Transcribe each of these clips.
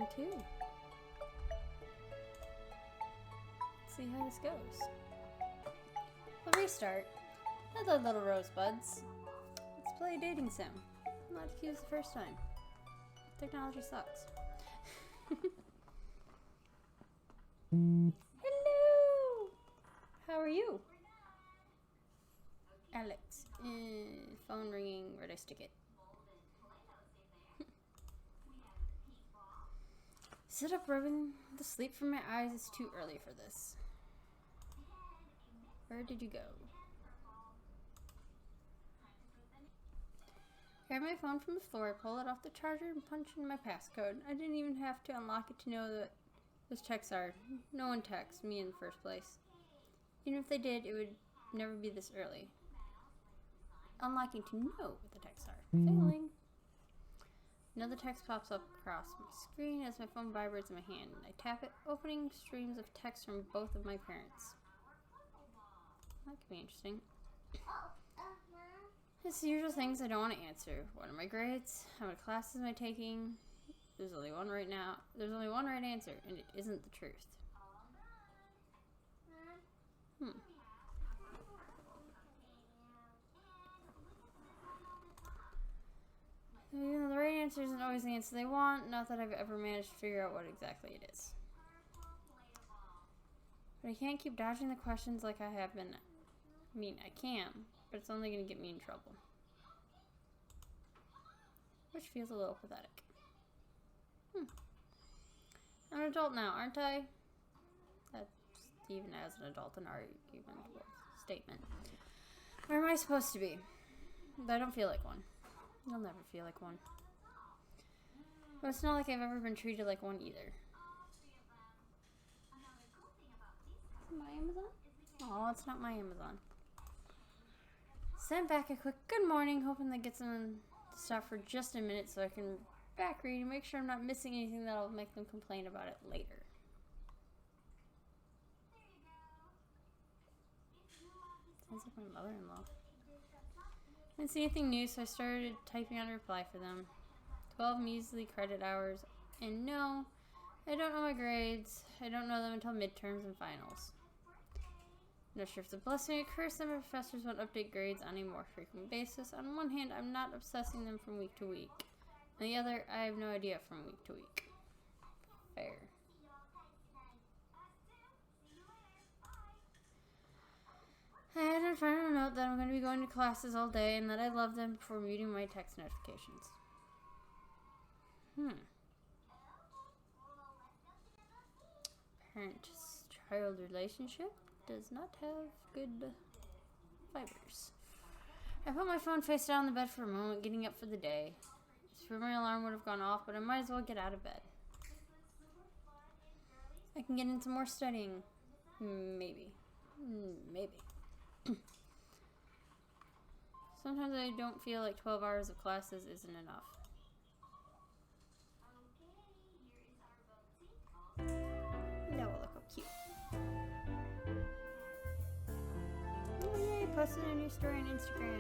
turn too. Let's see how this goes. We'll restart. Hello, little rosebuds. Let's play a dating sim. I'm not accused the first time. Technology sucks. Hello! How are you? Alex. Phone ringing. Where'd I stick it? Sit up, rubbing the sleep from my eyes. It's too early for this. Where did you go? Grab my phone from the floor, pull it off the charger, and punch in my passcode. I didn't even have to unlock it to know that those texts are. No one texts me in the first place. Even if they did, it would never be this early. Unlocking to know what the texts are. Failing. Another text pops up across my screen as my phone vibrates in my hand. I tap it, opening streams of text from both of my parents. That could be interesting. It's the usual things I don't want to answer. What are my grades? How many classes am I taking? There's only one right now. There's only one right answer, and it isn't the truth. Even though the right answer isn't always the answer they want, not that I've ever managed to figure out what exactly it is. But I can't keep dodging the questions like I have been. I mean, I can, but it's only going to get me in trouble. Which feels a little pathetic. I'm an adult now, aren't I? That's even as an adult an arguable statement. Where am I supposed to be? But I don't feel like one. You'll never feel like one. But it's not like I've ever been treated like one either. Is it my Amazon? Oh, it's not my Amazon. Sent back a quick good morning, hoping that gets them to stop for just a minute so I can back read and make sure I'm not missing anything that'll make them complain about it later. Sounds like my mother-in-law. I didn't see anything new, so I started typing out a reply for them. 12 measly credit hours, and no, I don't know my grades. I don't know them until midterms and finals. Not sure if it's a blessing or a curse that my professors won't update grades on a more frequent basis. On one hand, I'm not obsessing them from week to week. On the other, I have no idea from week to week. Fair. I had a final note that I'm going to be going to classes all day and that I love them before muting my text notifications. Parent-child relationship does not have good fibers. I put my phone face down on the bed for a moment, getting up for the day. Sure, my alarm would have gone off, but I might as well get out of bed. I can get into more studying. Maybe. Sometimes I don't feel like 12 hours of classes isn't enough. That will look cute. Oh yay, posted a new story on Instagram.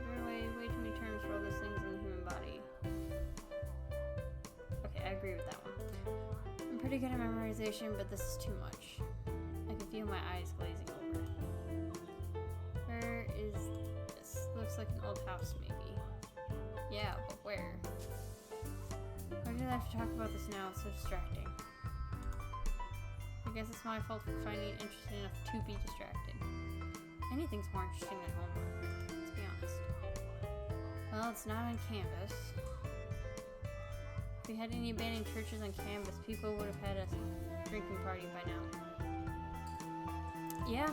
There are way too many terms for all those things in the human body. Okay, I agree with that one. I'm pretty good at memorization, but this is too much. I can feel my eyes glazing over. Where is this? Looks like an old house, maybe. Yeah, but where? Why did I have to talk about this now? It's so distracting. I guess it's my fault for finding it interesting enough to be distracted. Anything's more interesting than homework, let's be honest. Well, it's not on campus. If we had any abandoned churches on campus, people would have had a drinking party by now. Yeah.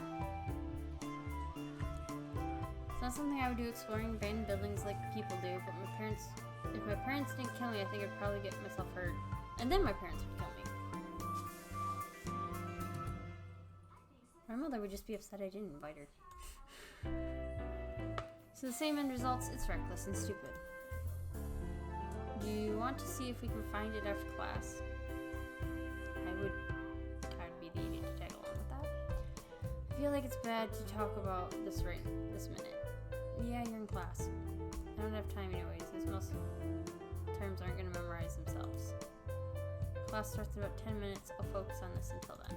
It's not something I would do exploring abandoned buildings like people do, but if my parents didn't kill me, I think I'd probably get myself hurt. And then my parents would kill me. My mother would just be upset I didn't invite her. So the same end results, it's reckless and stupid. Do you want to see if we can find it after class? I'd be the idiot to tag along with that. I feel like it's bad to talk about this right this minute. Yeah, you're in class. I don't have time anyways, since most terms aren't going to memorize themselves. Class starts in about 10 minutes. I'll focus on this until then.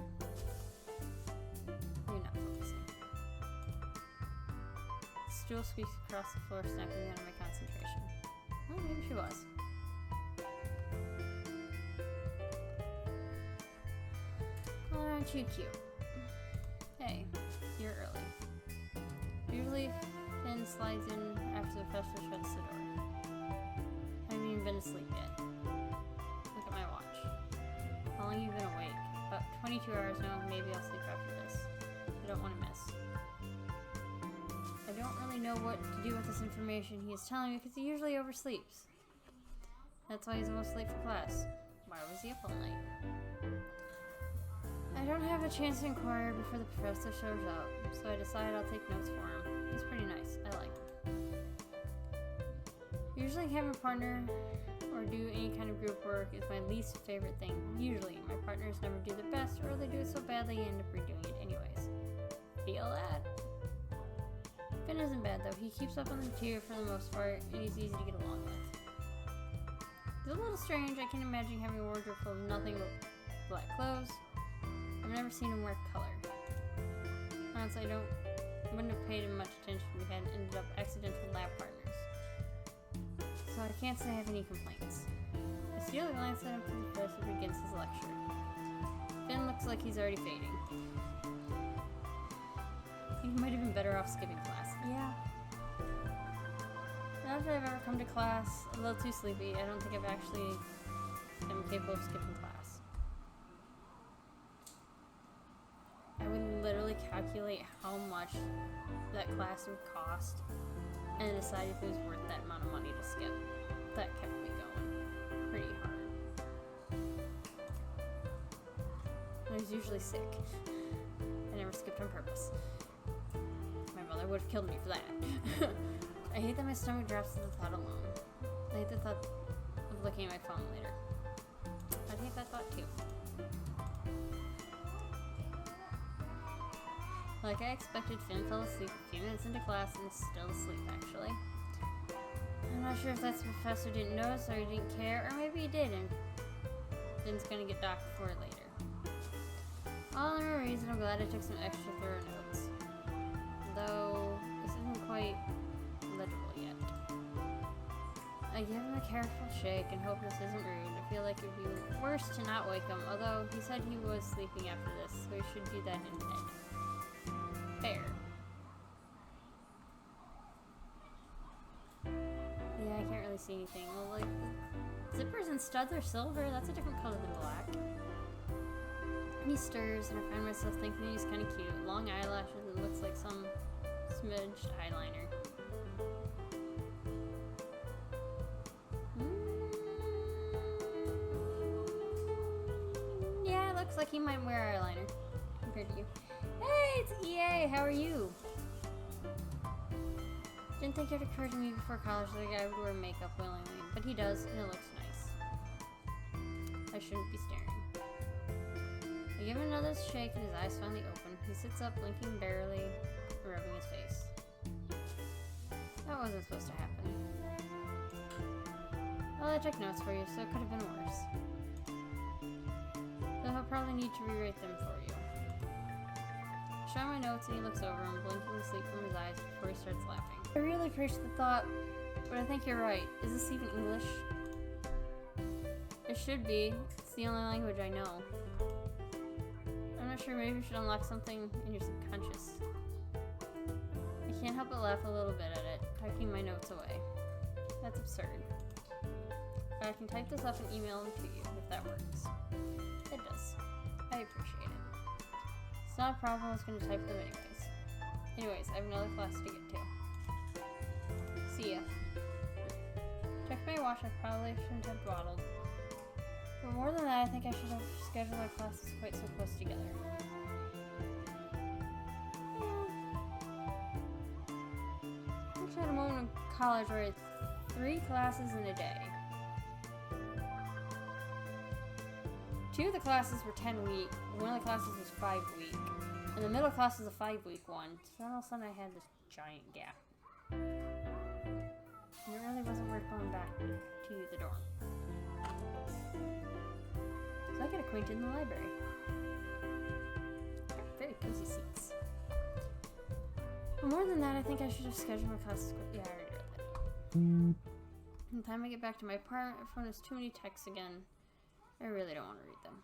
You're not focusing. Stool squeaks across the floor, snapping out of my concentration. Well, maybe she was. Aren't you cute? Hey, you're early. Usually, Finn slides in after the professor shuts the door. I haven't even been asleep yet. Look at my watch. How long have you been awake? About 22 hours now. Maybe I'll sleep after this. I don't want to miss. I don't really know what to do with this information he is telling me because he usually oversleeps. That's why he's almost late for class. Why was he up all night? I don't have a chance to inquire before the professor shows up, so I decide I'll take notes for him. He's pretty nice. I like him. Usually having a partner or do any kind of group work is my least favorite thing. Usually, my partners never do their best, or they do it so badly you end up redoing it anyways. Feel that? Finn isn't bad though. He keeps up on the material for the most part, and he's easy to get along with. It's a little strange. I can imagine having a wardrobe full of nothing but black clothes. I've never seen him wear color. Honestly, I wouldn't have paid him much attention if we hadn't ended up accidental lab partners. So I can't say I have any complaints. I steal a glance at him before the professor begins his lecture. Finn looks like he's already fading. I think he might have been better off skipping class. Yeah. Not that I've ever come to class a little too sleepy. I don't think I've actually been capable of skipping class. I would literally calculate how much that class would cost and decide if it was worth that amount of money to skip. That kept me going pretty hard. I was usually sick. I never skipped on purpose. My mother would have killed me for that. I hate that my stomach drops at the thought alone. I hate the thought of looking at my phone later. I'd hate that thought too. Like I expected, Finn fell asleep a few minutes into class and is still asleep, actually. I'm not sure if that's the professor didn't notice or he didn't care, or maybe he did and Finn's gonna get docked for it later. All in a reason, I'm glad I took some extra thorough notes. Though, this isn't quite legible yet. I give him a careful shake and hope this isn't rude. I feel like it would be worse to not wake him, although he said he was sleeping after this, so he should do that in bed. Fair. Yeah, I can't really see anything. Well, like, the zippers and studs are silver. That's a different color than black. He stirs, and I find myself thinking he's kind of cute. Long eyelashes and looks like some smidged eyeliner. Yeah, it looks like he might wear eyeliner compared to you. Hey, it's EA! How are you? Didn't think it occurred to me before college that a guy would wear makeup willingly, but he does, and it looks nice. I shouldn't be staring. I give him another shake, and his eyes finally open. He sits up, blinking barely, rubbing his face. That wasn't supposed to happen. Well, I took notes for you, so it could have been worse. Though I'll probably need to rewrite them for you. I show my notes and he looks over them, blinking the sleep from his eyes before he starts laughing. I really appreciate the thought, but I think you're right. Is this even English? It should be. It's the only language I know. I'm not sure, maybe you should unlock something in your subconscious. I can't help but laugh a little bit at it, tucking my notes away. That's absurd. But I can type this up and email them to you, if that works. It does. I appreciate it. It's not a problem, I was going to type them anyways. Anyways, I have another class to get to. See ya. Check my watch, I probably shouldn't have dawdled. But more than that, I think I should have scheduled our classes quite so close together. I actually had a moment in college where I had 3 classes in a day. 2 of the classes were 10-week, one of the classes was 5-week, and the middle class was a 5-week one, so all of a sudden I had this giant gap. And it really wasn't worth going back to the dorm. So acquainted in the library. Very cozy seats. But more than that, I think I should have scheduled my classes. Yeah, I already read that. By the time I get back to my apartment, my phone has too many texts again. I really don't want to read them.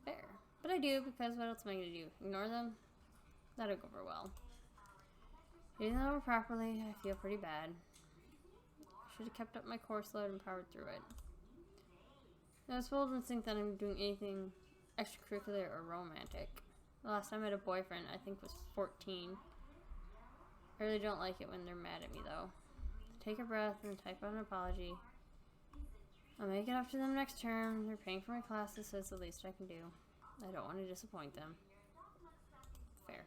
Fair. But I do, because what else am I going to do? Ignore them? That'll go over well. Reading them over properly, I feel pretty bad. I should have kept up my course load and powered through it. I was told to think that I'm doing anything extracurricular or romantic. The last time I had a boyfriend, I think was 14. I really don't like it when they're mad at me, though. Take a breath and type out an apology. I'll make it up to them next term. They're paying for my classes, so it's the least I can do. I don't want to disappoint them. Fair.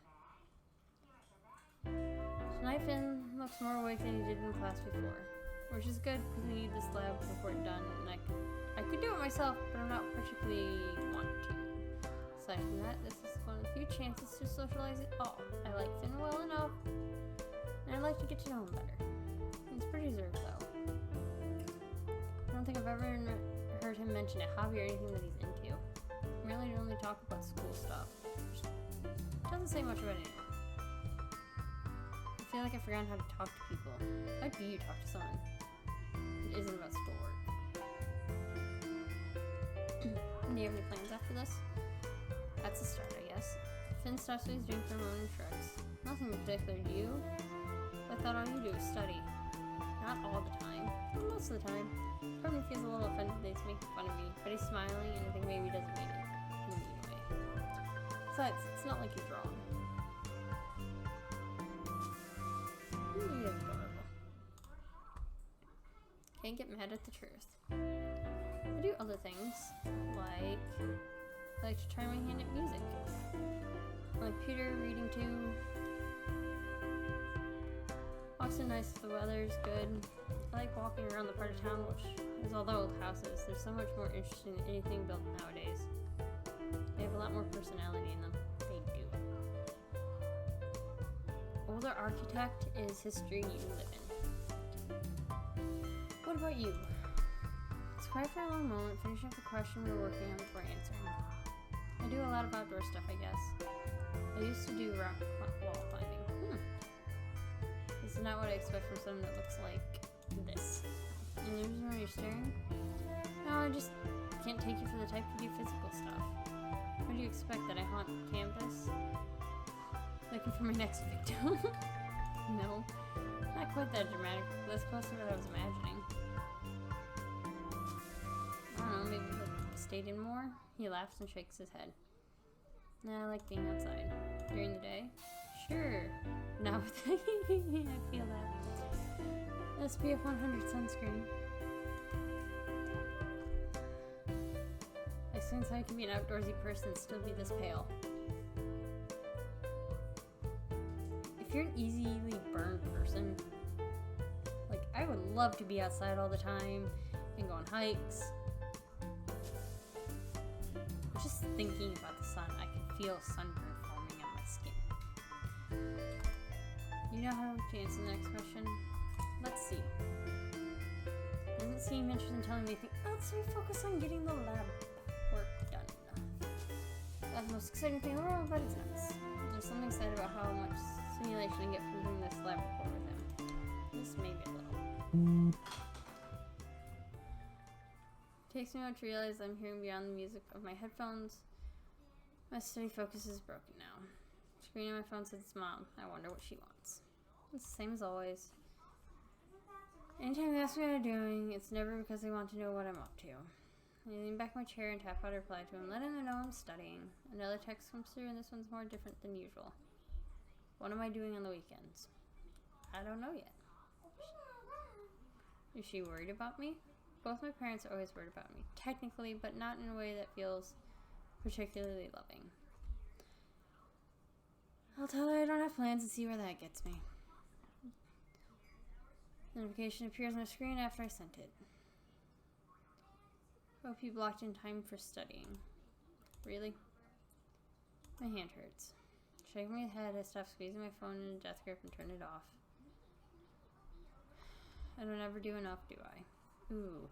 Tonight Finn looks more awake than he did in class before. Which is good, because we need this lab report done, and I could do it myself, but I'm not particularly want to. Aside from that, this is one of the few chances to socialize it all. I like Finn well enough, and I'd like to get to know him better. He's pretty reserved, though. I don't think I've ever heard him mention a hobby or anything that he's into. We really only talk about school stuff. Doesn't say much about anything. I feel like I've forgotten how to talk to people. How do you talk to someone? It isn't about schoolwork. Do you have any plans after this? That's a start, I guess. Finn stops what he's doing for a moment and shrugs. Nothing in particular, do you? I thought all you do is study. Not all the time, but most of the time. Part of me feels a little offended that he's making fun of me, but he's smiling and I think maybe he doesn't mean it in a mean way. Besides, it's not like he's wrong. He is adorable. Can't get mad at the truth. I do other things, like I like to try my hand at music. On my computer, reading too. Walks are nice if the weather's good. I like walking around the part of town which has all the old houses. They're so much more interesting than anything built nowadays. They have a lot more personality in them. They do. Older architect is history you live in. What about you? It's quiet for a long moment, finishing up the question we were working on before answering. I do a lot of outdoor stuff, I guess. I used to do rock wall climbing. This is not what I expect from someone that looks like this. And the reason why you're staring? No, I just can't take you for the type to do physical stuff. What do you expect, that I haunt campus? Looking for my next victim? No, not quite that dramatic, but that's close to what I was imagining. I don't know, maybe if I stayed in more? He laughs and shakes his head. Nah, I like being outside. During the day? Sure. Not with I feel that. SPF 100 sunscreen. I explains how I can be an outdoorsy person and still be this pale. If you're an easily burned person, like I would love to be outside all the time and go on hikes. Just thinking about the sun, I can feel sunburn forming on my skin. You know how to answer the next question? Let's see. Doesn't seem interested in telling me anything. Let's refocus on getting the lab work done. That's the most exciting thing in the world, but it's nuts. There's something said about how much stimulation I get from doing this lab report with him. Just maybe a little. Takes me a moment to realize I'm hearing beyond the music of my headphones. My steady focus is broken now. The screen on my phone says, "Mom, I wonder what she wants." It's the same as always. Anytime they ask me what I'm doing, it's never because they want to know what I'm up to. I lean back in my chair and tap out a reply to him, letting them know I'm studying. Another text comes through, and this one's more different than usual. What am I doing on the weekends? I don't know yet. Is she worried about me? Both my parents are always worried about me, technically, but not in a way that feels particularly loving. I'll tell her I don't have plans and see where that gets me. The notification appears on the screen after I sent it. Hope you blocked in time for studying. Really? My hand hurts. Shaking my head, I stop squeezing my phone in a death grip and turn it off. I don't ever do enough, do I? Ooh.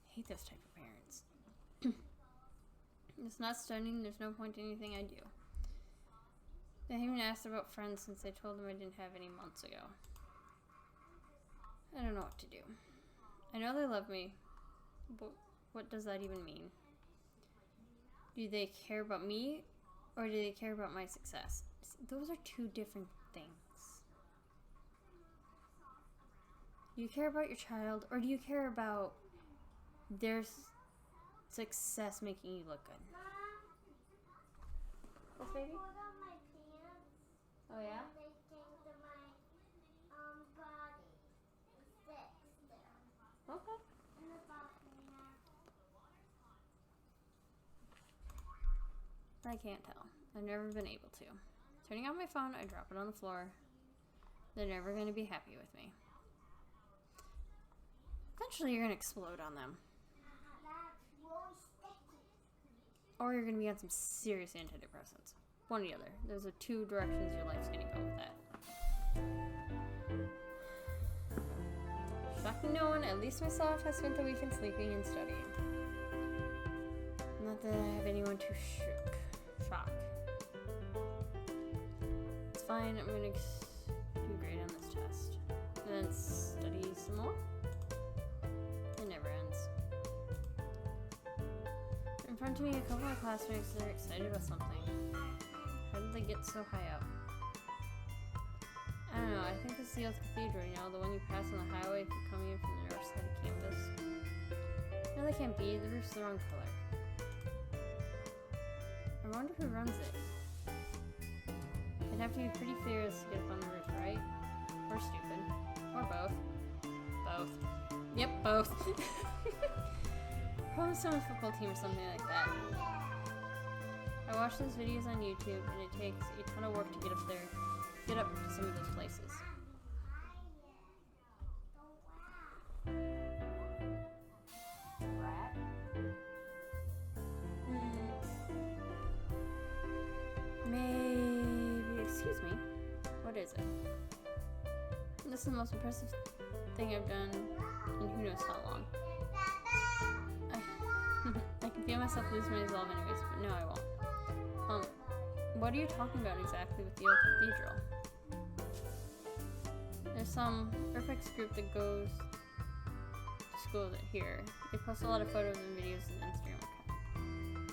I hate those type of parents. It's not studying, there's no point in anything I do. They haven't asked about friends since I told them I didn't have any months ago. I don't know what to do. I know they love me, but what does that even mean? Do they care about me, or do they care about my success? Those are two different things. Do you care about your child, or do you care about their success making you look good? Yes, baby? Oh, yeah? They came to my body. Six there. Okay. In the bathroom now. I can't tell. I've never been able to. Turning on my phone, I drop it on the floor. They're never going to be happy with me. Eventually, you're going to explode on them. That's really sticky. Or you're going to be on some serious antidepressants. One or the other. Those are two directions your life's going to go with that. Shocking no one, at least myself, has spent the weekend sleeping and studying. Not that I have anyone to shock. It's fine, I'm going to do great on this test. And then study some more. It never ends. In front of me, a couple of my classmates are excited about something. How did they get so high up? I don't know, I think it's the old cathedral, you know, the one you pass on the highway if you're coming in from the north side of campus. No, they can't be, the roof's the wrong color. I wonder who runs it. It'd have to be pretty fearless to get up on the roof, right? Or stupid. Or both. Both. Yep, both. Probably some football team or something like that. I watch those videos on YouTube, and it takes a ton of work to get up there, get up to some of those places. Rat? Maybe, excuse me, what is it? This is the most impressive thing I've done in who knows how long. I can feel myself lose my resolve anyways, but no, I won't. What are you talking about exactly with the old cathedral? There's some Urbex group that goes to school here. They post a lot of photos and videos on Instagram account.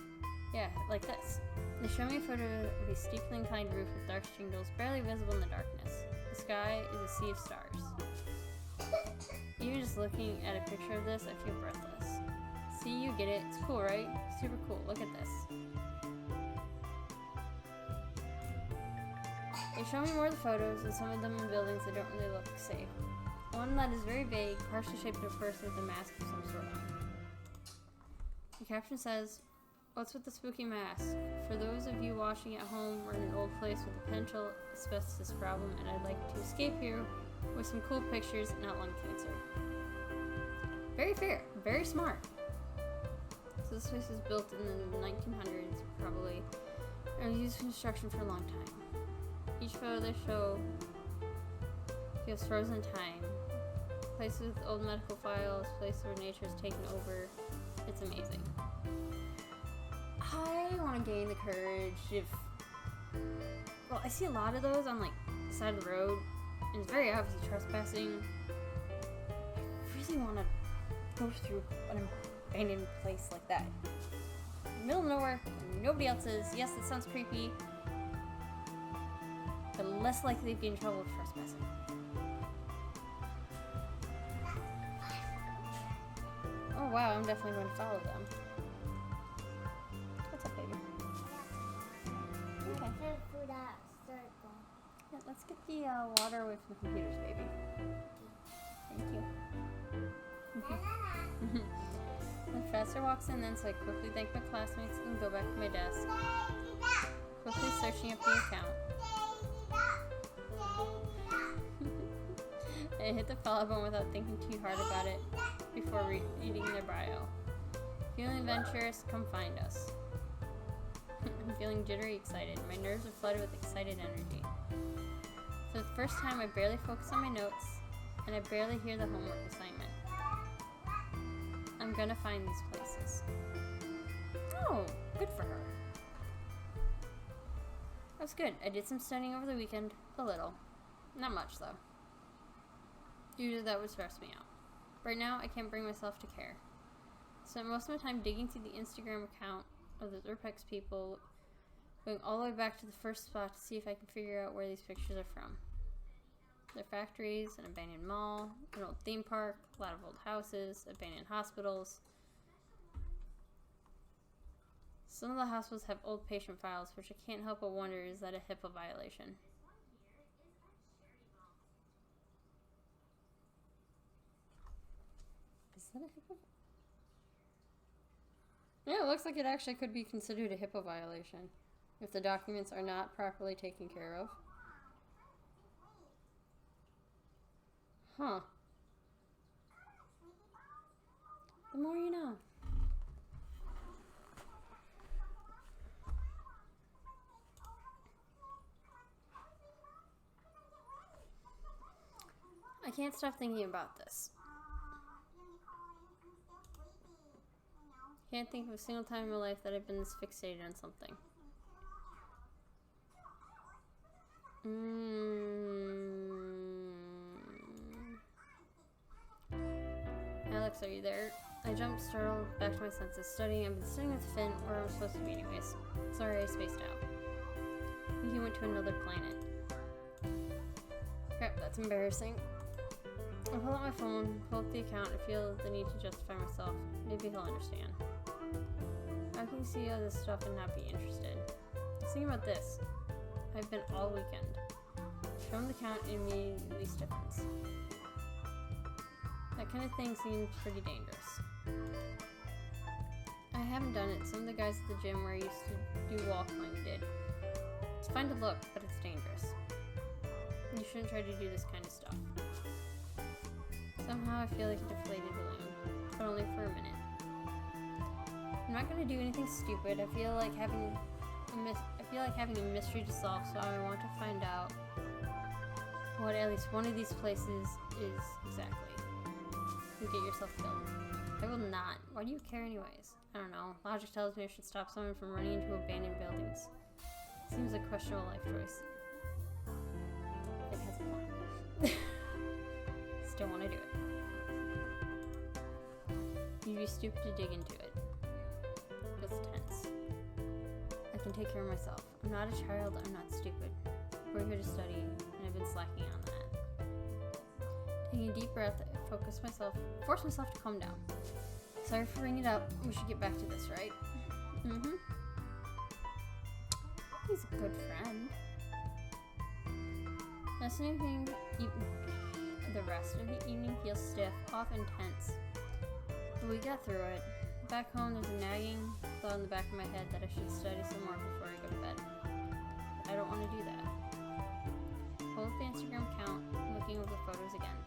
Yeah, like this. They show me a photo of a steeply inclined roof with dark shingles barely visible in the darkness. The sky is a sea of stars. Even just looking at a picture of this, I feel breathless. See, you get it. It's cool, right? Super cool. Look at this. They show me more of the photos, and some of them in buildings that don't really look safe. One that is very vague, partially shaped into a person with a mask of some sort on. The caption says, "What's with the spooky mask? For those of you watching at home, we're in an old place with a potential asbestos problem, and I'd like to escape here with some cool pictures, not lung cancer." Very fair. Very smart. So this place was built in the 1900s, probably, and was used for construction for a long time. Each photo they show feels frozen in time. Places with old medical files, places where nature's taken over. It's amazing. I want to gain the courage if... Well, I see a lot of those on, like, the side of the road, and it's very obviously trespassing. I really want to go through an abandoned place like that. In the middle of nowhere, nobody else is. Yes, it sounds creepy, but less likely to get in trouble with trespassing. Oh wow, I'm definitely going to follow them. What's up, baby? Okay. Yeah, let's get the water away from the computers, baby. Thank you. The professor walks in then, so I quickly thank my classmates and go back to my desk. Quickly searching up the account. I hit the follow button without thinking too hard about it before reading their bio. Feeling adventurous? Come find us. I'm feeling jittery excited. My nerves are flooded with excited energy. For the first time, I barely focus on my notes, and I barely hear the homework assignment. I'm gonna find these places. Oh, Good for her. That was good. I did some studying over the weekend. A little. Not much, though. Usually that would stress me out. Right now, I can't bring myself to care. Spent most of my time digging through the Instagram account of the Urbex people, going all the way back to the first spot to see if I can figure out where these pictures are from. They're factories, an abandoned mall, an old theme park, a lot of old houses, abandoned hospitals. Some of the hospitals have old patient files, which I can't help but wonder, is that a HIPAA violation? Is that a HIPAA? Yeah, it looks like it actually could be considered a HIPAA violation if the documents are not properly taken care of. Huh. The more you know. I can't stop thinking about this. Can't think of a single time in my life that I've been this fixated on something. Alex, are you there? I jumped, startled, back to my senses. Studying. I've been studying with Finn, where I'm supposed to be anyways. Sorry, I spaced out. I think he went to another planet. Crap, that's embarrassing. I pull out my phone, pull up the account, I feel the need to justify myself. Maybe he'll understand. How can you see all this stuff and not be interested? Think about this. I've been all weekend. Show him the account and immediately stiffens. That kind of thing seems pretty dangerous. I haven't done it. Some of the guys at the gym where I used to do wall climbing did. It's fun to look, but it's dangerous. You shouldn't try to do this kind of stuff. Somehow I feel like a deflated balloon, but only for a minute. I'm not going to do anything stupid. I feel like having a mystery to solve, so I want to find out what at least one of these places is exactly. You get yourself killed. I will not. Why do you care anyways? I don't know. Logic tells me I should stop someone from running into abandoned buildings. Seems like a questionable life choice. It has a point. Still want to do it. You'd be stupid to dig into it. It's tense. I can take care of myself. I'm not a child, I'm not stupid. We're here to study, and I've been slacking on that. Taking a deep breath, I force myself to calm down. Sorry for bringing it up. We should get back to this, right? Mm-hmm. He's a good friend. Listening the rest of the evening feels stiff, off, and tense. But we got through it. Back home, there's a nagging thought in the back of my head that I should study some more before I go to bed. But I don't want to do that. Pull up the Instagram account, looking over the photos again.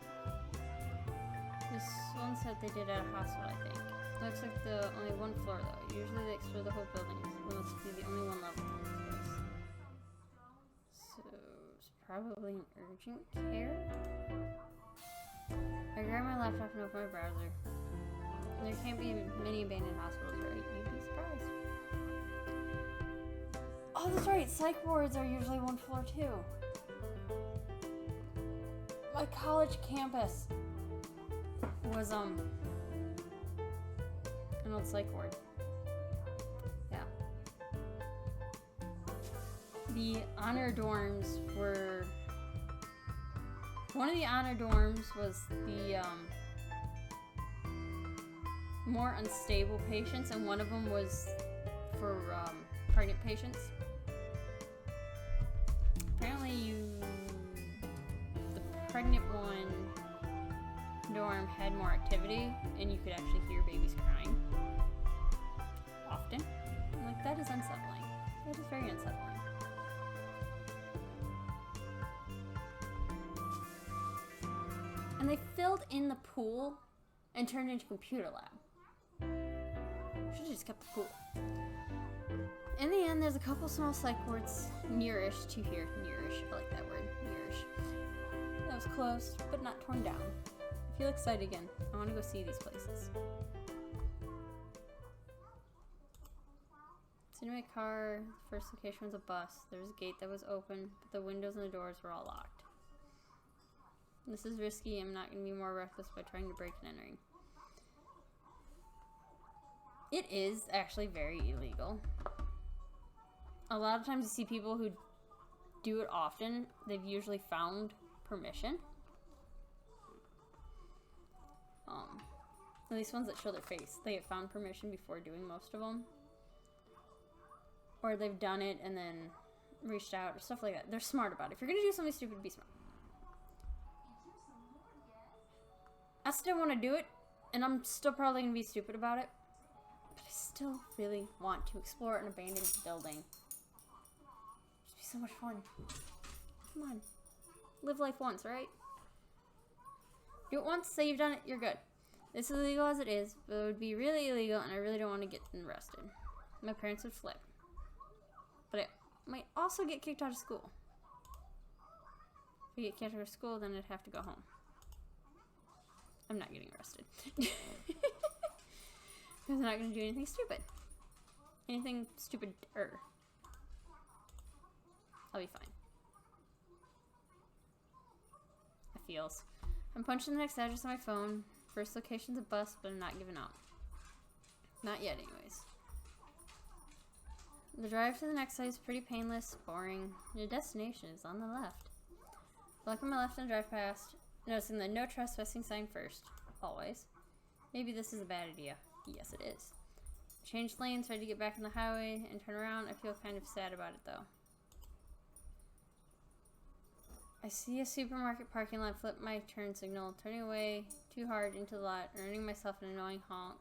This one said they did at a hospital, I think. Looks like only one floor though. Usually they explore the whole building. It must be the only one level in this place. So it's probably an urgent care? I grab my laptop and open my browser. There can't be many abandoned hospitals, right? You'd be surprised. Oh, that's right. Psych wards are usually one floor too. My college campus was an old psych ward. Yeah. The honor dorms were. One of the honor dorms was the more unstable patients, and one of them was for pregnant patients. Apparently the pregnant one dorm had more activity, and you could actually hear babies crying often. I'm like, that is unsettling. That is very unsettling. And they filled in the pool and turned it into a computer lab. Should've just kept the pool. In the end, there's a couple small psych wards nearish to here. Nearish, I like that word. Nearish. That was closed, but not torn down. I feel excited again. I want to go see these places. Sitting in my car, the first location was a bus. There was a gate that was open, but the windows and the doors were all locked. This is risky. I'm not going to be more reckless by trying to break and entering. It is actually very illegal. A lot of times you see people who do it often. They've usually found permission. At least ones that show their face. They have found permission before doing most of them. Or they've done it and then reached out or stuff like that. They're smart about it. If you're going to do something stupid, be smart. I still want to do it, and I'm still probably going to be stupid about it. But I still really want to explore an abandoned building. It'd be so much fun. Come on. Live life once, right? Do it once, say you've done it, you're good. This is illegal as it is, but it would be really illegal, and I really don't want to get arrested. My parents would flip. But I might also get kicked out of school. If I get kicked out of school, then I'd have to go home. I'm not getting arrested. Because I'm not going to do anything stupid. Anything stupid-er. I'll be fine. It feels. I'm punching the next address on my phone. First location's a bus, but I'm not giving up. Not yet, anyways. The drive to the next site is pretty painless, boring. Your destination is on the left. Look on my left and drive past, noticing the no trespassing sign first. Always. Maybe this is a bad idea. Yes, it is. Change lanes, try to get back on the highway, and turn around. I feel kind of sad about it, though. I see a supermarket parking lot, flip my turn signal, turning away too hard into the lot, earning myself an annoying honk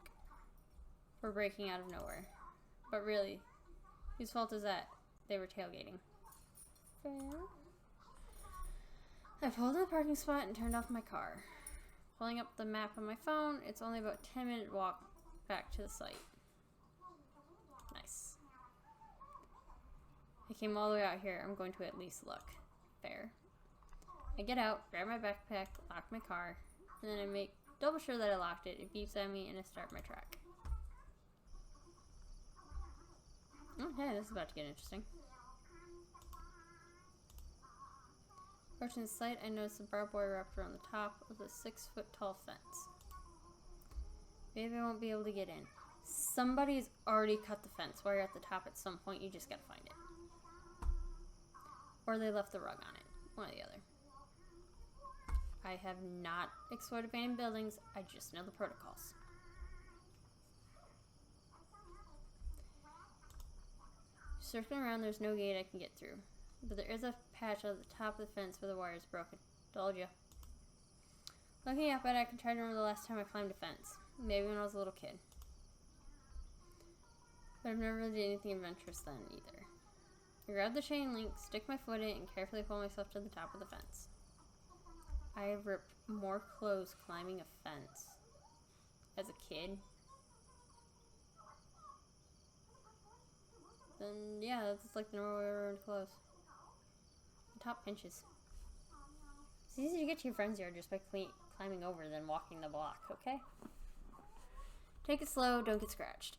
for braking out of nowhere. But really, whose fault is that? They were tailgating. Fair. I pulled in the parking spot and turned off my car. Pulling up the map on my phone, it's only about a 10-minute walk back to the site. Nice. I came all the way out here. I'm going to at least look. Fair. I get out, grab my backpack, lock my car, and then I make double sure that I locked it. It beeps at me, and I start my track. Okay, this is about to get interesting. Approaching the site, I noticed a barbed wire wrapped around the top of the 6-foot-tall fence. Maybe I won't be able to get in. Somebody's already cut the fence wire at the top at some point. You just gotta find it. Or they left the rug on it. One or the other. I have not explored abandoned buildings. I just know the protocols. Circling around, there's no gate I can get through. But there is a patch at the top of the fence where the wire is broken. Told ya. Looking up at it, I can try to remember the last time I climbed a fence. Maybe when I was a little kid. But I've never really did anything adventurous then either. I grab the chain link, stick my foot in it, and carefully pull myself to the top of the fence. I have ripped more clothes climbing a fence as a kid. Then, yeah, that's like the normal way around clothes. The top pinches. It's easy to get to your friend's yard just by climbing over than walking the block, okay? Take it slow, don't get scratched.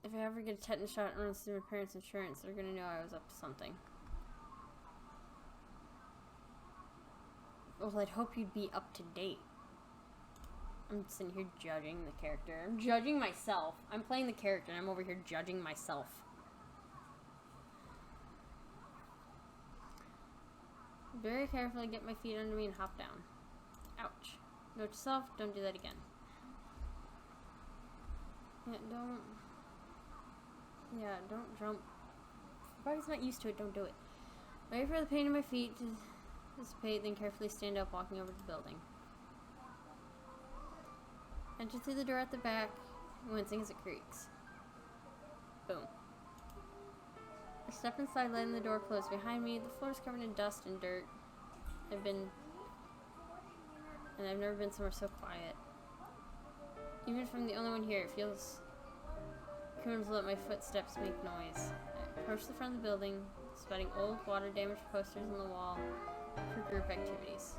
If I ever get a tetanus shot and run through my parents' insurance, they're gonna know I was up to something. Well, I'd hope you'd be up to date. I'm sitting here judging the character. I'm judging myself. I'm playing the character and I'm over here judging myself. Very carefully get my feet under me and hop down. Ouch. Note to self, don't do that again. Don't jump. If your body's not used to it, don't do it. Wait for the pain in my feet to dissipate, then carefully stand up, walking over to the building. Enter through the door at the back, wincing as it creaks. Boom. I step inside, letting the door close behind me. The floor is covered in dust and dirt. I've never been somewhere so quiet. Even if I'm the only one here, it feels comfortable to let my footsteps make noise. I approach the front of the building, spotting old, water-damaged posters on the wall for group activities.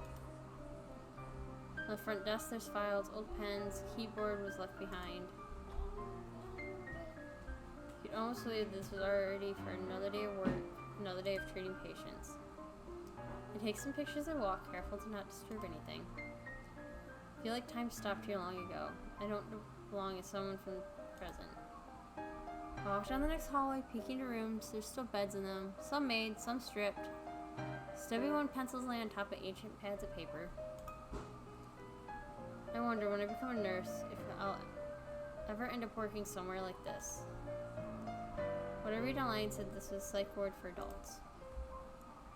On the front desk, there's files, old pens, keyboard was left behind. almost believe this was already for another day of work, another day of treating patients. I take some pictures and walk, careful to not disturb anything. I feel like time stopped here long ago. I don't belong as someone from the present. I walk down the next hallway, peeking into rooms. There's still beds in them, some made, some stripped. Stubby one pencils lay on top of ancient pads of paper. I wonder, when I become a nurse, if I'll ever end up working somewhere like this. What I read online said this was a psych ward for adults.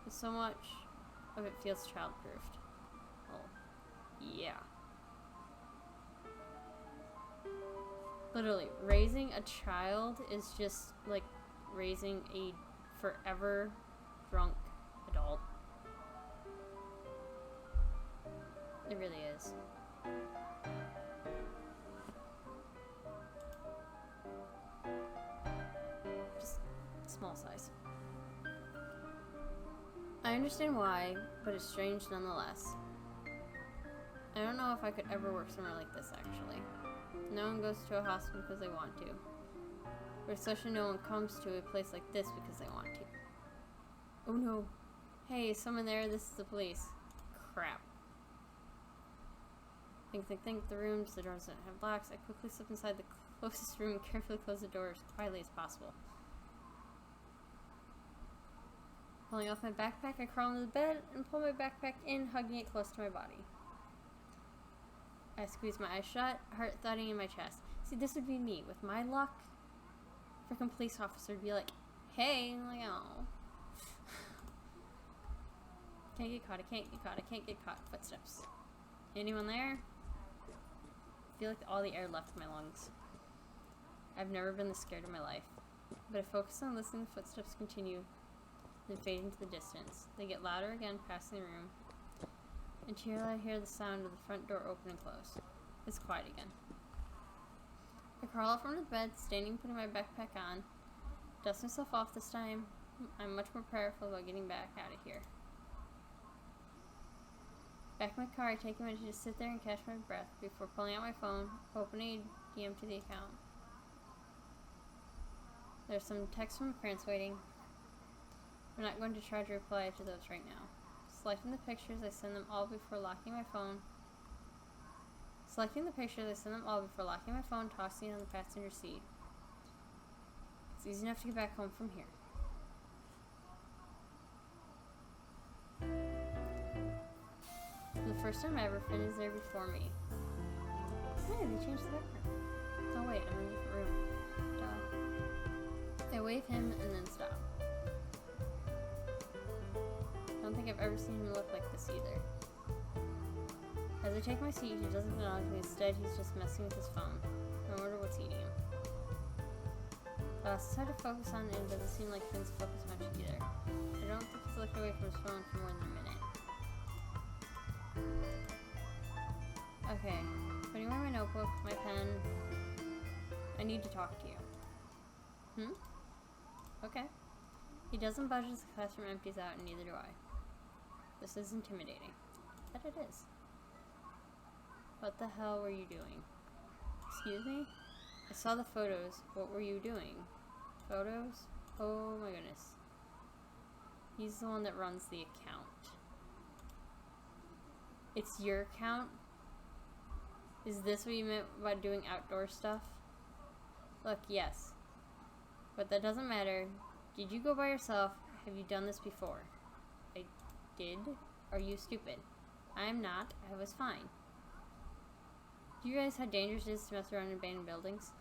But so much of it feels child-proofed. Oh, yeah. Literally, raising a child is just like raising a forever drunk adult. It really is. Just small size. I understand why, but it's strange nonetheless. I don't know if I could ever work somewhere like this, actually. No one goes to a hospital because they want to. Or especially no one comes to a place like this because they want to. Oh no. Hey, someone there, this is the police. Crap. Think, the rooms, the doors don't have locks. I quickly slip inside the closest room and carefully close the door as quietly as possible. Pulling off my backpack, I crawl into the bed and pull my backpack in, hugging it close to my body. I squeeze my eyes shut, heart thudding in my chest. See, this would be me. With my luck, freaking police officer would be like, hey, I'm like, oh. Can't get caught, I can't get caught, I can't get caught. Footsteps. Anyone there? I feel like all the air left my lungs. I've never been this scared in my life. But I focus on listening, the footsteps continue, then fade into the distance. They get louder again, passing the room. Until I hear the sound of the front door open and close. It's quiet again. I crawl out from the bed, standing, putting my backpack on. Dust myself off this time. I'm much more prayerful about getting back out of here. Back in my car, I take a minute to just sit there and catch my breath before pulling out my phone, opening a DM to the account. There's some texts from my parents waiting. I'm not going to try to reply to those right now. Selecting the pictures, I send them all before locking my phone. Tossing it on the passenger seat. It's easy enough to get back home from here. For the first time ever, Finn is there before me. Hey, they changed the background. Oh wait, I'm in a different room. Duh. I wave him and then stop. I don't think I've ever seen him look like this either. As I take my seat, he doesn't acknowledge me. Instead, he's just messing with his phone. I wonder what's eating him. I also try to focus on it, and it doesn't seem like Finn's focused much either. I don't think he's looked away from his phone for more than a minute. Okay, putting away my notebook, my pen. I need to talk to you. Okay. He doesn't budge as the classroom empties out, and neither do I. This is intimidating. But it is. What the hell were you doing? Excuse me? I saw the photos. What were you doing? Photos? Oh my goodness. He's the one that runs the account. It's your account? Is this what you meant by doing outdoor stuff? Look, yes. But that doesn't matter. Did you go by yourself? Have you done this before? I did? Are you stupid? I'm not. I was fine. Do you realize how dangerous it is to mess around in abandoned buildings?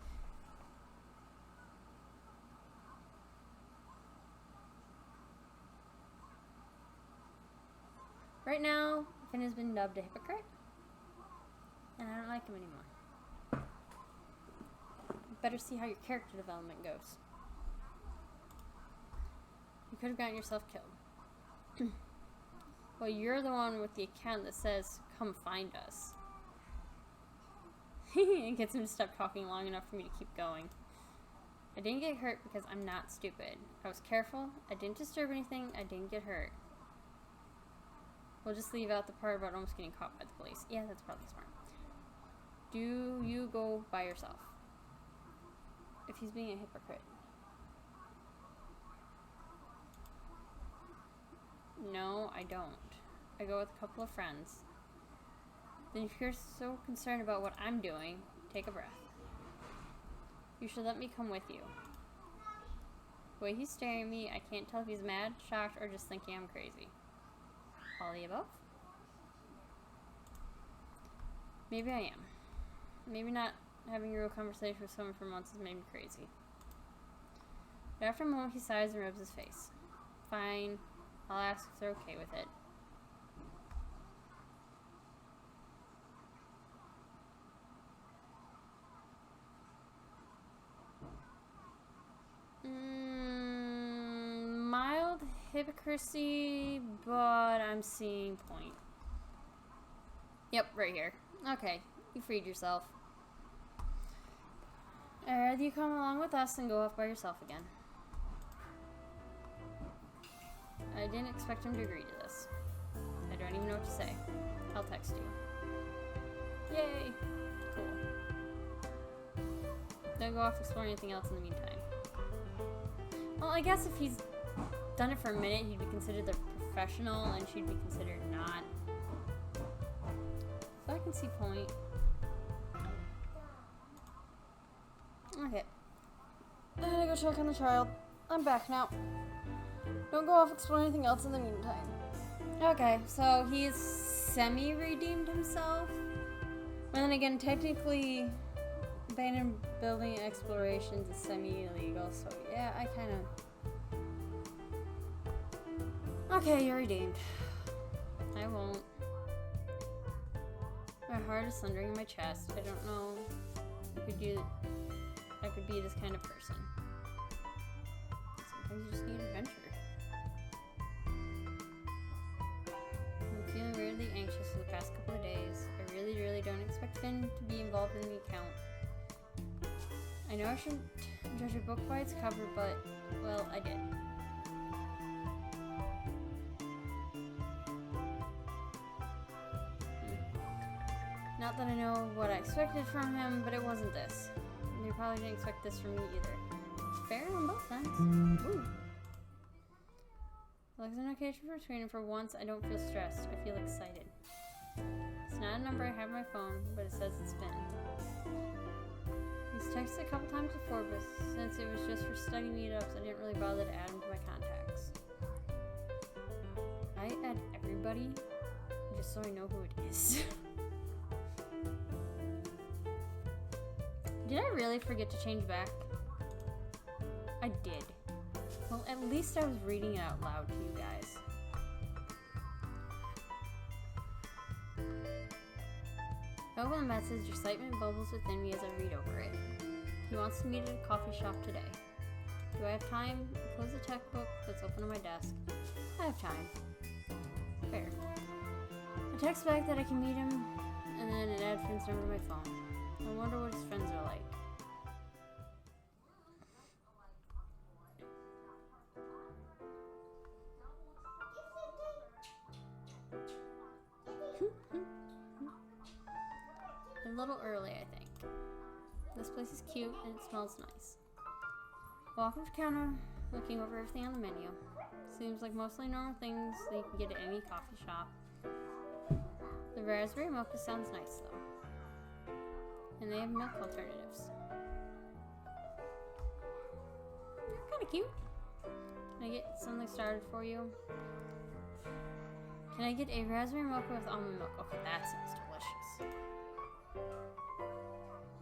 Right now, Finn has been dubbed a hypocrite, and I don't like him anymore. Better see how your character development goes. You could have gotten yourself killed. Well, you're the one with the account that says, come find us. It gets him to stop talking long enough for me to keep going. I didn't get hurt because I'm not stupid. I was careful. I didn't disturb anything. I didn't get hurt. We'll just leave out the part about almost getting caught by the police. Yeah, that's probably smart. Do you go by yourself? If he's being a hypocrite. No, I don't. I go with a couple of friends. Then if you're so concerned about what I'm doing, take a breath. You should let me come with you. The way he's staring at me, I can't tell if he's mad, shocked, or just thinking I'm crazy. All the above? Maybe I am. Maybe not having a real conversation with someone for months has made me crazy. But after a moment, he sighs and rubs his face. Fine. I'll ask if they're okay with it. Mild hypocrisy, but I'm seeing point. Yep, right here. Okay, you freed yourself. I'd rather you come along with us than go off by yourself again. I didn't expect him to agree to this. I don't even know what to say. I'll text you. Yay! Cool. Don't go off exploring anything else in the meantime. Well, I guess if he's done it for a minute, he'd be considered the professional, and she'd be considered not. So I can see point. Okay. I gotta go check on the child. I'm back now. Don't go off exploring anything else in the meantime. Okay, so he's semi-redeemed himself. And then again, technically, abandoned building explorations is semi-illegal, so yeah, I kind of... Okay, you're redeemed. I won't. My heart is thundering in my chest. I don't know if I could be this kind of person. Sometimes you just need adventure. I'm feeling weirdly anxious for the past couple of days. I really don't expect Finn to be involved in the account. I know I shouldn't judge a book by its cover, but, well, I did. Not that I know what I expected from him, but it wasn't this. You probably didn't expect this from me either. Fair on both ends. Ooh. Like an occasion for a screen, and for once I don't feel stressed. I feel excited. It's not a number I have on my phone, but it says it's Finn. He's texted a couple times before, but since it was just for study meetups, I didn't really bother to add him to my contacts. I add everybody just so I know who it is. Did I really forget to change back? I did. Well, at least I was reading it out loud to you guys. I open the message, excitement bubbles within me as I read over it. He wants to meet at a coffee shop today. Do I have time? I close the textbook that's open on my desk. I have time. Fair. I text back that I can meet him, and then it adds Finn's number to my phone. I wonder what his friends are like. A little early, I think. This place is cute and it smells nice. I walk up to the counter, looking over everything on the menu. Seems like mostly normal things that you can get at any coffee shop. The raspberry mocha sounds nice though. And they have milk alternatives. They're kind of cute. Can I get something started for you? Can I get a raspberry mocha with almond milk? Okay, that sounds delicious.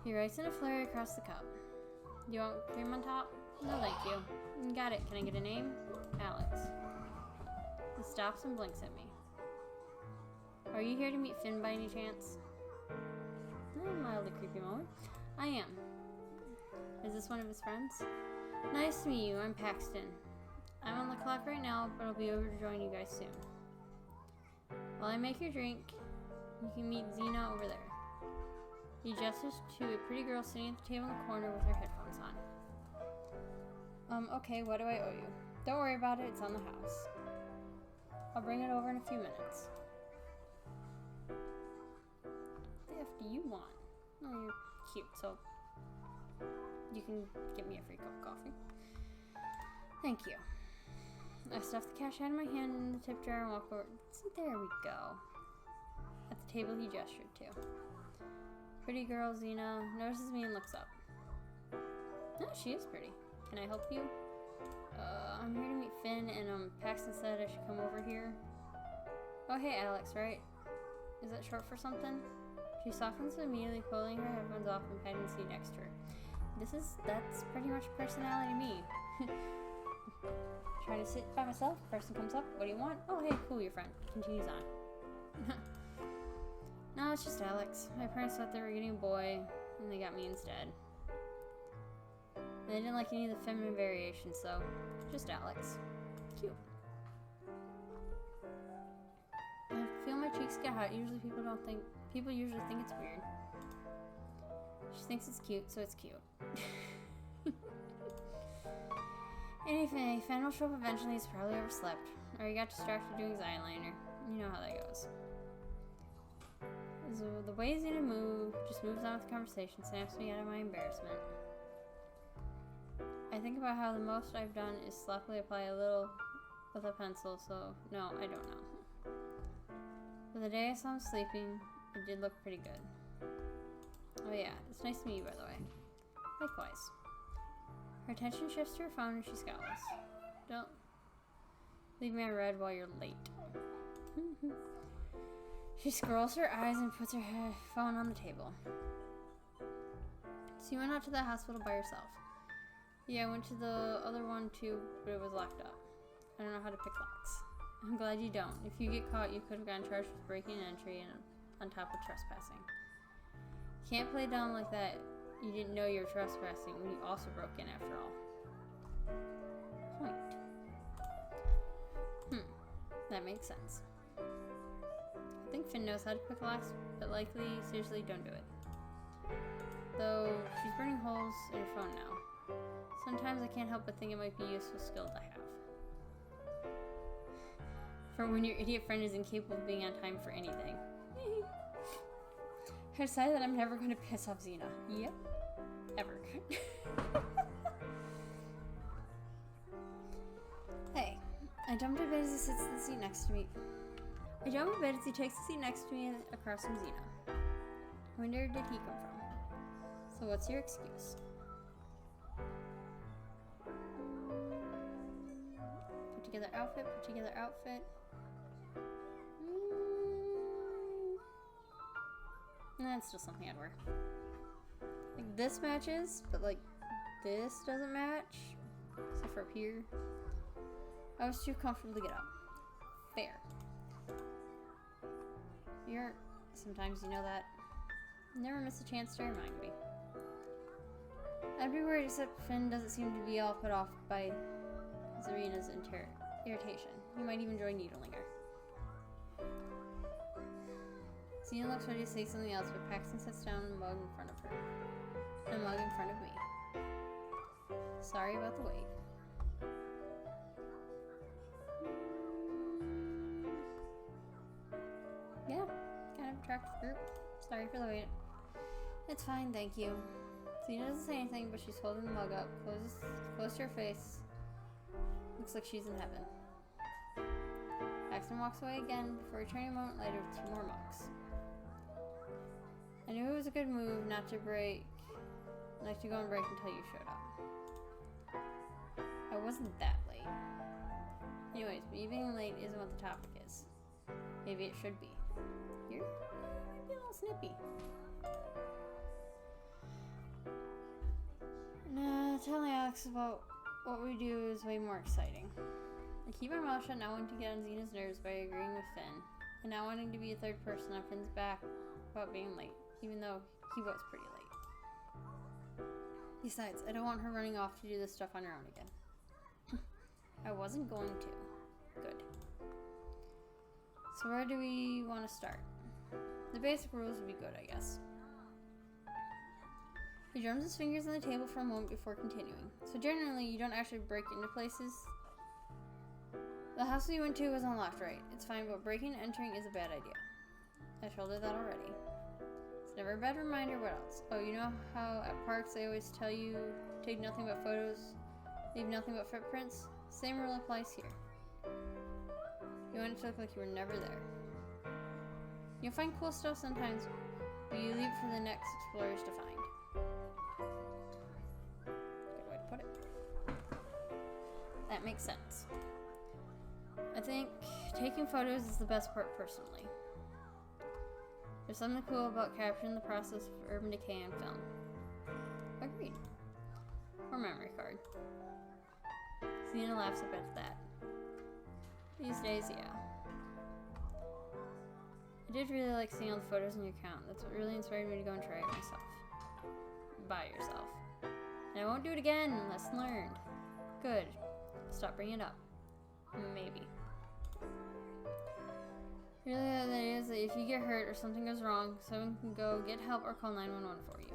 He writes in a flurry across the cup. Do you want cream on top? No, thank you. Got it. Can I get a name? Alex. He stops and blinks at me. Are you here to meet Finn by any chance? A mildly creepy moment. I am. Is this one of his friends? Nice to meet you. I'm Paxton. I'm on the clock right now, but I'll be over to join you guys soon. While I make your drink, you can meet Xena over there. He gestures to a pretty girl sitting at the table in the corner with her headphones on. Okay, what do I owe you? Don't worry about it, it's on the house. I'll bring it over in a few minutes. What the F do you want? Oh, you're cute, so you can give me a free cup of coffee. Thank you. I stuff the cash out of my hand in the tip jar and walk over. There we go. At the table he gestured to. Pretty girl Xena notices me and looks up. Oh, she is pretty. Can I help you? I'm here to meet Finn, and Paxton said I should come over here. Oh, hey, Alex, right? Is that short for something? She softens immediately, pulling her headphones off and patting the seat next to her. That's pretty much personality me. Trying to sit by myself, person comes up, what do you want? Oh, hey, cool, your friend. Continues on. No, it's just Alex. My parents thought they were getting a boy, and they got me instead. And they didn't like any of the feminine variations, so just Alex. Cute. I feel my cheeks get hot. Usually people usually think it's weird. She thinks it's cute, so it's cute. Anyway, Finn will show up eventually. He's probably overslept, or he got distracted doing his eyeliner. You know how that goes. So the way Xena just moves on with the conversation, snaps me out of my embarrassment. I think about how the most I've done is sloppily apply a little with a pencil, so no, I don't know. For the day I saw him sleeping, it did look pretty good. Oh yeah, it's nice to meet you, by the way. Likewise. Her attention shifts to her phone and she scowls. Don't leave me on red while you're late. She scrolls her eyes and puts her phone on the table. So you went out to the hospital by yourself? Yeah, I went to the other one too, but it was locked up. I don't know how to pick locks. I'm glad you don't. If you get caught, you could have gotten charged with breaking and entry and on top of trespassing. Can't play dumb like that. You didn't know you were trespassing when you also broke in after all. Point. That makes sense. I think Finn knows how to pick locks, but likely, seriously, don't do it. Though, she's burning holes in her phone now. Sometimes I can't help but think it might be a useful skill to have. For when your idiot friend is incapable of being on time for anything. I decided that I'm never going to piss off Xena. Yep. Ever. Hey, I jumped in bed as he sits in the seat next to me. I jump in bed as he takes the seat next to me across from Xena. Where did he come from? So what's your excuse? Put together outfit. That's still something I'd wear. Like, this matches, but like, this doesn't match. Except for up here. I was too comfortable to get up. Fair. Sometimes you know that. Never miss a chance to remind me. I'd be worried, except Finn doesn't seem to be all put off by Zarina's irritation. He might even join needling her. Xena looks ready to say something else, but Paxton sits down and a mug in front of her. And a mug in front of me. Sorry about the wait. Yeah, kind of attractive group. Sorry for the wait. It's fine, thank you. Xena doesn't say anything, but she's holding the mug up, close to her face. Looks like she's in heaven. Paxton walks away again before returning a moment later with 2 more mugs. I knew it was a good move not to go and break until you showed up. I wasn't that late. Anyways, me being late isn't what the topic is. Maybe it should be. You're maybe a little snippy. Nah, telling Alex about what we do is way more exciting. I keep my mouth shut, not wanting to get on Xena's nerves by agreeing with Finn, and not wanting to be a third person on Finn's back about being late, even though he was pretty late. Besides, I don't want her running off to do this stuff on her own again. I wasn't going to. Good. So where do we want to start? The basic rules would be good, I guess. He drums his fingers on the table for a moment before continuing. So generally, you don't actually break into places. The house we went to was unlocked, right? It's fine, but breaking and entering is a bad idea. I told her that already. It's never a bad reminder. What else? Oh, you know how at parks they always tell you take nothing but photos, leave nothing but footprints? Same rule applies here. You want it to look like you were never there. You'll find cool stuff sometimes, but you leave it for the next explorers to find. Good way to put it. That makes sense. I think taking photos is the best part personally. There's something cool about capturing the process of urban decay on film. Agreed. Or memory card. Xena laughs a bit at that. These days, yeah. I did really like seeing all the photos in your account. That's what really inspired me to go and try it myself. By yourself. And I won't do it again. Lesson learned. Good. Stop bringing it up. Maybe. Really, the idea is that if you get hurt or something goes wrong, someone can go get help or call 911 for you.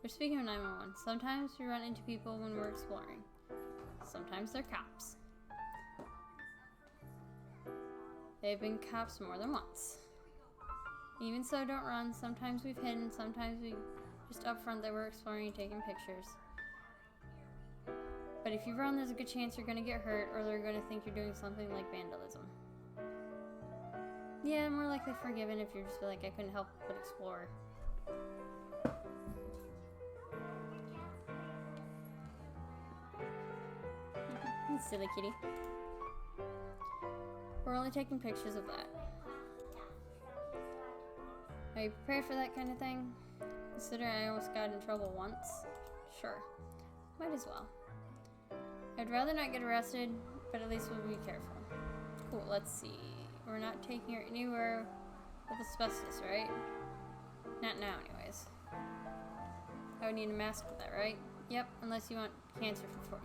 But speaking of 911, sometimes we run into people when we're exploring. Sometimes they're cops. They've been cops more than once. Even so, don't run. Sometimes we've hidden, sometimes we just up front that we're exploring and taking pictures. But if you run, there's a good chance you're gonna get hurt or they're gonna think you're doing something like vandalism. Yeah, more likely forgiven if you're just like, I couldn't help but explore. Silly kitty. We're only taking pictures of that. Are you prepared for that kind of thing? Considering I almost got in trouble once. Sure. Might as well. I'd rather not get arrested, but at least we'll be careful. Cool, let's see. We're not taking her anywhere with asbestos, right? Not now, anyways. I would need a mask for that, right? Yep, unless you want cancer for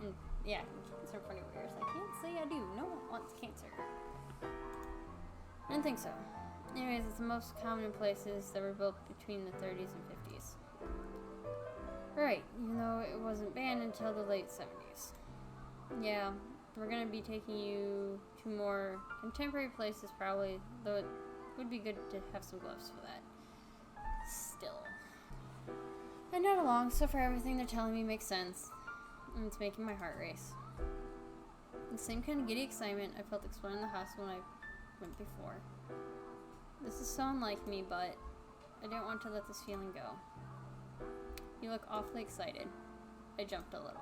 yeah, cancer for 40 years. I can't say I do. No one wants cancer. I don't think so. Anyways, it's the most common in places that were built between the 30s and 50s. Right, even though it wasn't banned until the late 70s. Yeah, we're gonna be taking you to more contemporary places probably, though it would be good to have some gloves for that. Still. I'm not along, so far everything they're telling me makes sense. And it's making my heart race. The same kind of giddy excitement I felt exploring the house when I went before. This is so unlike me, but I don't want to let this feeling go. You look awfully excited. I jumped a little.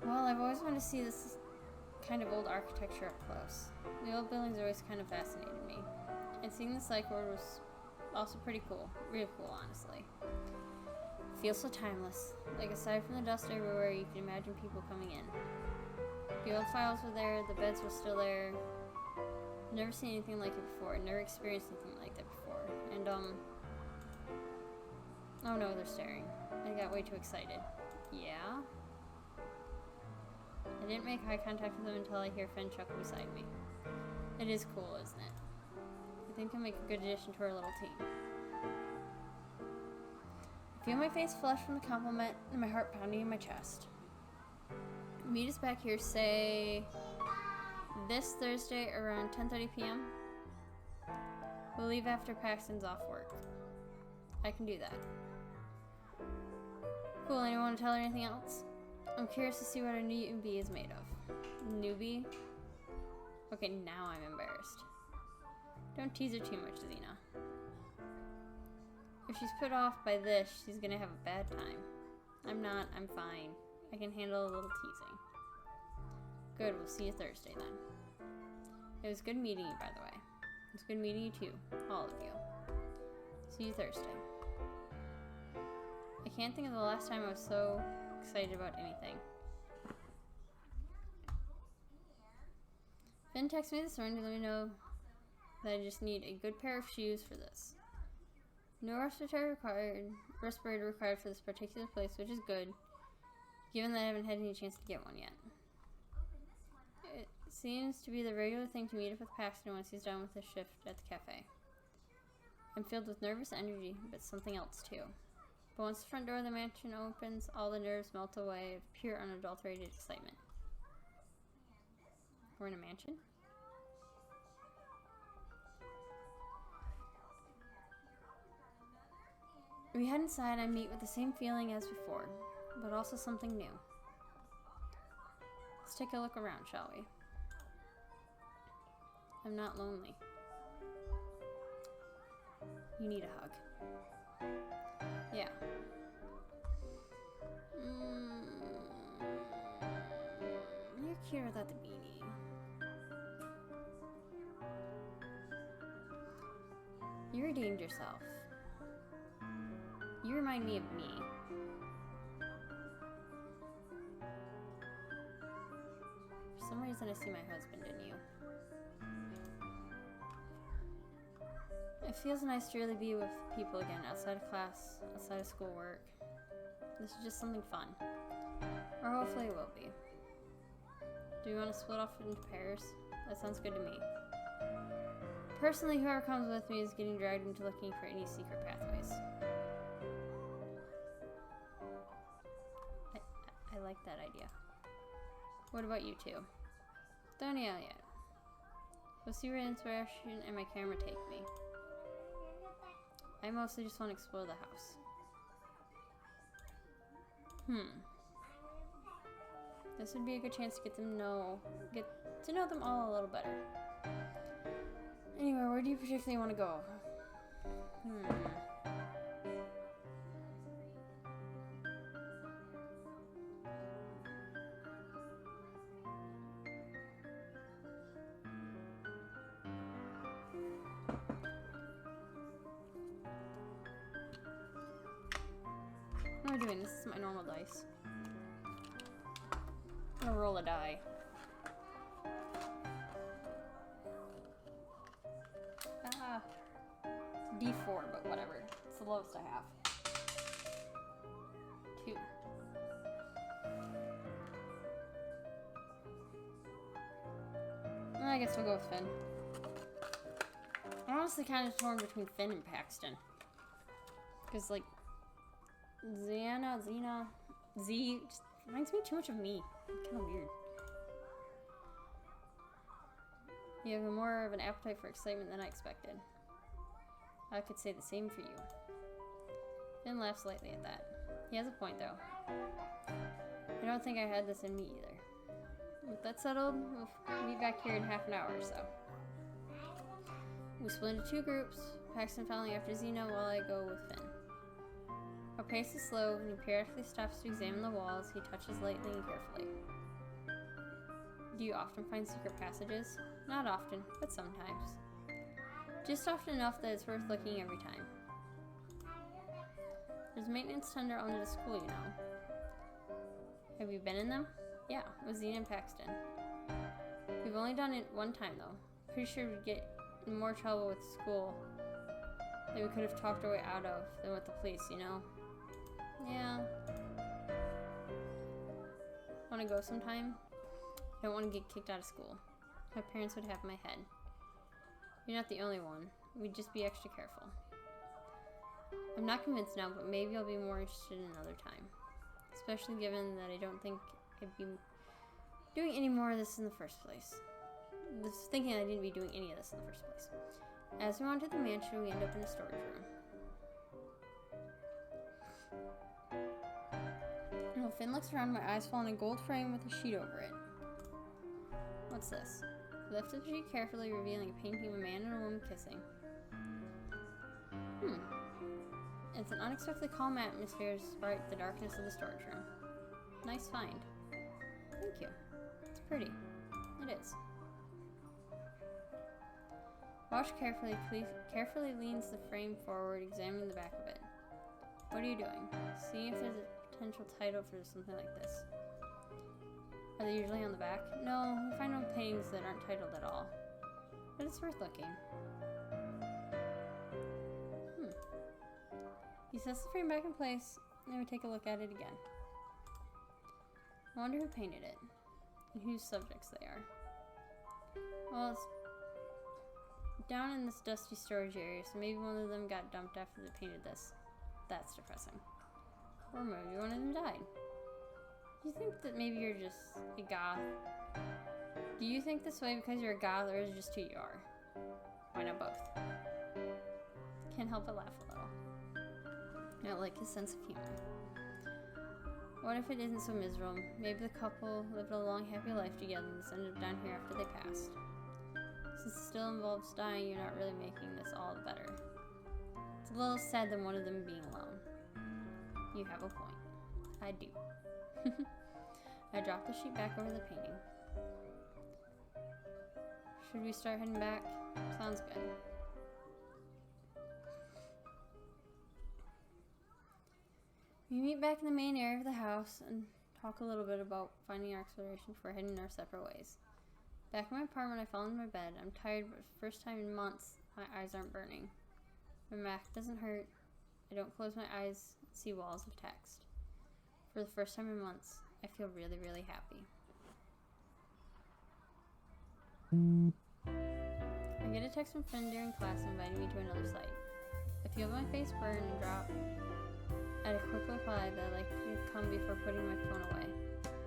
Well, I've always wanted to see this kind of old architecture up close. The old buildings always kind of fascinated me. And seeing the psych ward was also pretty cool. Real cool, honestly. Feels so timeless. Like, aside from the dust everywhere, you can imagine people coming in. The old files were there, the beds were still there. I've never seen anything like it before. I've never experienced anything like that before. And, oh no, they're staring. I got way too excited. Yeah? I didn't make eye contact with them until I hear Finn chuckle beside me. It is cool, isn't it? I think I'll make a good addition to our little team. I feel my face flush from the compliment and my heart pounding in my chest. Meet us back here, say, this Thursday around 10:30 p.m. We'll leave after Paxton's off work. I can do that. Cool, anyone want to tell her anything else? I'm curious to see what a newbie is made of. Newbie? Okay, now I'm embarrassed. Don't tease her too much, Xena. If she's put off by this, she's gonna have a bad time. I'm not, I'm fine. I can handle a little teasing. Good, we'll see you Thursday then. It was good meeting you, by the way. It was good meeting you too, all of you. See you Thursday. I can't think of the last time I was so excited about anything. Finn texted me this morning to let me know that I just need a good pair of shoes for this. No respirator required for this particular place, which is good, given that I haven't had any chance to get one yet. It seems to be the regular thing to meet up with Paxton once he's done with his shift at the cafe. I'm filled with nervous energy, but something else too. But once the front door of the mansion opens, all the nerves melt away of pure unadulterated excitement. We're in a mansion? We head inside, I meet with the same feeling as before, but also something new. Let's take a look around, shall we? I'm not lonely. You need a hug. Yeah. You're cute without the beanie. You redeemed yourself. You remind me of me. For some reason I see my husband in you. It feels nice to really be with people again, outside of class, outside of schoolwork. This is just something fun. Or hopefully it will be. Do you want to split off into pairs? That sounds good to me. Personally, whoever comes with me is getting dragged into looking for any secret pathways. I like that idea. What about you two? Don't yell yet. We'll see where inspiration and my camera take me. I mostly just want to explore the house. This would be a good chance to get to know them all a little better. Anyway, where do you particularly want to go? What am I doing? This is my normal dice. I'm gonna roll a die. It's D4, but whatever. It's the lowest I have. 2. I guess we'll go with Finn. I'm honestly kind of torn between Finn and Paxton. Because, like, Xena, Z, just reminds me too much of me. Kind of weird. You have more of an appetite for excitement than I expected. I could say the same for you. Finn laughs lightly at that. He has a point, though. I don't think I had this in me either. With that settled, we'll meet back here in half an hour or so. We split into 2 groups, Paxton following after Xena while I go with Finn. Our pace is slow, and he periodically stops to examine the walls. He touches lightly and carefully. Do you often find secret passages? Not often, but sometimes. Just often enough that it's worth looking every time. There's a maintenance tunnel under the school, you know. Have you been in them? Yeah, with Xena and Paxton. We've only done it one time, though. Pretty sure we'd get in more trouble with school that we could have talked our way out of than with the police, you know? Yeah. Want to go sometime? I don't want to get kicked out of school. My parents would have my head. You're not the only one. We'd just be extra careful. I'm not convinced now, but maybe I'll be more interested another time. Especially given that I don't think I'd be doing any more of this in the first place. Thinking I didn't be doing any of this in the first place. As we enter the mansion, we end up in a storage room. When Finn looks around, my eyes fall on a gold frame with a sheet over it. What's this? He lifted the sheet carefully, revealing a painting of a man and a woman kissing. It's an unexpectedly calm atmosphere despite the darkness of the storage room. Nice find. Thank you. It's pretty. It is. Watch carefully. Carefully leans the frame forward, examining the back of it. What are you doing? See if there's a potential title for something like this. Are they usually on the back? No, we find no paintings that aren't titled at all. But it's worth looking. He sets the frame back in place, and we take a look at it again. I wonder who painted it, and whose subjects they are. Well, it's down in this dusty storage area, so maybe one of them got dumped after they painted this. That's depressing. Or maybe one of them died. Do you think that maybe you're just a goth? Do you think this way because you're a goth, or is it just who you are? Why not both? Can't help but laugh a little. I like his sense of humor. What if it isn't so miserable? Maybe the couple lived a long, happy life together and just ended up down here after they passed. Since it still involves dying, you're not really making this all the better. It's a little sad than one of them being alone. You have a point. I do. I dropped the sheet back over the painting. Should we start heading back? Sounds good. We meet back in the main area of the house and talk a little bit about finding our exploration before heading our separate ways. Back in my apartment, I fall into my bed. I'm tired, but for the first time in months, my eyes aren't burning. My back doesn't hurt. I don't close my eyes and see walls of text. For the first time in months, I feel really, really happy. I get a text from a friend during class inviting me to another site. I feel my face burn and drop at a quick reply that I'd like to come before putting my phone away.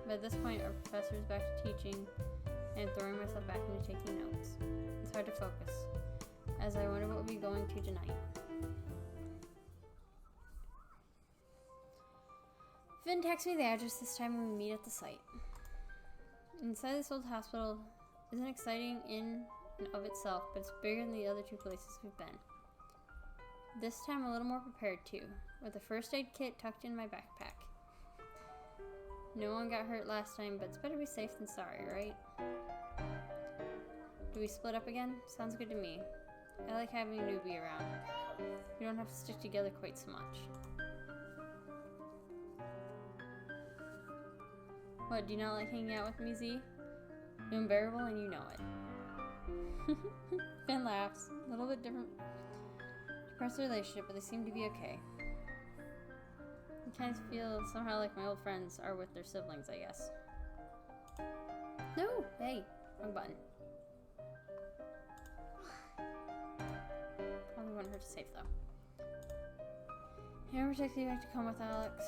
But at this point, our professor is back to teaching, and I'm throwing myself back into taking notes. It's hard to focus, as I wonder what we'll be going to tonight. Finn texts me the address this time when we meet at the site. Inside this old hospital isn't exciting in and of itself, but it's bigger than the other two places we've been. This time a little more prepared too, with a first aid kit tucked in my backpack. No one got hurt last time, but it's better be safe than sorry, right? Do we split up again? Sounds good to me. I like having a newbie around. We don't have to stick together quite so much. What, do you not like hanging out with me, Z? You're unbearable and you know it. Finn laughs. A little bit different. Depressed relationship, but they seem to be okay. I kind of feel somehow like my old friends are with their siblings, I guess. No! Hey! Wrong button. Probably want her to safe though. Hammer takes me back to come with Alex.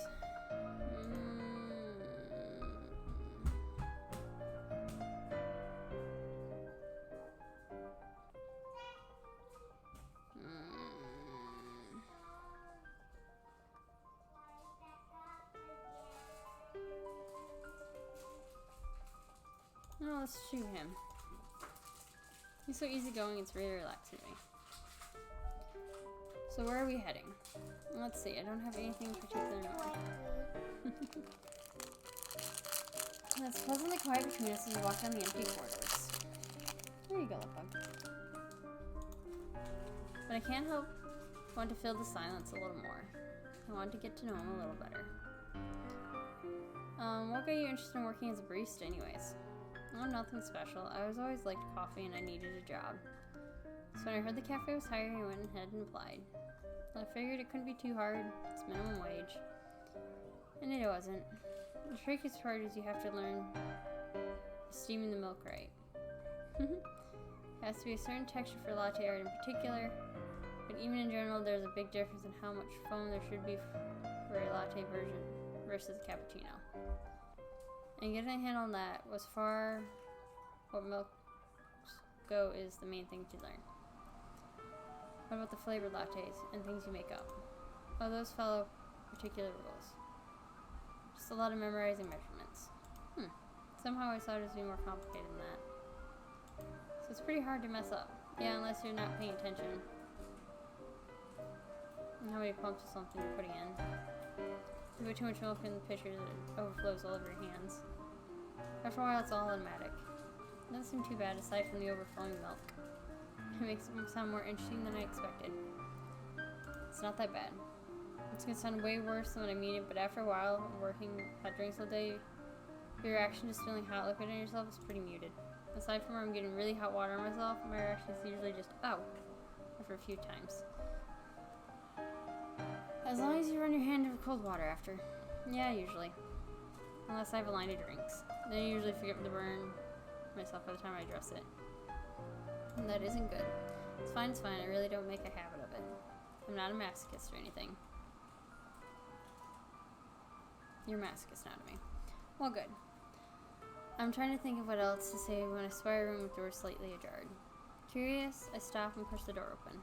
No, let's shoot him. He's so easygoing, it's really relaxing to me. So where are we heading? Let's see, I don't have anything in particular in mind. It's pleasantly quiet between us as we walk down the empty corridors. There you go, Lupug. But I can't help want to fill the silence a little more. I want to get to know him a little better. What got you interested in working as a barista anyways? Oh, nothing special. I was always liked coffee and I needed a job. So when I heard the cafe was hiring, I went ahead and applied. I figured it couldn't be too hard. It's minimum wage. And it wasn't. The trickiest part is you have to learn steaming the milk right. It has to be a certain texture for latte art in particular, but even in general there's a big difference in how much foam there should be for a latte version versus a cappuccino. And getting a handle on that was far what milks go is the main thing to learn. What about the flavored lattes and things you make up? Oh, those follow particular rules. Just a lot of memorizing measurements. Somehow I thought it was going to be more complicated than that. So it's pretty hard to mess up. Yeah, unless you're not paying attention. And how many pumps of something you're putting in. You put too much milk in the pitcher, it overflows all over your hands. After a while, it's all automatic. It doesn't seem too bad aside from the overflowing milk. It makes it sound more interesting than I expected. It's not that bad. It's gonna sound way worse than what I mean it, but after a while of working hot drinks all day, your reaction to spilling hot liquid on yourself is pretty muted. Aside from where I'm getting really hot water on myself, my reaction is usually just, ow, after a few times. As long as you run your hand over cold water after. Yeah, usually. Unless I have a line of drinks. Then I usually forget to burn myself by the time I dress it. And that isn't good. It's fine, I really don't make a habit of it. I'm not a masochist or anything. You're a masochist, not me. Well, good. I'm trying to think of what else to say when I spy a room with doors slightly ajar. Curious, I stop and push the door open.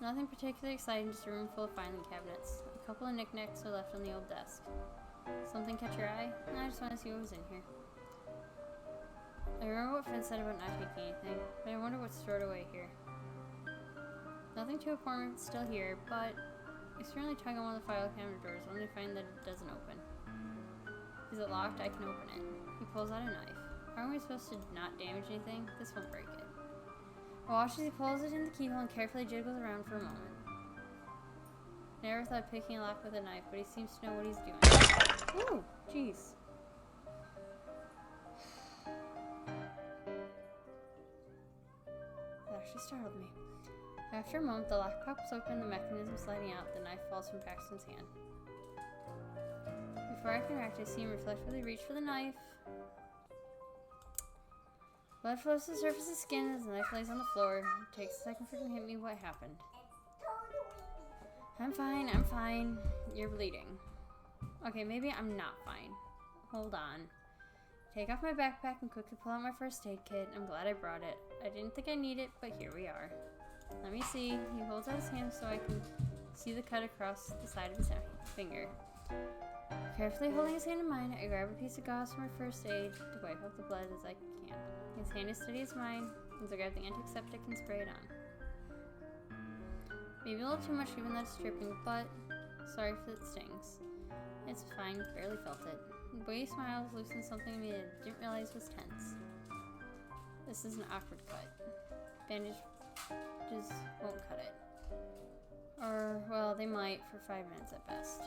Nothing particularly exciting, just a room full of filing cabinets. A couple of knickknacks are left on the old desk. Something catch your eye? I just want to see what was in here. I remember what Finn said about not taking anything, but I wonder what's stored away here. Nothing too important still here, but I certainly tug on one of the file cabinet doors only to find that it doesn't open. Is it locked? I can open it. He pulls out a knife. Aren't we supposed to not damage anything? This won't break it. I watch as he pulls it in the keyhole and carefully jiggles around for a moment. Never thought picking a lock with a knife, but he seems to know what he's doing. Ooh, jeez. That actually startled me. After a moment, the lock pops open, the mechanism sliding out, the knife falls from Paxton's hand. Before I can react, I see him reflectively reach for the knife. Blood flows to the surface of the skin as the knife lays on the floor. It takes a second for him to hit me. What happened? I'm fine. You're bleeding. Okay, maybe I'm not fine. Hold on. Take off my backpack and quickly pull out my first aid kit. I'm glad I brought it. I didn't think I need it, but here we are. Let me see. He holds out his hand so I can see the cut across the side of his finger. Carefully holding his hand in mine, I grab a piece of gauze from my first aid to wipe off the blood as I can. His hand is steady as mine, as I grab the antiseptic and spray it on. Maybe a little too much given that it's dripping, but sorry if it stings. It's fine, barely felt it. The way he smiles loosened something in me that I didn't realize was tense. This is an awkward cut. Bandages won't cut it. Or, well, they might for 5 minutes at best.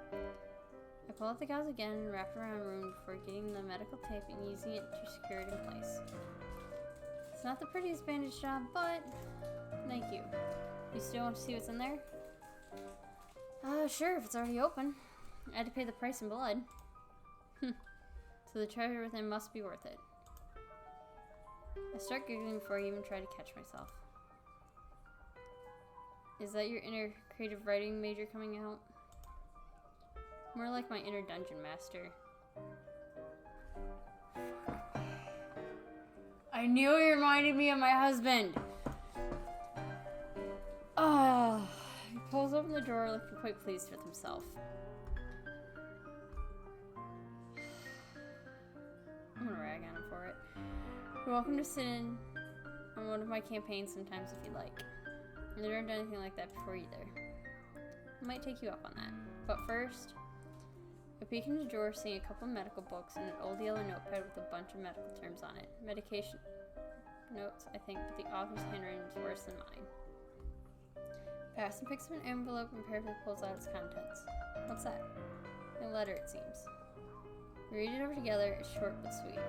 I pull out the gauze again and wrap it around the wound before getting the medical tape and using it to secure it in place. It's not the prettiest bandage job, but thank you. You still want to see what's in there? Sure, if it's already open. I had to pay the price in blood. So the treasure within must be worth it. I start giggling before I even try to catch myself. Is that your inner creative writing major coming out? More like my inner dungeon master. I knew he reminded me of my husband! He pulls open the drawer looking quite pleased with himself. I'm gonna rag on him for it. You're welcome to sit in on one of my campaigns sometimes if you like. I've never done anything like that before either. I might take you up on that. But first, I peek into the drawer, seeing a couple of medical books and an old yellow notepad with a bunch of medical terms on it. Medication notes, I think, but the author's handwriting is worse than mine. Paxton picks up an envelope and carefully pulls out its contents. What's that? A letter, it seems. We read it over together. It's short but sweet.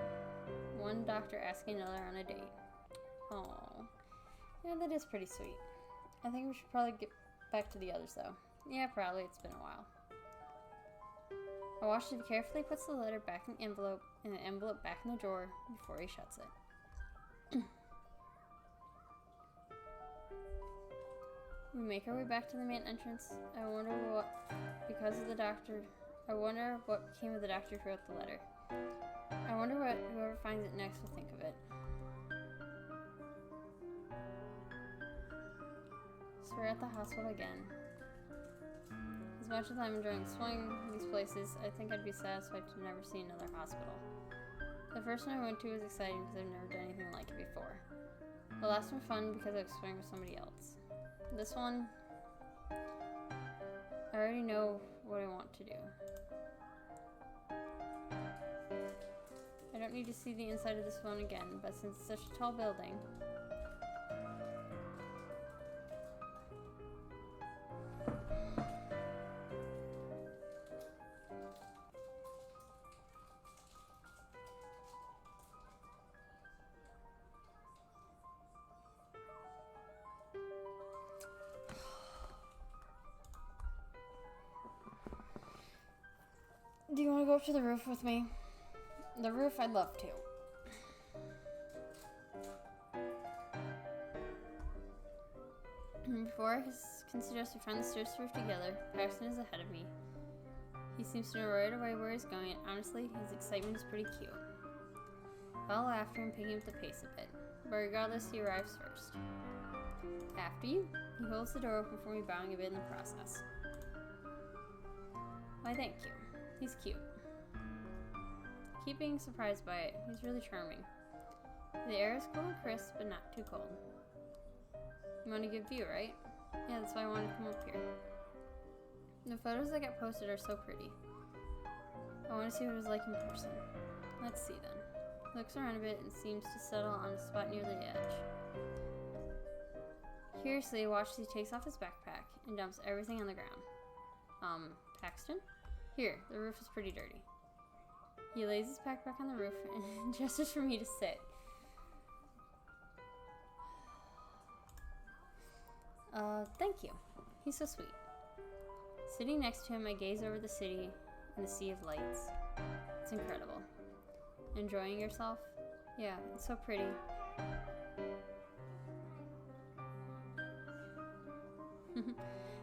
One doctor asking another on a date. Aww. Yeah, that is pretty sweet. I think we should probably get back to the others, though. Yeah, probably. It's been a while. I watch as he carefully puts the letter back in the envelope back in the drawer before he shuts it. We make our way back to the main entrance. I wonder what became of the doctor who wrote the letter. I wonder what whoever finds it next will think of it. So we're at the hospital again. As much as I'm enjoying swimming in these places, I think I'd be satisfied to never see another hospital. The first one I went to was exciting because I've never done anything like it before. The last one was fun because I was swimming with somebody else. This one, I already know what I want to do. I don't need to see the inside of this one again, but since it's such a tall building, do you want to go up to the roof with me? The roof, I'd love to. Before I can suggest we find the stairs to roof together, Paxton is ahead of me. He seems to know right away where he's going, and honestly, his excitement is pretty cute. Follow after him, picking up the pace a bit. But regardless, he arrives first. After you, He holds the door open for me, bowing a bit in the process. Why, thank you. He's cute. I keep being surprised by it. He's really charming. The air is cool and crisp, but not too cold. You want a good view, right? Yeah, that's why I wanted to come up here. The photos that got posted are so pretty. I want to see what it was like in person. Let's see then. He looks around a bit and seems to settle on a spot near the edge. Curiously, I watch as he takes off his backpack and dumps everything on the ground. Paxton? Here, the roof is pretty dirty. He lays his backpack on the roof and gestures for me to sit. Thank you. He's so sweet. Sitting next to him, I gaze over the city and the sea of lights. It's incredible. Enjoying yourself? Yeah, it's so pretty.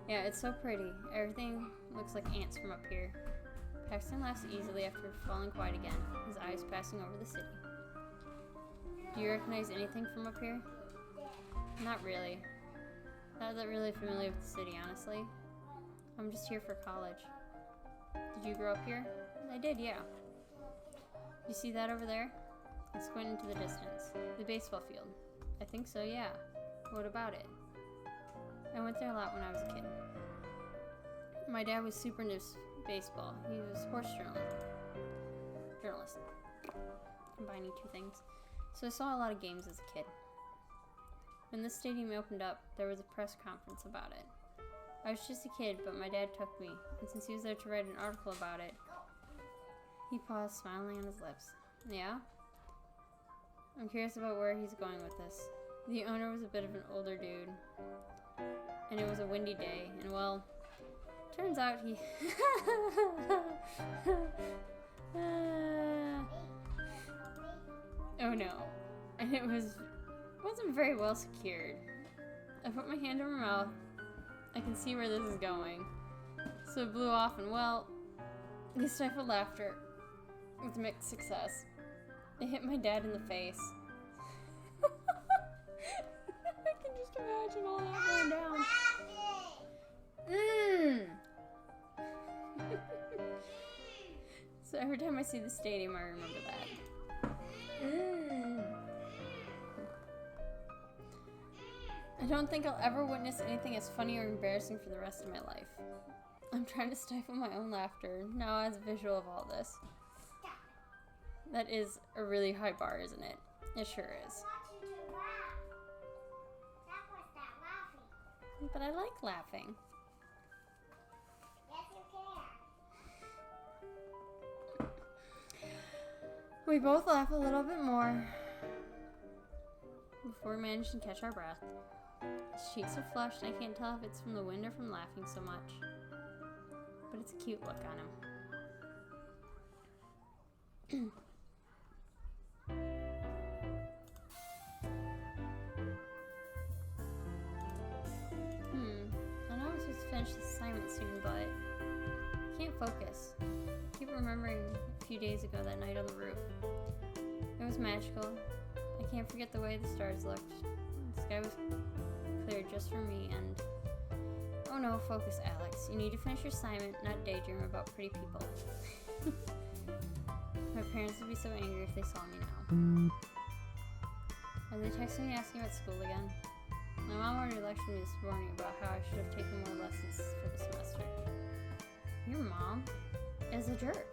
Yeah, it's so pretty. Everything looks like ants from up here. Paxton laughs easily after falling quiet again, his eyes passing over the city. Do you recognize anything from up here? Not really. Not that really familiar with the city, honestly. I'm just here for college. Did you grow up here? I did, yeah. You see that over there? I squint into the distance. The baseball field. I think so, yeah. What about it? I went there a lot when I was a kid. My dad was super into baseball. He was a sports journalist. Combining two things. So I saw a lot of games as a kid. When this stadium opened up, there was a press conference about it. I was just a kid, but my dad took me, and since he was there to write an article about it, he paused, smiling on his lips. Yeah? I'm curious about where he's going with this. The owner was a bit of an older dude, and it was a windy day, and well, turns out he... Oh no. And it wasn't very well secured. I put my hand over my mouth. I can see where this is going. So it blew off and well, they stifled laughter with mixed success. It hit my dad in the face. I can just imagine all that going down. So every time I see the stadium, I remember that. I don't think I'll ever witness anything as funny or embarrassing for the rest of my life. I'm trying to stifle my own laughter now as a visual of all this. That is a really high bar, isn't it? It sure is. But I like laughing. Yes, you can. We both laugh a little bit more before we manage to catch our breath. His cheeks are flushed, and I can't tell if it's from the wind or from laughing so much. But it's a cute look on him. I know I'm supposed to finish this assignment soon, but I can't focus. I keep remembering a few days ago that night on the roof. It was magical. I can't forget the way the stars looked. The sky was clear just for me, and oh no, focus, Alex. You need to finish your assignment, not daydream about pretty people. My parents would be so angry if they saw me now. Are they texting me asking about school again? My mom already lectured me this morning about how I should have taken more lessons for the semester. Your mom is a jerk.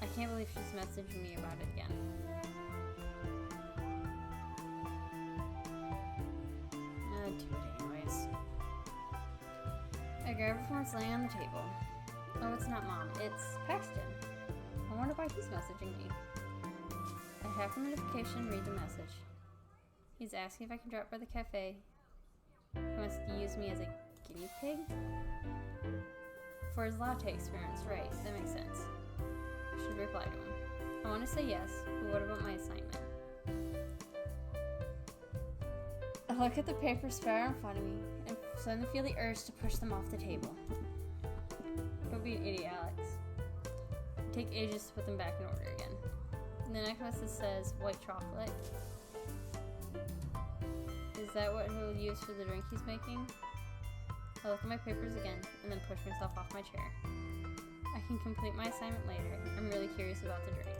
I can't believe she's messaging me about it again. I'll do it anyways. I grab it from what's laying on the table. Oh, it's not Mom. It's Paxton. I wonder why he's messaging me. I have the notification and read the message. He's asking if I can drop by the cafe. He wants to use me as a guinea pig? For his latte experiments, right. That makes sense. I should reply to him. I want to say yes, but what about my assignment? I look at the papers spread in front of me and suddenly feel the urge to push them off the table. Don't be an idiot, Alex. It'd take ages to put them back in order again. And the next message says white chocolate. Is Is that what he'll use for the drink he's making? I look at my papers again and then push myself off my chair. I can complete my assignment later. I'm really curious about the drink.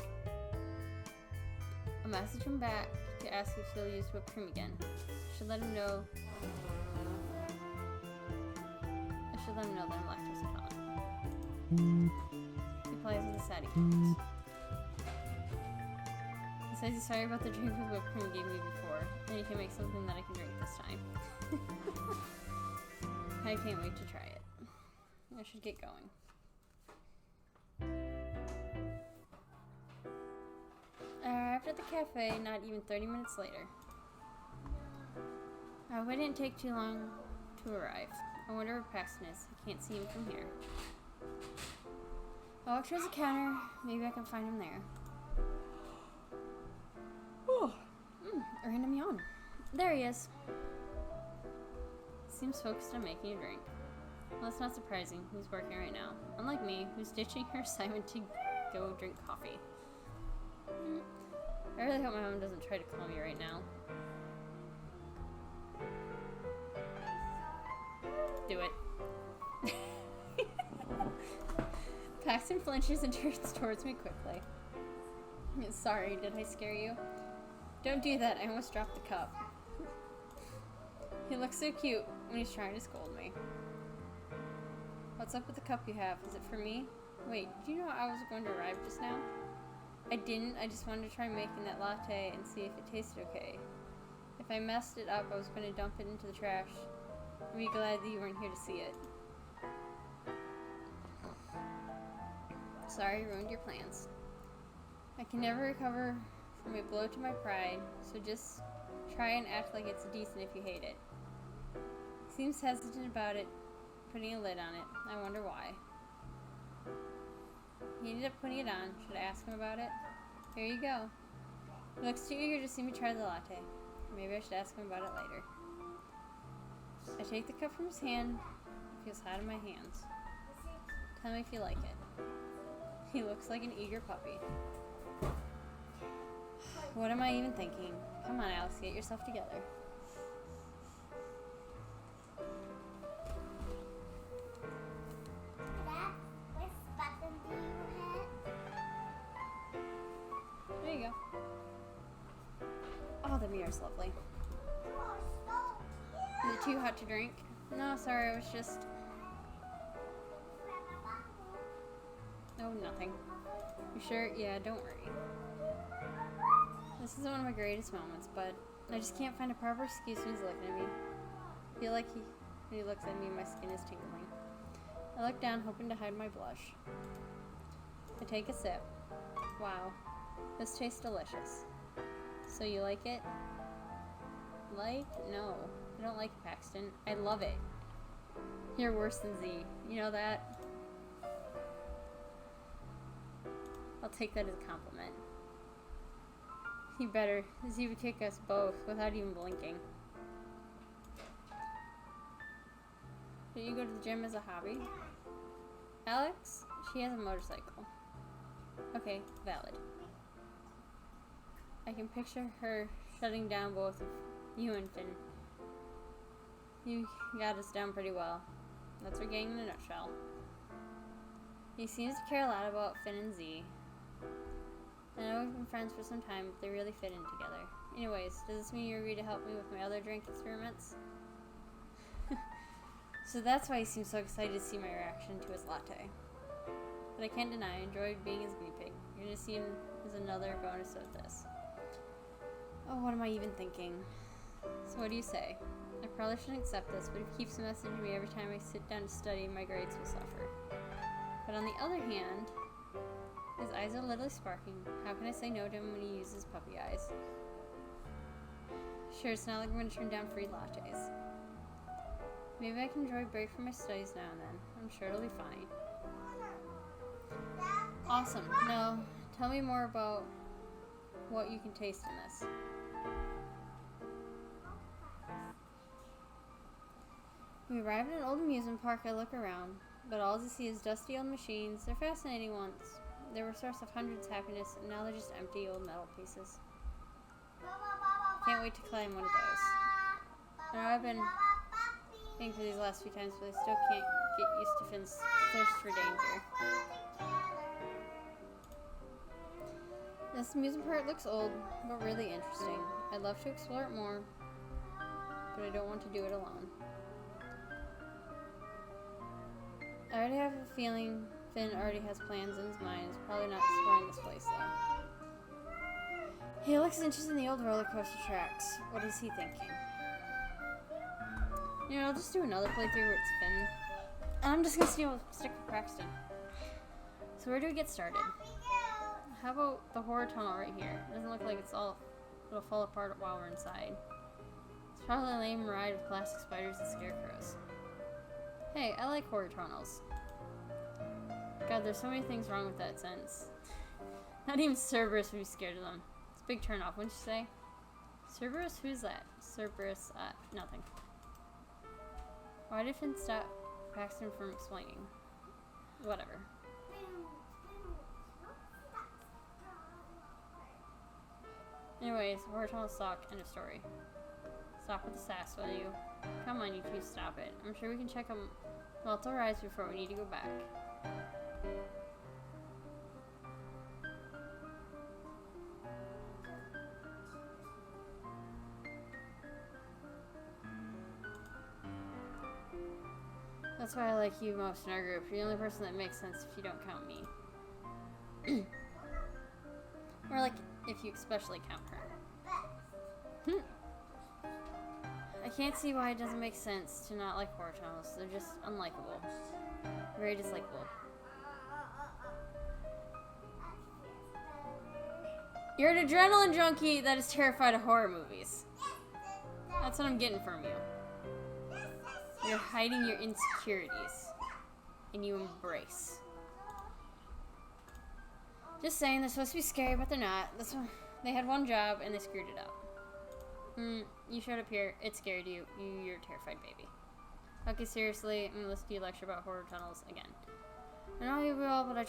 I'll message him back to ask if he'll use whipped cream again. I should let him know that I'm lactose intolerant. He replies with a sad face. He says he's sorry about the drink with whipped cream he gave me before, and he can make something that I can drink this time. I can't wait to try it. I should get going. I arrived at the cafe not even 30 minutes later. We didn't take too long to arrive. I wonder where Paxton is. I can't see him from here. I walk towards the counter. Maybe I can find him there. Oh, a random yawn. There he is. Seems focused on making a drink. Well, that's not surprising. He's working right now. Unlike me, who's ditching her assignment to go drink coffee. I really hope my mom doesn't try to call me right now. Do it. Paxton flinches and turns towards me quickly. Sorry, did I scare you? Don't do that, I almost dropped the cup. He looks so cute when he's trying to scold me. What's up with the cup you have? Is it for me? Wait, did you know I was going to arrive just now? I didn't, I just wanted to try making that latte and see if it tasted okay. If I messed it up, I was going to dump it into the trash. I'd be glad that you weren't here to see it. Sorry, ruined your plans. I can never recover from a blow to my pride, so just try and act like it's decent if you hate it. He seems hesitant about it, putting a lid on it. I wonder why. He ended up putting it on. Should I ask him about it? Here you go. He looks too eager to see me try the latte. Maybe I should ask him about it later. I take the cup from his hand. It feels hot in my hands. Tell me if you like it. He looks like an eager puppy. What am I even thinking? Come on, Alex, get yourself together. Dad, which button do you hit? There you go. Oh, the mirror's lovely. Oh, so Is it too hot to drink? No, sorry, I was just... Oh, nothing. You sure? Yeah, don't worry. This isn't one of my greatest moments, but I just can't find a proper excuse when he's looking at me. I feel like when he looks at me, my skin is tingling. I look down, hoping to hide my blush. I take a sip. Wow, this tastes delicious. So you like it? Like? No, I don't like it, Paxton. I love it. You're worse than Z. You know that? I'll take that as a compliment. You better, as he would kick us both without even blinking. Do you go to the gym as a hobby? Alex? She has a motorcycle. Okay, valid. I can picture her shutting down both of you and Finn. You got us down pretty well. That's our gang in a nutshell. He seems to care a lot about Finn and Z. I know we've been friends for some time, but they really fit in together. Anyways, does this mean you agree to help me with my other drink experiments? So that's why he seems so excited to see my reaction to his latte. But I can't deny I enjoyed being his guinea pig. You're gonna see him as another bonus of this. Oh, what am I even thinking? So what do you say? I probably shouldn't accept this, but if he keeps messaging me every time I sit down to study, my grades will suffer. But on the other hand, his eyes are literally sparking. How can I say no to him when he uses puppy eyes? Sure, it's not like I'm going to turn down free lattes. Maybe I can enjoy a break from my studies now and then. I'm sure it'll be fine. Awesome. Now, tell me more about what you can taste in this. We arrive at an old amusement park. I look around, but all I see is dusty old machines. They're fascinating once. They were a source of hundreds of happiness, and now they're just empty old metal pieces. Can't wait to climb one of those. I know I've been thinking for these last few times, but I still can't get used to Finn's thirst for danger. This amusement park looks old, but really interesting. I'd love to explore it more, but I don't want to do it alone. I already have a feeling Finn already has plans in his mind. He's probably not exploring this place, though. He looks interested in the old roller coaster tracks. What is he thinking? You know, I'll just do another playthrough where it's Finn. And I'm just gonna stick with Braxton. So where do we get started? How about the horror tunnel right here? It doesn't look like it'll fall apart while we're inside. It's probably a lame ride with plastic spiders and scarecrows. Hey, I like horror tunnels. God, there's so many things wrong with that sentence. Not even Cerberus would be scared of them. It's a big turnoff, wouldn't you say? Cerberus? Who's that? Cerberus, nothing. Why did Finn stop Paxton from explaining? Whatever. Anyways, horror tunnels suck. End of story. Stop with the sass, will you? Come on, you two, stop it. I'm sure we can check them multiple rides before we need to go back. That's why I like you most in our group. You're the only person that makes sense if you don't count me. Or like, if you especially count her. I can't see why it doesn't make sense to not like horror tunnels. They're just unlikable. Very dislikable. You're an adrenaline junkie that is terrified of horror movies. That's what I'm getting from you. You're hiding your insecurities. And you embrace. Just saying, they're supposed to be scary, but they're not. They had one job, and they screwed it up. You showed up here. It scared you. You're a terrified baby. Okay, seriously, I'm gonna listen to you lecture about horror tunnels again. I know you will, but I'm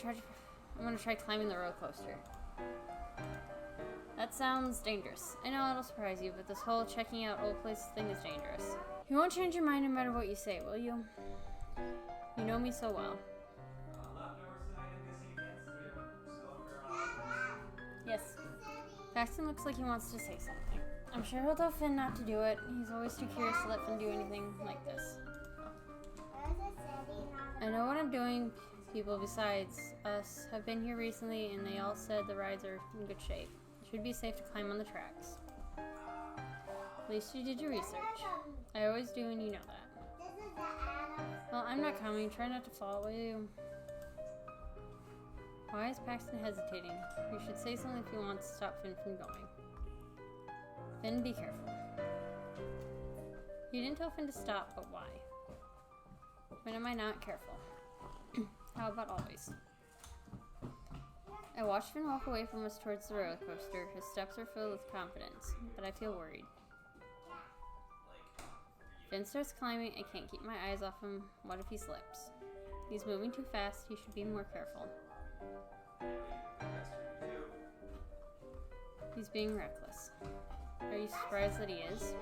gonna try climbing the roller coaster. That sounds dangerous. I know it'll surprise you, but this whole checking out old places thing is dangerous. You won't change your mind no matter what you say, will you? You know me so well. Yes. Paxton looks like he wants to say something. I'm sure he'll tell Finn not to do it. He's always too curious to let Finn do anything like this. I know what I'm doing. People besides us have been here recently, and they all said the rides are in good shape. It should be safe to climb on the tracks. At least you did your research. I always do, and you know that. Well, I'm not coming. Try not to fall, will you? Why is Paxton hesitating? You should say something if you want to stop Finn from going. Finn, be careful. You didn't tell Finn to stop, but why? When am I not careful? How about always? I watched Finn walk away from us towards the roller coaster. His steps are filled with confidence, but I feel worried. Finn starts climbing. I can't keep my eyes off him. What if he slips? He's moving too fast. He should be more careful. He's being reckless. Are you surprised that he is?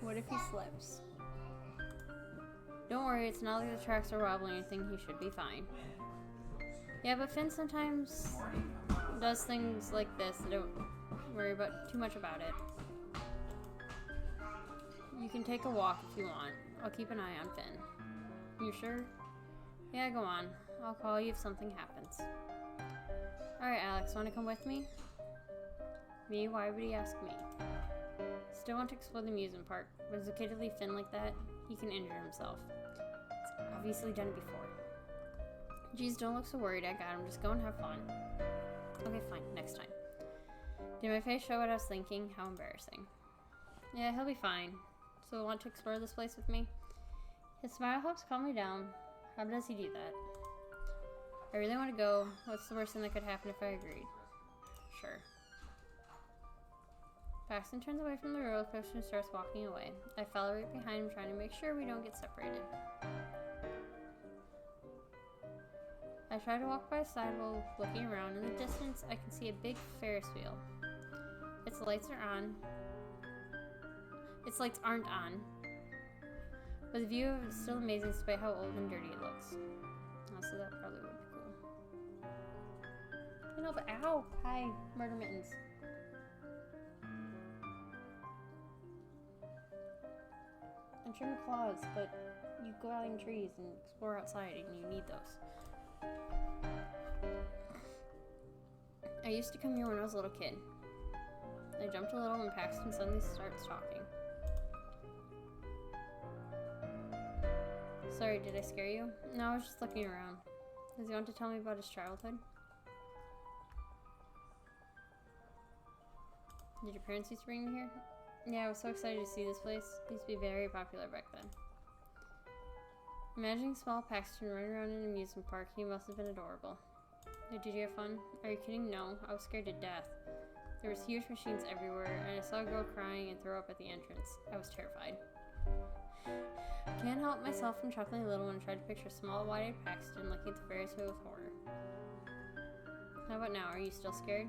What if he slips? Don't worry, it's not like the tracks are wobbling or anything. He should be fine. Yeah, but Finn sometimes does things like this. So don't worry too much about it. You can take a walk if you want. I'll keep an eye on Finn. You sure? Yeah, go on. I'll call you if something happens. Alright, Alex, want to come with me? Me? Why would he ask me? Still want to explore the amusement park, but as a kid to leave Finn like that, he can injure himself. It's obviously done it before. Geez, don't look so worried. I got him. Just go and have fun. Okay, fine. Next time. Did my face show what I was thinking? How embarrassing. Yeah, he'll be fine. So want to explore this place with me? His smile helps calm me down. How does he do that? I really want to go. What's the worst thing that could happen if I agreed? Sure. Paxton turns away from the roller coaster and starts walking away. I follow right behind him, trying to make sure we don't get separated. I try to walk by his side while looking around. In the distance, I can see a big Ferris wheel. Its lights aren't on. But the view is still amazing despite how old and dirty it looks. Also, that probably would be cool. You know, but ow! Hi, murder mittens. I'm sure your claws, but you go out in trees and explore outside and you need those. I used to come here when I was a little kid. I jumped a little when Paxton suddenly starts talking. Sorry, did I scare you? No, I was just looking around. Does he want to tell me about his childhood? Did your parents used to bring me here? Yeah, I was so excited to see this place. It used to be very popular back then. Imagining small Paxton running around in an amusement park, he must have been adorable. Did you have fun? Are you kidding? No, I was scared to death. There was huge machines everywhere, and I saw a girl crying and throw up at the entrance. I was terrified. I can't help myself from chuckling a little when I tried to picture small, wide-eyed Paxton looking at the Ferris wheel with horror. How about now? Are you still scared?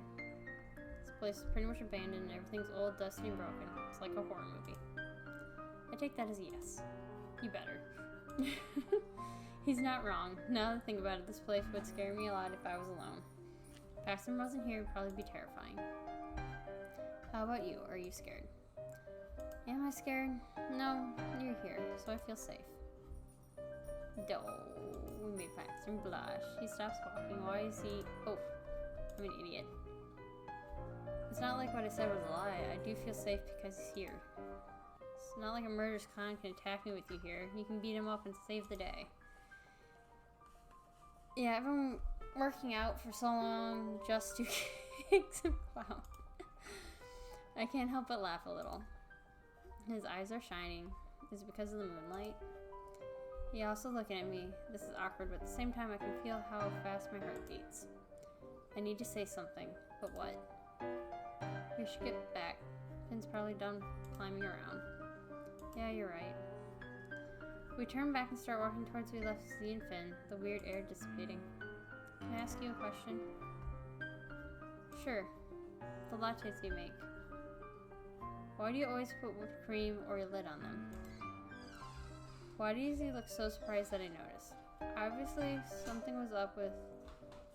This place is pretty much abandoned and everything's old, dusty, and broken. It's like a horror movie. I take that as a yes. You better. He's not wrong. Now that I think about it, this place would scare me a lot if I was alone. If Paxton wasn't here, it would probably be terrifying. How about you? Are you scared? Am I scared? No, you're here, so I feel safe. Doh, we made Paxton blush. He stops walking. Why is he... Oh, I'm an idiot. It's not like what I said was a lie. I do feel safe because he's here. It's not like a murderous clown can attack me with you here. You can beat him up and save the day. Yeah, I've been working out for so long just to kick some clown. I can't help but laugh a little. His eyes are shining. Is it because of the moonlight? He also looking at me. This is awkward, but at the same time I can feel how fast my heart beats. I need to say something, but what? We should get back. Finn's probably done climbing around. Yeah, you're right. We turn back and start walking towards where we left Z and Finn, the weird air dissipating. Can I ask you a question? Sure. The lattes you make. Why do you always put whipped cream or a lid on them? Why does he look so surprised that I noticed? Obviously, something was up with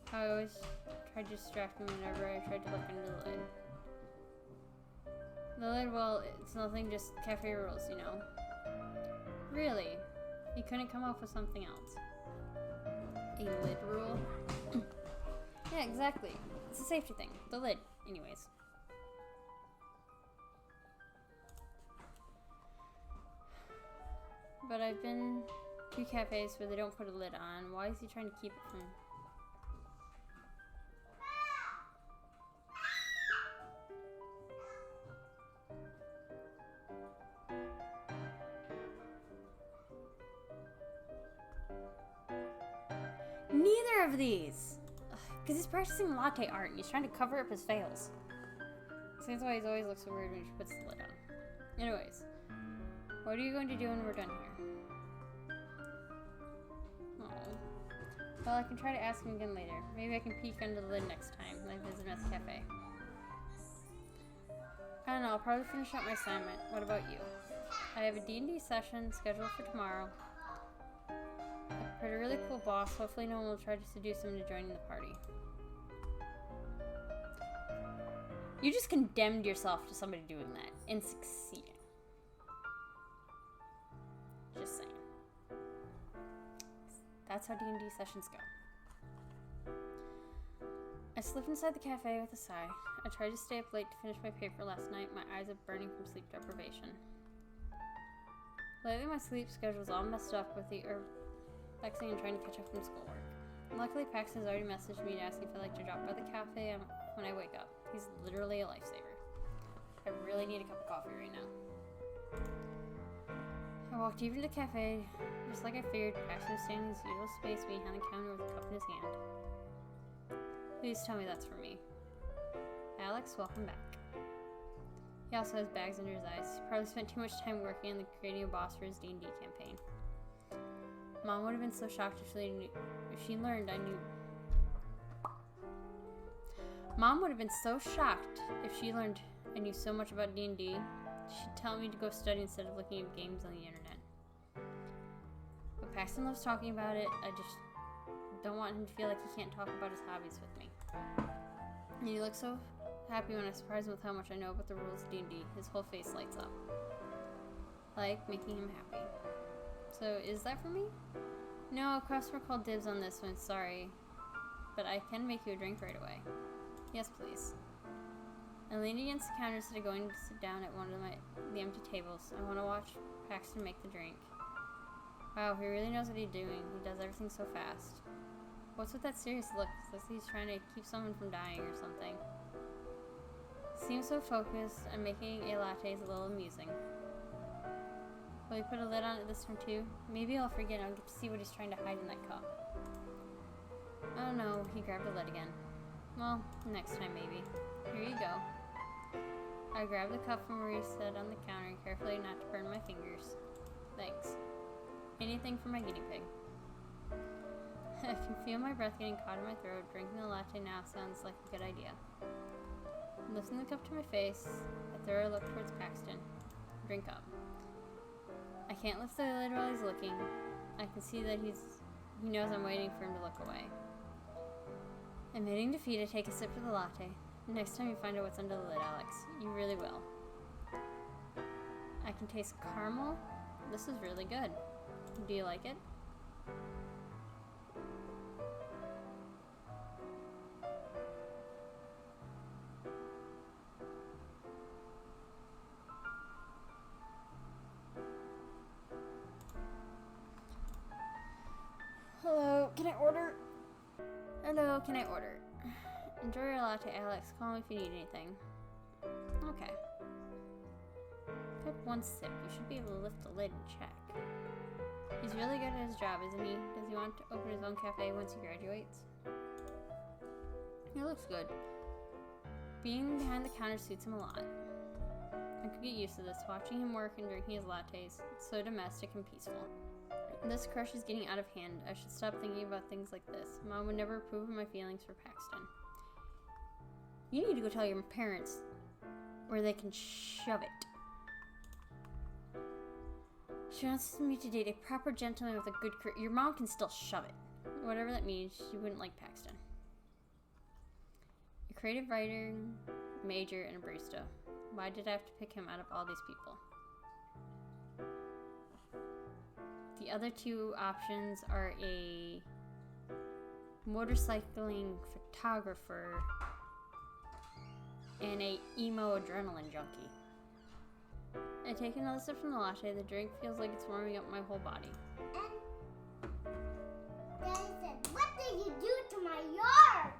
how I always tried to distract him whenever I tried to look under the lid. The lid, well, it's nothing, just cafe rules, you know. Really? He couldn't come up with something else. A lid rule? Yeah, exactly. It's a safety thing. The lid, anyways. But I've been to cafes where they don't put a lid on. Why is he trying to keep it from... Neither of these! Because he's practicing latte art and he's trying to cover up his fails. So that's why he always looks so weird when he puts the lid on. Anyways, what are you going to do when we're done here? Oh. Well, I can try to ask him again later. Maybe I can peek under the lid next time when I visit him at the cafe. I don't know, I'll probably finish up my assignment. What about you? I have a D&D session scheduled for tomorrow. I prepared a really cool boss. Hopefully no one will try to seduce him into joining the party. You just condemned yourself to somebody doing that and succeeding. Just saying. That's how D&D sessions go. I slipped inside the cafe with a sigh. I tried to stay up late to finish my paper last night. My eyes are burning from sleep deprivation. Lately my sleep schedule is all messed up with the flexing and trying to catch up from schoolwork. Luckily, Paxton has already messaged me to ask if I'd like to drop by the cafe when I wake up. He's literally a lifesaver. I really need a cup of coffee right now. I walked deep into the cafe. Just like I figured, Paxton was standing in his usual space behind the counter with a cup in his hand. Please tell me that's for me. Alex, welcome back. He also has bags under his eyes. He probably spent too much time working on creating a boss for his D&D campaign. Mom would have been so shocked if she learned I knew. Mom would have been so shocked if she learned I knew so much about D&D. She'd tell me to go study instead of looking at games on the internet. Paxton loves talking about it. I just don't want him to feel like he can't talk about his hobbies with me. And he looks so happy when I surprise him with how much I know about the rules of D&D. His whole face lights up. Like making him happy. So, is that for me? No, a customer called dibs on this one, sorry. But I can make you a drink right away. Yes, please. I leaned against the counter instead of going to sit down at one of the empty tables. I want to watch Paxton make the drink. Wow, he really knows what he's doing. He does everything so fast. What's with that serious look? It looks like he's trying to keep someone from dying or something. Seems so focused, and making a latte is a little amusing. Will he put a lid on it this time too? Maybe I'll forget and I'll get to see what he's trying to hide in that cup. Oh no, he grabbed the lid again. Well, next time maybe. Here you go. I grabbed the cup from where he sat on the counter and carefully not to burn my fingers. Thanks. Anything for my guinea pig. I can feel my breath getting caught in my throat. Drinking the latte now sounds like a good idea. Lifting the cup to my face, I throw a look towards Paxton. Drink up. I can't lift the lid while he's looking. I can see that he knows I'm waiting for him to look away. Admitting defeat, I take a sip of the latte. Next time you find out what's under the lid, Alex, you really will. I can taste caramel. This is really good. Do you like it? Hello, can I order? Hello, can I order? Enjoy your latte, Alex. Call me if you need anything. Okay. Took one sip. You should be able to lift the lid and check. He's really good at his job, isn't he? Does he want to open his own cafe once he graduates? He looks good. Being behind the counter suits him a lot. I could get used to this, watching him work and drinking his lattes. It's so domestic and peaceful. This crush is getting out of hand. I should stop thinking about things like this. Mom would never approve of my feelings for Paxton. You need to go tell your parents where they can shove it. She wants me to date a proper gentleman with a good career. Your mom can still shove it. Whatever that means, she wouldn't like Paxton. A creative writer, major, and a barista. Why did I have to pick him out of all these people? The other two options are a motorcycling photographer and a emo adrenaline junkie. I take another sip from the latte. The drink feels like it's warming up my whole body. And Daddy said, "What did you do to my yard?"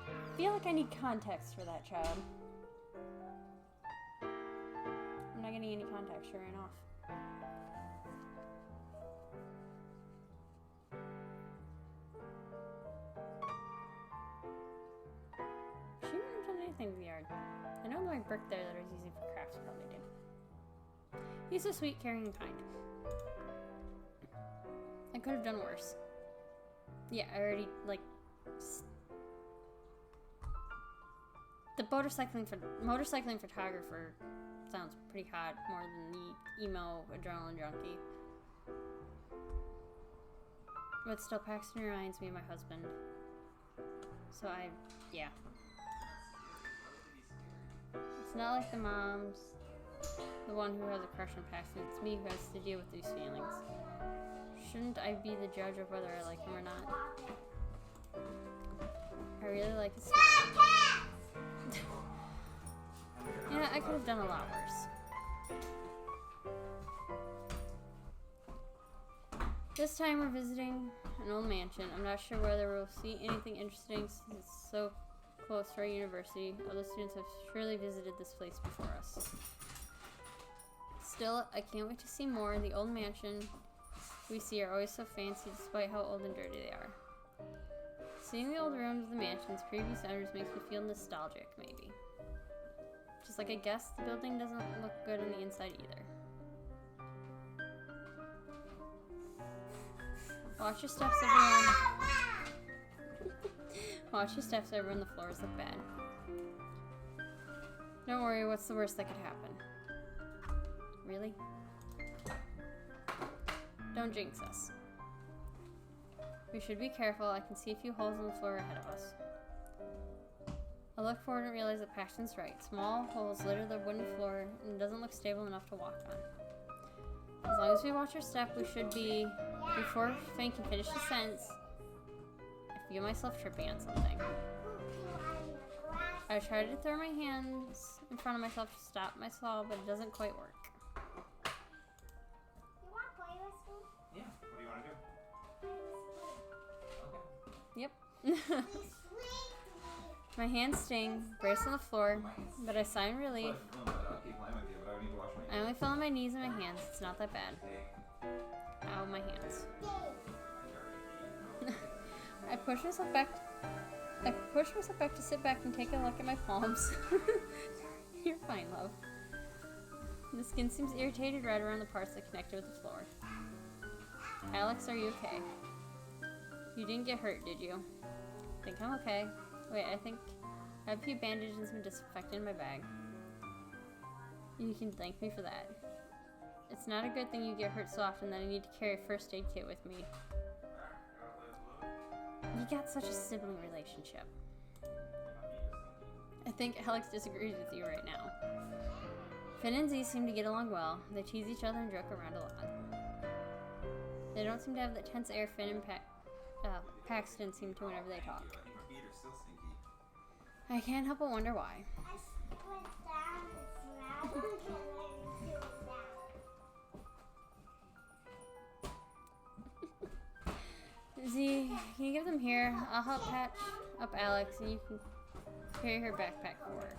I feel like I need context for that, child. I'm not getting any context. She ran off. She wouldn't have done anything to the yard. I know my brick there that I was using for crafts probably did. He's so sweet, caring, and kind. I could have done worse. Yeah, I already, like... The motorcycling photographer sounds pretty hot, more than the emo adrenaline junkie. But still, Paxton reminds me of my husband. So yeah. It's not like the mom's the one who has a crush on Paxton. It's me who has to deal with these feelings. Shouldn't I be the judge of whether I like him or not? I really like his smile. Yeah, I could have done a lot worse. This time we're visiting an old mansion. I'm not sure whether we'll see anything interesting since it's so close to our university. Other students have surely visited this place before us. Still, I can't wait to see more. The old mansion we see are always so fancy despite how old and dirty they are. Seeing the old rooms of the mansion's previous owners makes me feel nostalgic, maybe. Just like I guess the building doesn't look good on the inside either. Watch your steps, everyone. Watch your steps, everyone. The floors look bad. Don't worry, what's the worst that could happen? really? Don't jinx us. We should be careful. I can see a few holes in the floor ahead of us. I look forward and realize that Paxton's right. Small holes litter the wooden floor and it doesn't look stable enough to walk on. As long as we watch our step, we should be... Before Fang can finish the sentence, I feel myself tripping on something. I try to throw my hands in front of myself to stop myself, but it doesn't quite work. You want to play with me? Yeah. What do you want to do? Yep. Please. My hands sting, brace on the floor, but I sigh in relief. I'll keep playing with you, but I need to wash my I only feel on my knees and my hands. It's not that bad. Ow, my hands. I push myself back to sit back and take a look at my palms. You're fine, love. The skin seems irritated right around the parts that connected with the floor. Alex, are you okay? You didn't get hurt, did you? Think I'm okay. Wait, I think I have a few bandages and some disinfectant in my bag. You can thank me for that. It's not a good thing you get hurt so often that I need to carry a first aid kit with me. You got such a sibling relationship. I think Alex disagrees with you right now. Finn and Z seem to get along well. They tease each other and joke around a lot. They don't seem to have that tense air Finn and Paxton seem to whenever they talk. My feet are still stinky. I can't help but wonder why. I split down the Z, can you give them here? I'll help patch up Alex and you can carry her backpack for her.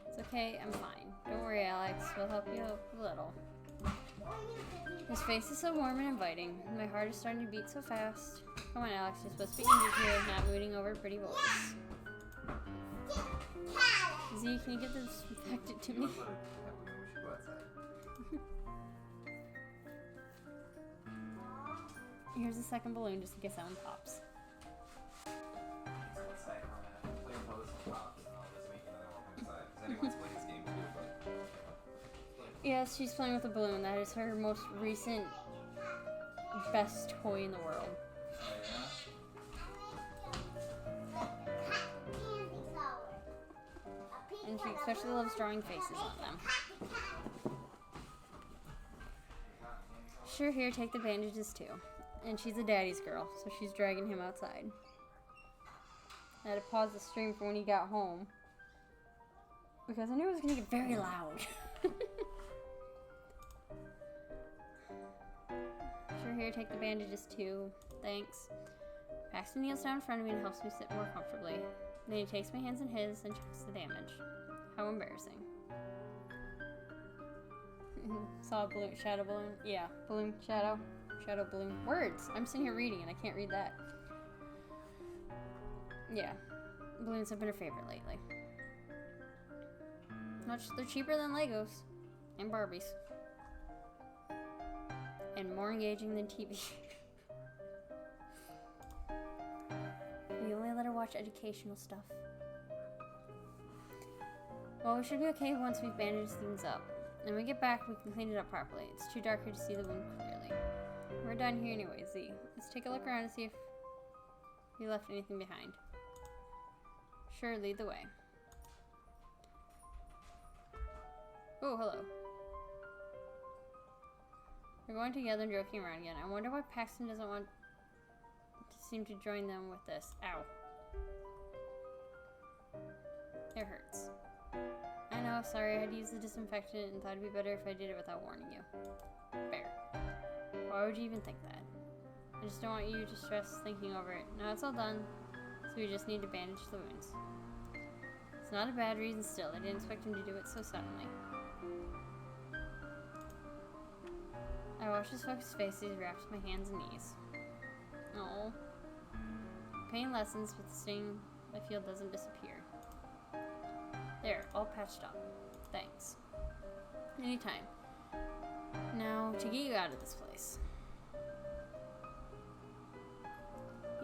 It's okay, I'm fine. Don't worry, Alex. We'll help you out a little. His face is so warm and inviting. My heart is starting to beat so fast. Come on, Alex. You're supposed to be injured here, not mooning over pretty boys. Z, can you get this disinfectant to me? We should go outside. Here's a second balloon just in case that one pops. Let's go outside for a minute. Play until this one pops, and I'll just make another one inside. Does anyone play this game? Yes, she's playing with a balloon. That is her most recent best toy in the world. And she especially loves drawing faces on them. Sure, here, take the bandages too. And she's a daddy's girl, so she's dragging him outside. I had to pause the stream for when he got home, because I knew it was going to get very loud. Sure, here, take the bandages too. Thanks. Paxton kneels down in front of me and helps me sit more comfortably. Then he takes my hands in his and checks the damage. How embarrassing. Saw a balloon, shadow balloon. Yeah, balloon, shadow balloon. Words! I'm sitting here reading and I can't read that. Yeah, balloons have been her favorite lately. They're cheaper than Legos and Barbies. And more engaging than TV. We only let her watch educational stuff. Well, we should be okay once we've bandaged things up. When we get back, we can clean it up properly. It's too dark here to see the wound clearly. We're done here anyway, Z. Let's take a look around and see if we left anything behind. Sure, lead the way. Oh, hello. We're going together and joking around again. I wonder why Paxton doesn't want to seem to join them with this. Ow. It hurts. I know, sorry, I had to use the disinfectant and thought it'd be better if I did it without warning you. Fair. Why would you even think that? I just don't want you to stress thinking over it. Now it's all done, so we just need to bandage the wounds. It's not a bad reason still. I didn't expect him to do it so suddenly. I wash his focused face as he wraps my hands and knees. Oh. Pain lessens, but the sting I feel doesn't disappear. There, all patched up. Thanks. Anytime. Now, to get you out of this place.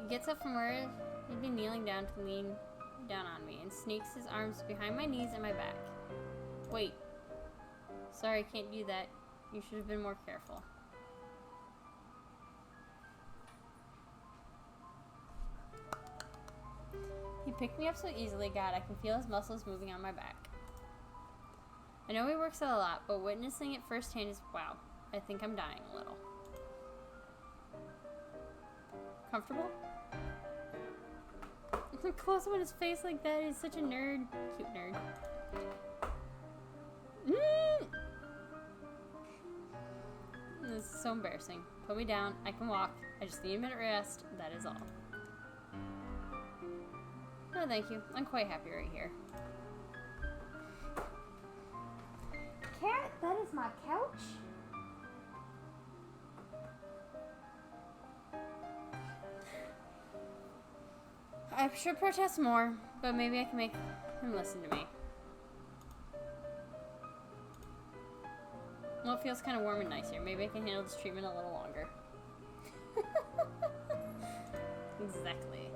He gets up from where he'd been kneeling down to lean down on me and sneaks his arms behind my knees and my back. Wait. Sorry, I can't do that. You should have been more careful. He picked me up so easily, God, I can feel his muscles moving on my back. I know he works out a lot, but witnessing it firsthand is, wow, I think I'm dying a little. Comfortable? Close up on his face like that, he's such a nerd. Cute nerd. This is so embarrassing. Put me down, I can walk. I just need a minute rest, that is all. No, thank you. I'm quite happy right here. Cat, that is my couch. I should protest more, but maybe I can make him listen to me. Well, it feels kind of warm and nice here. Maybe I can handle this treatment a little longer. Exactly.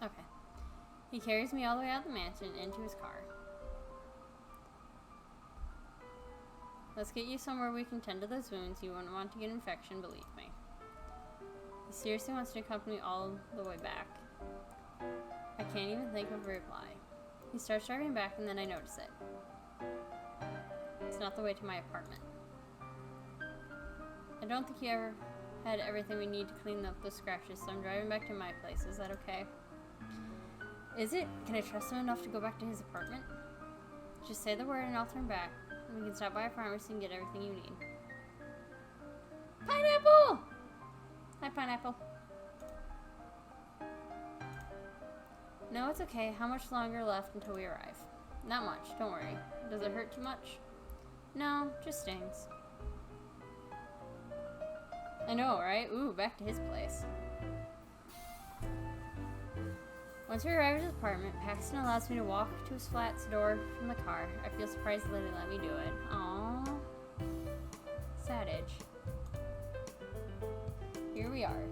Okay. He carries me all the way out of the mansion into his car. Let's get you somewhere we can tend to those wounds. You wouldn't want to get an infection, believe me. He seriously wants to accompany me all the way back. I can't even think of a reply. He starts driving back and then I notice it. It's not the way to my apartment. I don't think he ever had everything we need to clean up the scratches, so I'm driving back to my place. Is that okay? Is it? Can I trust him enough to go back to his apartment? Just say the word and I'll turn back. We can stop by a pharmacy and get everything you need. Pineapple! Hi, Pineapple. No, it's okay. How much longer left until we arrive? Not much, don't worry. Does it hurt too much? No, just stings. I know, right? Ooh, back to his place. Once we arrive at his apartment, Paxton allows me to walk to his flat's door from the car. I feel surprised that he let me do it. Aww. Savage. Here we are.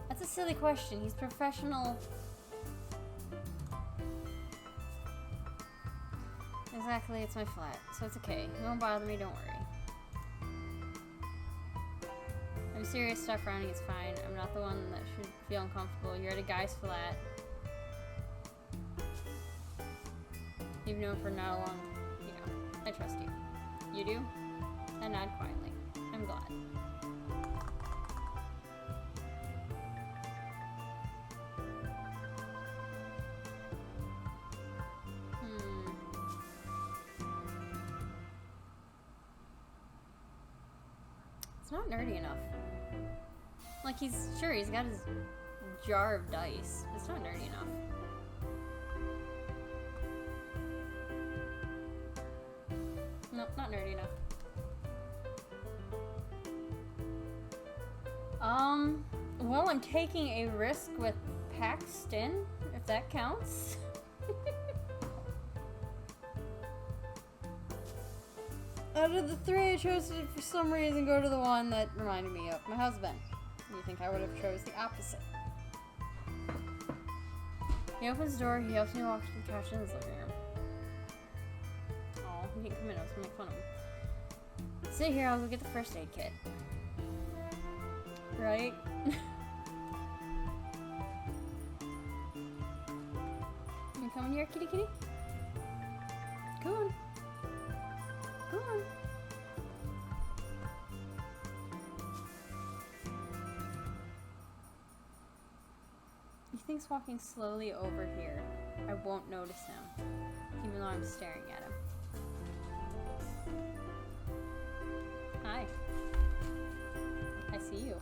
That's a silly question. He's professional. Exactly, it's my flat, so it's okay. It won't bother me, don't worry. I'm serious, stop frowning, it's fine. I'm not the one that should feel uncomfortable. You're at a guy's flat. You've known for not a long, I trust you. You do? I nod quietly. I'm glad. It's not nerdy enough. Like, he's got his jar of dice. It's not nerdy enough. Nope, not nerdy enough. Well, I'm taking a risk with Paxton, if that counts. Out of the three, I chose to, for some reason, go to the one that reminded me of my husband. You think I would have chose the opposite. He opens the door, he helps me walk to the couch in his living room. Aw, he didn't come in, I was gonna make fun of him. Sit here, I'll go get the first aid kit. Right? You come in here, kitty kitty? Come on. Come on. He thinks walking slowly over here, I won't notice him, even though I'm staring at him. Hi. I see you.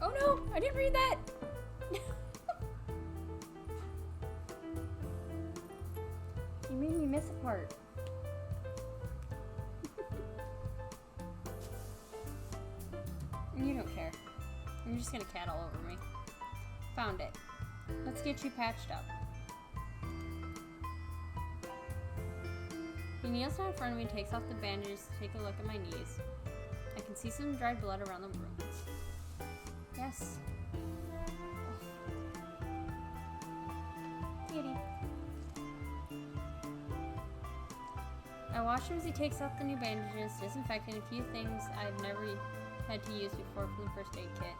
Oh no! I didn't read that! You made me miss a part. You don't care. You're just gonna cat all over me. Found it. Let's get you patched up. He kneels down in front of me and takes off the bandages to take a look at my knees. I can see some dried blood around the wounds. Yes. Kitty. I watch him as he takes off the new bandages, disinfecting a few things I've never had to use before from the first aid kit.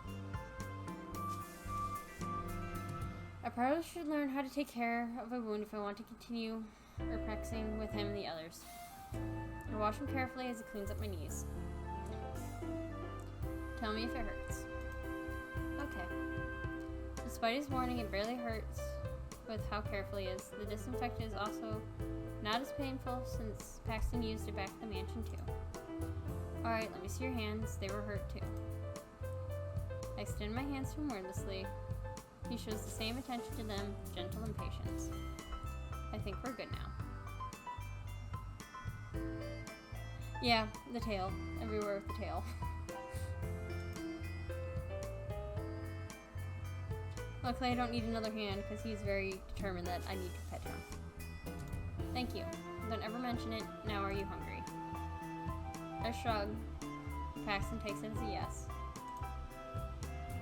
I probably should learn how to take care of a wound if I want to continue practicing with him and the others. I wash him carefully as he cleans up my knees. Tell me if it hurts. Okay. Despite his warning, it barely hurts with how careful he is. The disinfectant is also not as painful since Paxton used it back at the mansion too. Alright, let me see your hands. They were hurt too. I extend my hands to him wordlessly. He shows the same attention to them, gentle and patience. I think we're good now. Yeah, the tail. Everywhere with the tail. Luckily, I don't need another hand because he's very determined that I need to pet him. Thank you. Don't ever mention it. Now are you hungry? I shrug. Paxton takes it as a yes.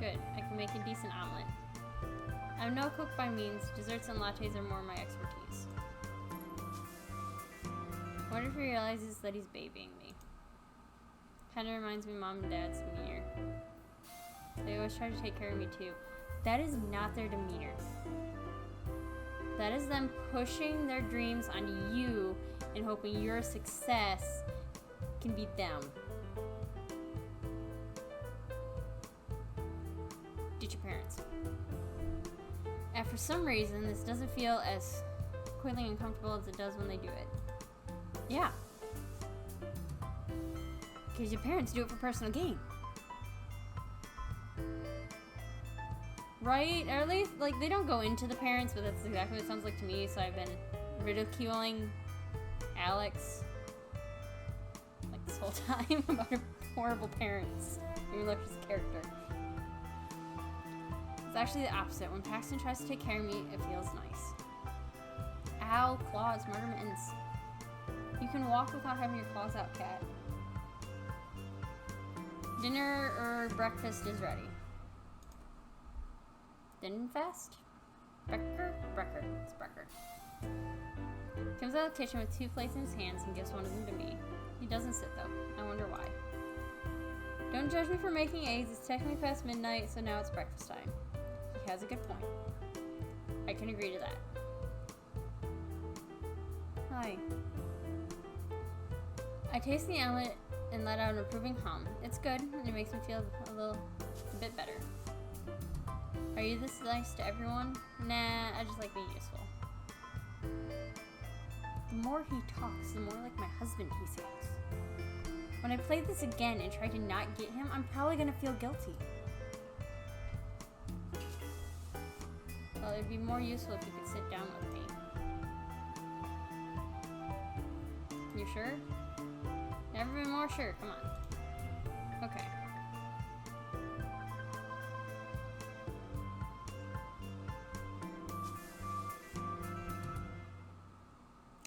Good. I can make a decent omelet. I'm no cook by means. Desserts and lattes are more my expertise. What if he realizes that he's babying me? Kinda reminds me of Mom and Dad's demeanor. They always try to take care of me too. That is not their demeanor. That is them pushing their dreams onto you and hoping your success can beat them. Ditch your parents. And for some reason, this doesn't feel as quickly uncomfortable as it does when they do it. Yeah. Because your parents do it for personal gain. Right? Or at least, like, they don't go into the parents, but that's exactly what it sounds like to me, so I've been ridiculing Alex, like, this whole time about her horrible parents, even though she's a character. It's actually the opposite. When Paxton tries to take care of me, it feels nice. Ow, claws, murder mittens. You can walk without having your claws out, cat. Dinner or breakfast is ready. Dinfest? Brecker? Brecker. It's Brecker. Comes out of the kitchen with 2 plates in his hands and gives one of them to me. He doesn't sit though. I wonder why. Don't judge me for making eggs. It's technically past midnight, so now it's breakfast time. He has a good point. I can agree to that. Hi. I taste the omelet and let out an approving hum. It's good, and it makes me feel a bit better. Are you this nice to everyone? Nah, I just like being useful. The more he talks, the more like my husband he seems. When I play this again and try to not get him, I'm probably gonna feel guilty. Well, it'd be more useful if you could sit down with me. You sure? Never been more sure, come on. Okay.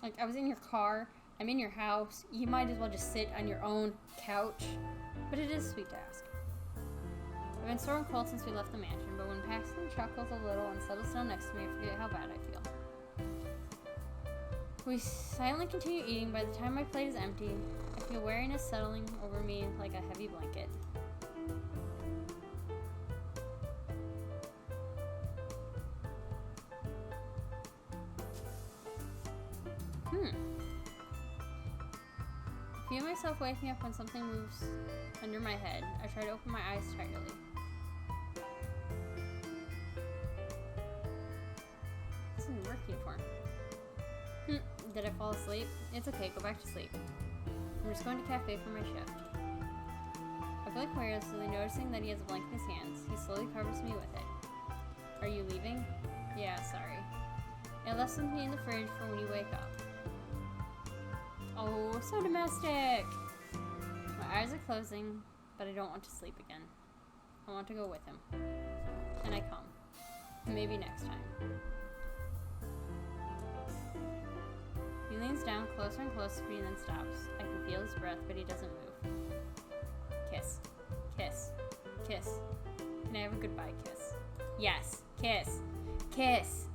Like, I was in your car, I'm in your house, you might as well just sit on your own couch. But it is sweet to ask. I've been sore and cold since we left the mansion, but when Paxton chuckles a little and settles down next to me, I forget how bad I feel. We silently continue eating. By the time my plate is empty, I feel weariness settling over me like a heavy blanket. I feel myself waking up when something moves under my head. I try to open my eyes tightly. This isn't working for him. Did I fall asleep? It's okay, go back to sleep. I'm just going to cafe for my shift. I blink weirdly, noticing that he has a blanket in his hands. He slowly covers me with it. Are you leaving? Yeah, sorry. I left something in the fridge for when you wake up. Oh, so domestic! My eyes are closing, but I don't want to sleep again. I want to go with him. And I come. Maybe next time. leans down closer and closer to me and then stops. I can feel his breath, but he doesn't move. Kiss. Kiss. Kiss. Can I have a goodbye kiss? Yes. Kiss. Kiss.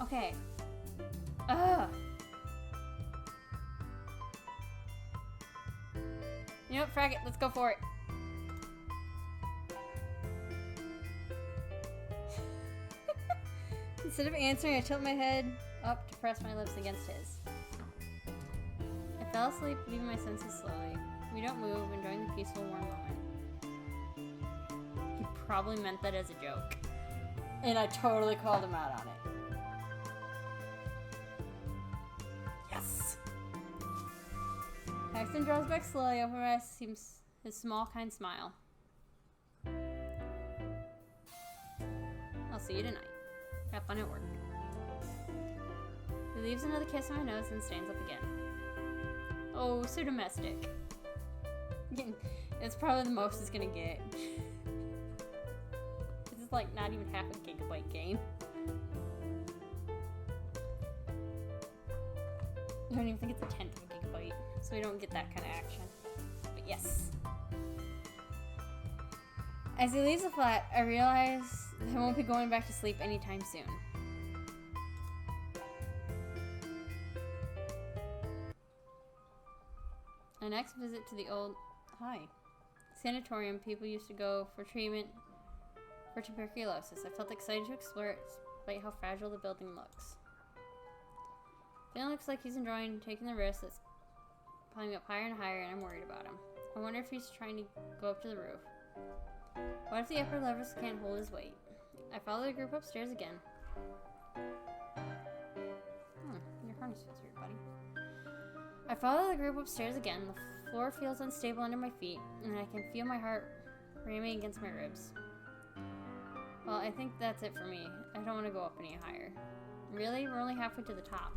Okay. Ugh. You know what, frag it. Let's go for it. Instead of answering, I tilt my head up to press my lips against his. I fell asleep, leaving my senses slowly. We don't move, enjoying the peaceful, warm moment. He probably meant that as a joke. And I totally called him out on it. Yes! Paxton draws back slowly, over my eyes seems his small, kind smile. I'll see you tonight. Have fun at work. He leaves another kiss on my nose and stands up again. Oh, so domestic. It's probably the most it's gonna get. This is like not even half a gigabyte game. I don't even think it's a tenth of a gigabyte, so we don't get that kind of action. But yes. As he leaves the flat, I realize I won't be going back to sleep anytime soon. My next visit to the old sanatorium people used to go for treatment for tuberculosis. I felt excited to explore it, despite how fragile the building looks. Finn looks like he's enjoying taking the risk that's climbing up higher and higher, and I'm worried about him. I wonder if he's trying to go up to the roof. What if the upper levels can't hold his weight? I follow the group upstairs again. Your harness feels weird, buddy. I follow the group upstairs again. The floor feels unstable under my feet, and I can feel my heart ramming against my ribs. Well, I think that's it for me. I don't want to go up any higher. Really? We're only halfway to the top.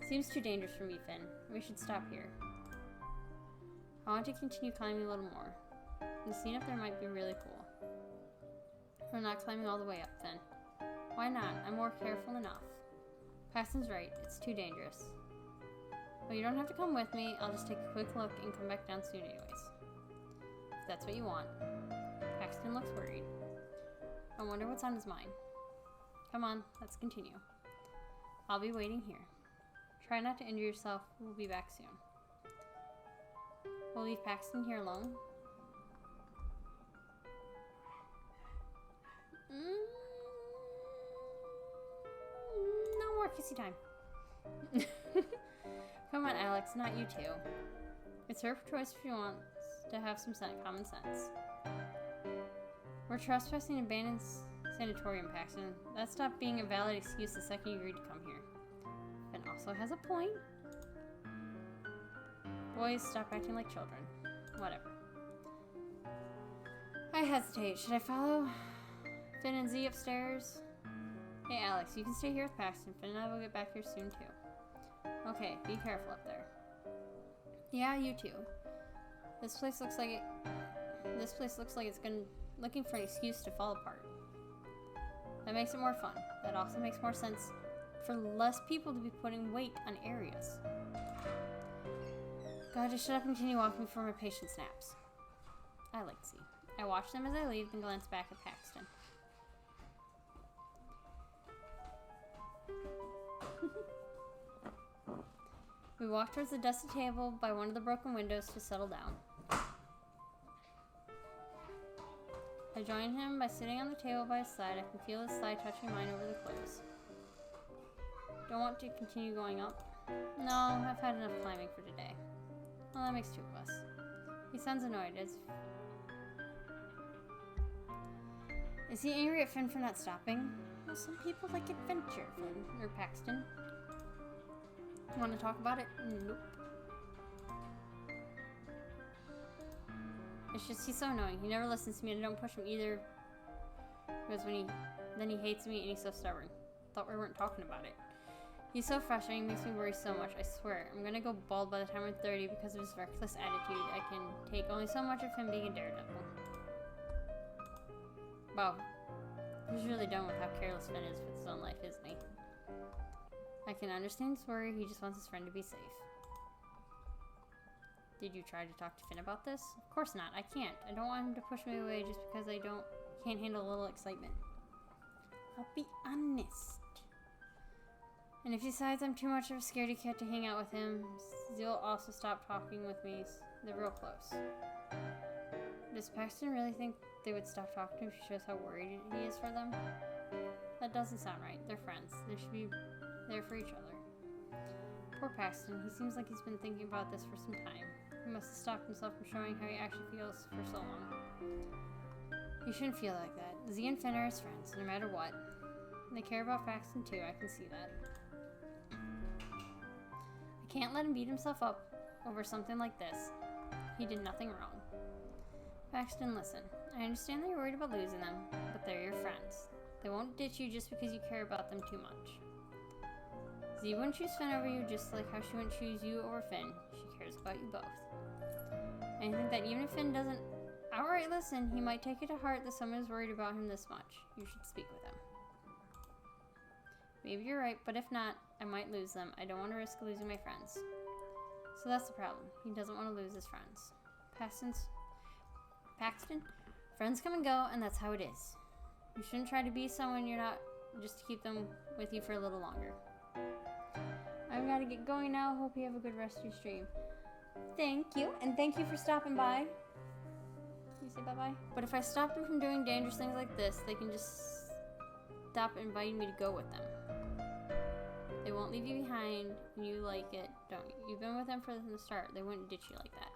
Seems too dangerous for me, Finn. We should stop here. I want to continue climbing a little more. The scene up there might be really cool. We're not climbing all the way up, Finn. Why not? I'm more careful enough. Paxton's right. It's too dangerous. Well, you don't have to come with me. I'll just take a quick look and come back down soon anyways. If that's what you want. Paxton looks worried. I wonder what's on his mind. Come on, let's continue. I'll be waiting here. Try not to injure yourself. We'll be back soon. We'll leave Paxton here alone. No more kissy time. Come on, Alex, not you too. It's her choice if she wants to have some common sense. We're trespassing an abandoned sanatorium, Paxton. That stopped being a valid excuse the second you agreed to come here. Ben also has a point. Boys, stop acting like children. Whatever. I hesitate. Should I follow Finn and Z upstairs? Hey, Alex, you can stay here with Paxton. Finn and I will get back here soon, too. Okay, be careful up there. Yeah, you too. This place looks like it's looking for an excuse to fall apart. That makes it more fun. That also makes more sense for less people to be putting weight on areas. God, just shut up and continue walking before my patient snaps. I like to see. I watch them as I leave, then glance back at Paxton. We walk towards the dusty table by one of the broken windows to settle down. I join him by sitting on the table by his side. I can feel his thigh touching mine over the clothes. Don't want to continue going up? No, I've had enough climbing for today. Well, that makes two of us. He sounds annoyed. Is he angry at Finn for not stopping? Well, some people like adventure, Finn, or Paxton. Want to talk about it? Nope. It's just, he's so annoying. He never listens to me and I don't push him either. Because then he hates me and he's so stubborn. Thought we weren't talking about it. He's so frustrating, makes me worry so much, I swear. I'm gonna go bald by the time I'm 30 because of his reckless attitude. I can take only so much of him being a daredevil. Wow. He's really done with how careless Finn is with his own life, isn't he? I can understand his worry. He just wants his friend to be safe. Did you try to talk to Finn about this? Of course not. I can't. I don't want him to push me away just because I can't handle a little excitement. I'll be honest. And if he decides I'm too much of a scaredy cat to hang out with him, he'll also stop talking with me. They're real close. Does Paxton really think they would stop talking to him if he shows how worried he is for them? That doesn't sound right. They're friends. They should be there for each other. Poor Paxton. He seems like he's been thinking about this for some time. He must have stopped himself from showing how he actually feels for so long. He shouldn't feel like that. Z and Finn are his friends, no matter what. They care about Paxton too, I can see that. I can't let him beat himself up over something like this. He did nothing wrong. Paxton, listen. I understand that you're worried about losing them, but they're your friends. They won't ditch you just because you care about them too much. Z wouldn't choose Finn over you just like how she wouldn't choose you over Finn. She cares about you both. And I think that even if Finn doesn't outright listen, he might take it to heart that someone is worried about him this much. You should speak with him. Maybe you're right, but if not, I might lose them. I don't want to risk losing my friends. So that's the problem. He doesn't want to lose his friends. Paxton? Friends come and go, and that's how it is. You shouldn't try to be someone you're not just to keep them with you for a little longer. I've got to get going now. Hope you have a good rest of your stream. Thank you, and thank you for stopping by. You say bye-bye? But if I stop them from doing dangerous things like this, they can just stop inviting me to go with them. They won't leave you behind, and you like it, don't you? You've been with them from the start. They wouldn't ditch you like that.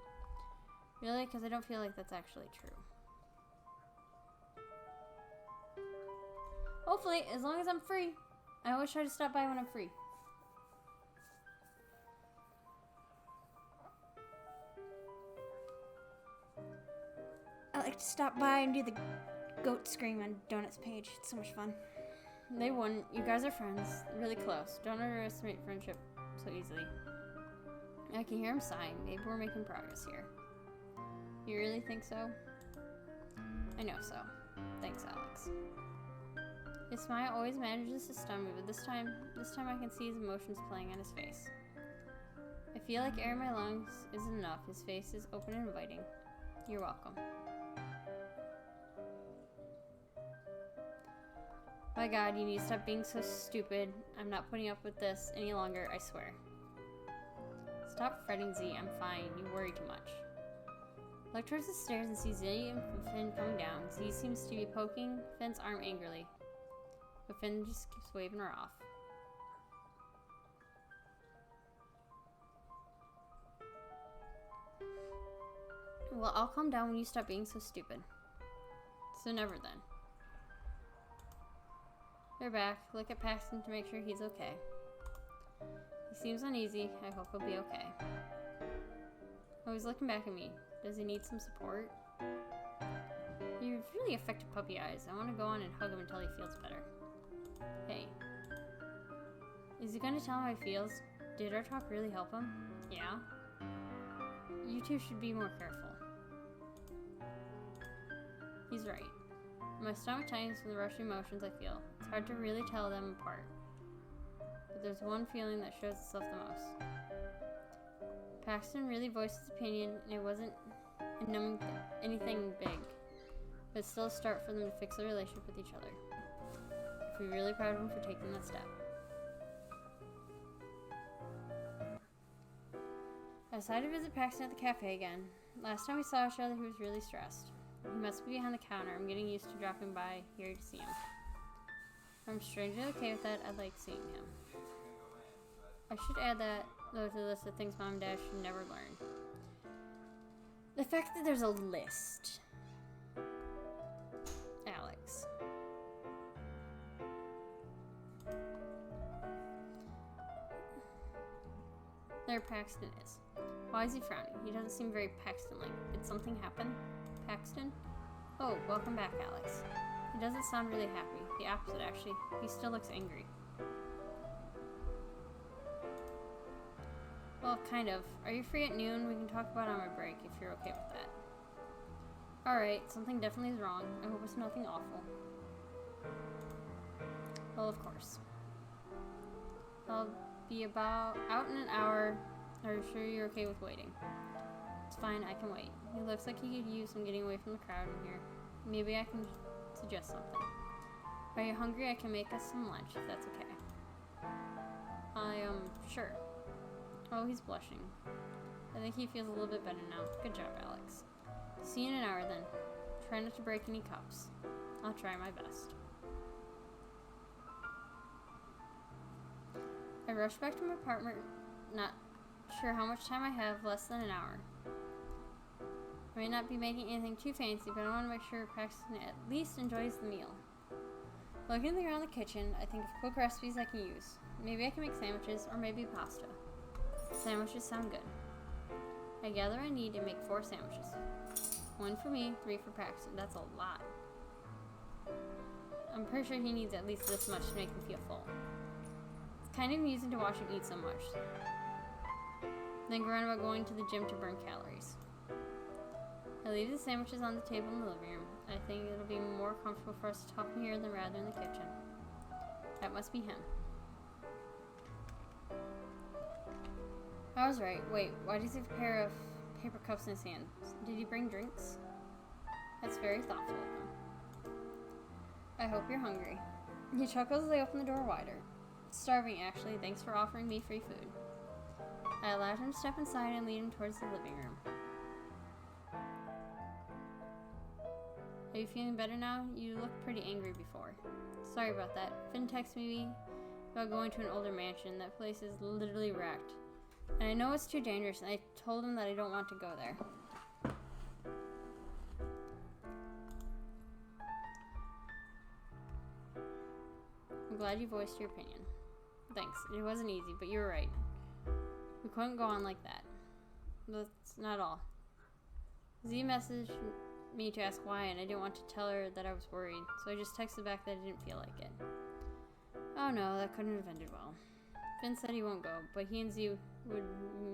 Really? Because I don't feel like that's actually true. Hopefully, as long as I'm free. I always try to stop by when I'm free. I like to stop by and do the goat scream on Donut's page. It's so much fun. They wouldn't. You guys are friends. Really close. Don't underestimate friendship so easily. I can hear him sighing. Maybe we're making progress here. You really think so? I know so. Thanks, Alex. His smile always manages to stun me, but this time I can see his emotions playing on his face. I feel like air in my lungs isn't enough. His face is open and inviting. You're welcome. My God, you need to stop being so stupid. I'm not putting up with this any longer, I swear. Stop fretting, Z. I'm fine. You worry too much. Look towards the stairs and see Z and Finn coming down. Z seems to be poking Finn's arm angrily, but Finn just keeps waving her off. Well, I'll calm down when you stop being so stupid. So never then. They're back. Look at Paxton to make sure he's okay. He seems uneasy. I hope he'll be okay. Oh, he's looking back at me. Does he need some support? You have really effective puppy eyes. I want to go on and hug him until he feels better. Hey. Is he going to tell him how he feels? Did our talk really help him? Yeah? You two should be more careful. He's right. My stomach tightens from the rush of emotions I feel. It's hard to really tell them apart. But there's one feeling that shows itself the most. Paxton really voiced his opinion, and it wasn't anything big, but it's still a start for them to fix their relationship with each other. If we're really proud of him for taking that step. I decided to visit Paxton at the cafe again. Last time we saw each other, he was really stressed. He must be behind the counter. I'm getting used to dropping by here to see him. If I'm strangely okay with that, I like seeing him. I should add that, though, to the list of things Mom and Dad should never learn. The fact that there's a list. Alex. There Paxton is. Why is he frowning? He doesn't seem very Paxton-like. Did something happen? Paxton? Oh, welcome back, Alex. He doesn't sound really happy. The opposite, actually. He still looks angry. Well, kind of. Are you free at noon? We can talk about it on my break, if you're okay with that. Alright, something definitely is wrong. I hope it's nothing awful. Well, of course. I'll be about out in an hour. Are you sure you're okay with waiting? It's fine, I can wait. He looks like he could use some getting away from the crowd in here. Maybe I can suggest something. Are you hungry? I can make us some lunch, if that's okay. Sure. Oh, he's blushing. I think he feels a little bit better now. Good job, Alex. See you in an hour, then. Try not to break any cups. I'll try my best. I rush back to my apartment, not sure how much time I have, less than an hour. I may not be making anything too fancy, but I want to make sure Paxton at least enjoys the meal. Looking around the kitchen, I think of quick recipes I can use. Maybe I can make sandwiches, or maybe pasta. Sandwiches sound good. I gather I need to make 4 sandwiches. 1 for me, 3 for Paxton. That's a lot. I'm pretty sure he needs at least this much to make him feel full. It's kind of amusing to watch him eat so much. Then go on about going to the gym to burn calories. I leave the sandwiches on the table in the living room. I think it'll be more comfortable for us to talk here than rather in the kitchen. That must be him. I was right. Wait, why does he have a pair of paper cups in his hand? Did he bring drinks? That's very thoughtful of him. I hope you're hungry. He chuckles as I open the door wider. Starving, actually. Thanks for offering me free food. I allowed him to step inside and lead him towards the living room. Are you feeling better now? You looked pretty angry before. Sorry about that. Finn texted me about going to an older mansion. That place is literally wrecked. And I know it's too dangerous, and I told him that I don't want to go there. I'm glad you voiced your opinion. Thanks. It wasn't easy, but you were right. We couldn't go on like that. That's not all. Z messaged me to ask why, and I didn't want to tell her that I was worried, so I just texted back that I didn't feel like it. Oh no, that couldn't have ended well. Finn said he won't go, but he and Z would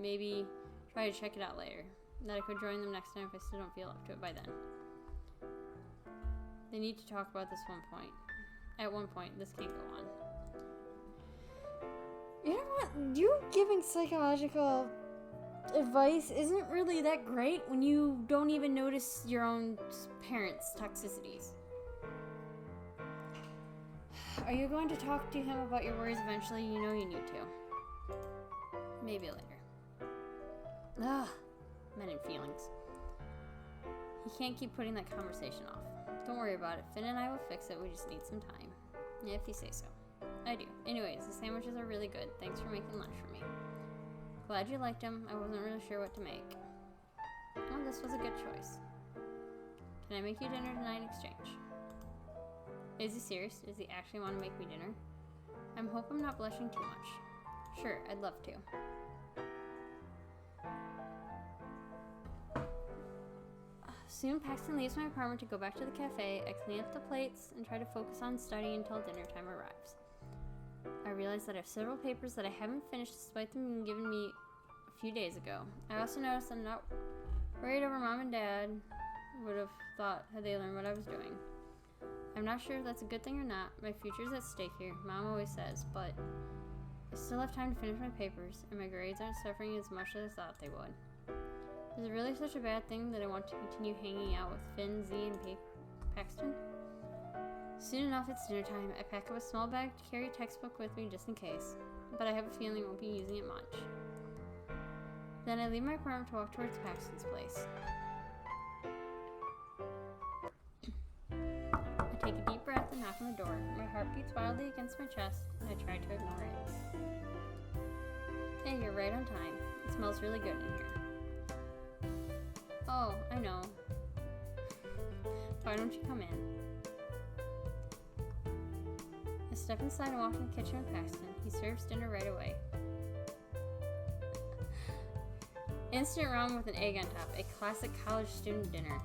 maybe try to check it out later, and that I could join them next time if I still don't feel up to it by then. They need to talk about this one point. At one point, this can't go on. You know what? You giving psychological advice isn't really that great when you don't even notice your own parents' toxicities. Are you going to talk to him about your worries eventually? You know you need to. Maybe later. Ugh, men and feelings. He can't keep putting that conversation off. Don't worry about it. Finn and I will fix it. We just need some time. If you say so. I do. Anyways, the sandwiches are really good. Thanks for making lunch for me. Glad you liked them. I wasn't really sure what to make. Well, this was a good choice. Can I make you dinner tonight in exchange? Is he serious? Does he actually want to make me dinner? I hope I'm not blushing too much. Sure, I'd love to. Soon Paxton leaves my apartment to go back to the cafe. I clean up the plates and try to focus on studying until dinner time arrives. I realize that I have several papers that I haven't finished despite them being given me a few days ago. I also noticed I'm not worried over Mom and Dad would have thought had they learned what I was doing. I'm not sure if that's a good thing or not. My future's at stake here, Mom always says, but I still have time to finish my papers, and my grades aren't suffering as much as I thought they would. Is it really such a bad thing that I want to continue hanging out with Finn, Z, and Paxton? Soon enough, it's dinner time. I pack up a small bag to carry a textbook with me just in case, but I have a feeling I won't be using it much. Then I leave my apartment to walk towards Paxton's place. I take a deep breath and knock on the door. My heart beats wildly against my chest, and I try to ignore it. Hey, you're right on time. It smells really good in here. Oh, I know. Why don't you come in? I step inside and walk in the kitchen with Paxton. He serves dinner right away. Instant ramen with an egg on top. A classic college student dinner.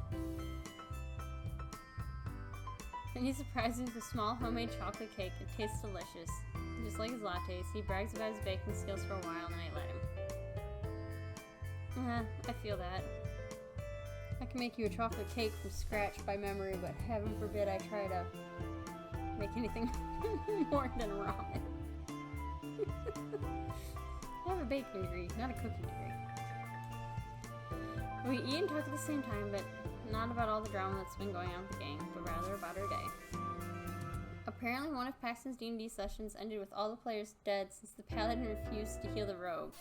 Then he surprises me with a small homemade chocolate cake. It tastes delicious. Just like his lattes, he brags about his baking skills for a while and I let him. I feel that. I can make you a chocolate cake from scratch by memory, but heaven forbid I try to make anything more than ramen. I have a baking degree, not a cooking degree. We eat and talk at the same time, but not about all the drama that's been going on with the gang, but rather about our day. Apparently one of Paxton's D&D sessions ended with all the players dead since the paladin refused to heal the rogue.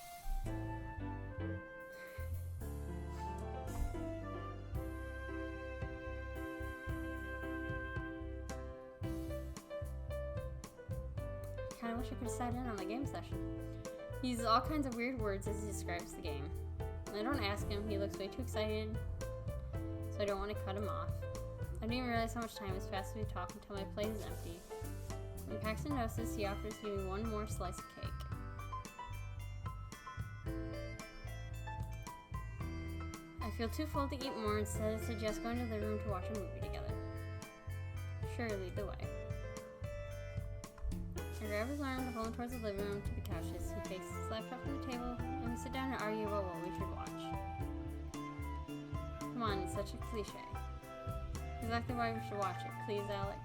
Kinda wish I could have sat in on the game session. He uses all kinds of weird words as he describes the game. I don't ask him, he looks way too excited, so I don't want to cut him off. I didn't even realize how much time has passed as we talk until my plate is empty. When Paxton notices, he offers me one more slice of cake. I feel too full to eat more, instead I suggest going to the room to watch a movie together. Sure, lead the way. I grab his arm and pull him towards the living room to the couches. He takes his laptop from the table, and we sit down and argue about what we should watch. Come on, it's such a cliche. Exactly why we should watch it. Please, Alex.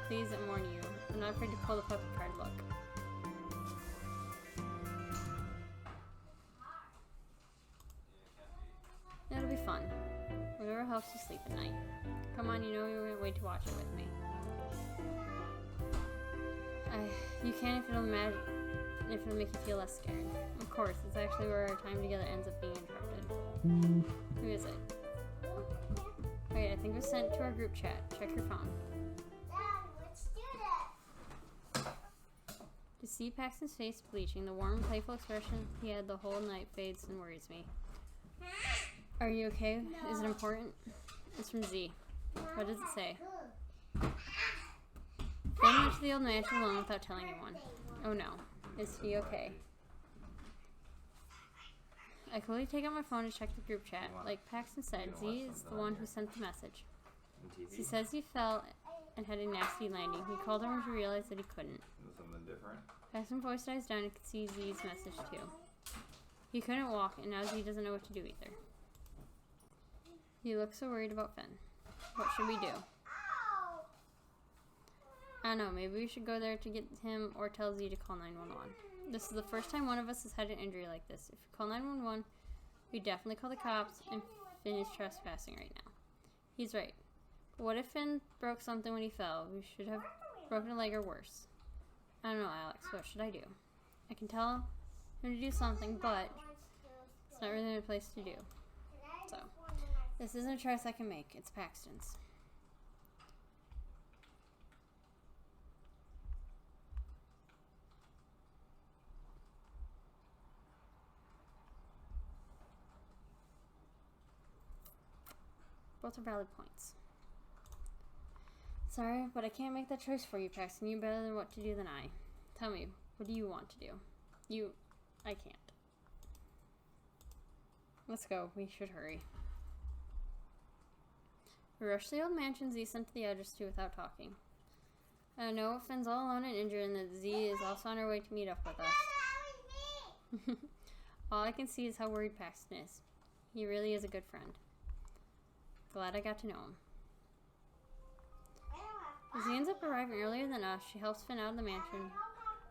Please, I warn you. I'm not afraid to pull the puppy card look. It'll be fun. Whatever helps you sleep at night. Come on, you know you're going to wait to watch it with me. You can if it'll make you feel less scared. Of course, it's actually where our time together ends up being interrupted. Who is it? Wait, I think it was sent to our group chat. Check your phone. Dad, let's do this. To see Paxton's face bleaching, the warm, playful expression he had the whole night fades and worries me. Are you okay? No. Is it important? It's from Z. What does it say? Finn went to the old mansion alone without telling anyone. Oh no. Is he okay? I quickly take out my phone to check the group chat. Like Paxton said, Z is the one who sent the message. He says he fell and had a nasty landing. He called him to realize that he couldn't. Something different. Paxton's voice dies down and could see Z's message too. He couldn't walk, and now Z doesn't know what to do either. He looks so worried about Finn. What should we do? I don't know, maybe we should go there to get him or tell Z to call 911. This is the first time one of us has had an injury like this. If we call 911, we definitely call the cops, and Finn is trespassing right now. He's right. But what if Finn broke something when he fell? We should have broken a leg or worse. I don't know, Alex. What should I do? I can tell him to do something, but it's not really a place to do. So, this isn't a choice I can make. It's Paxton's. Both are valid points. Sorry, but I can't make that choice for you, Paxton. You better than what to do than I. Tell me, what do you want to do? I can't. Let's go. We should hurry. We rush to the old mansion Z sent to the address to without talking. I know Finn's all alone and injured, and that Z is also on her way to meet up with us. All I can see is how worried Paxton is. He really is a good friend. Glad I got to know him. As he ends up arriving earlier than us, she helps Finn out of the mansion,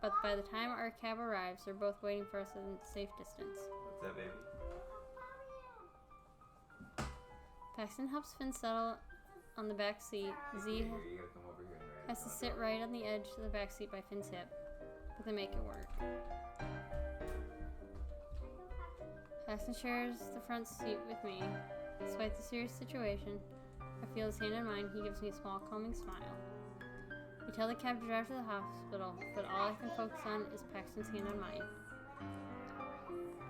but by the time our cab arrives, they're both waiting for us in safe distance. What's that, baby? Paxton helps Finn settle on the back seat. Z You gotta come over here and has to sit right on the edge of the back seat by Finn's hip, but they make it work. Paxton shares the front seat with me. Despite the serious situation, I feel his hand in mine. He gives me a small, calming smile. We tell the cab to drive to the hospital, but all I can focus on is Paxton's hand on mine.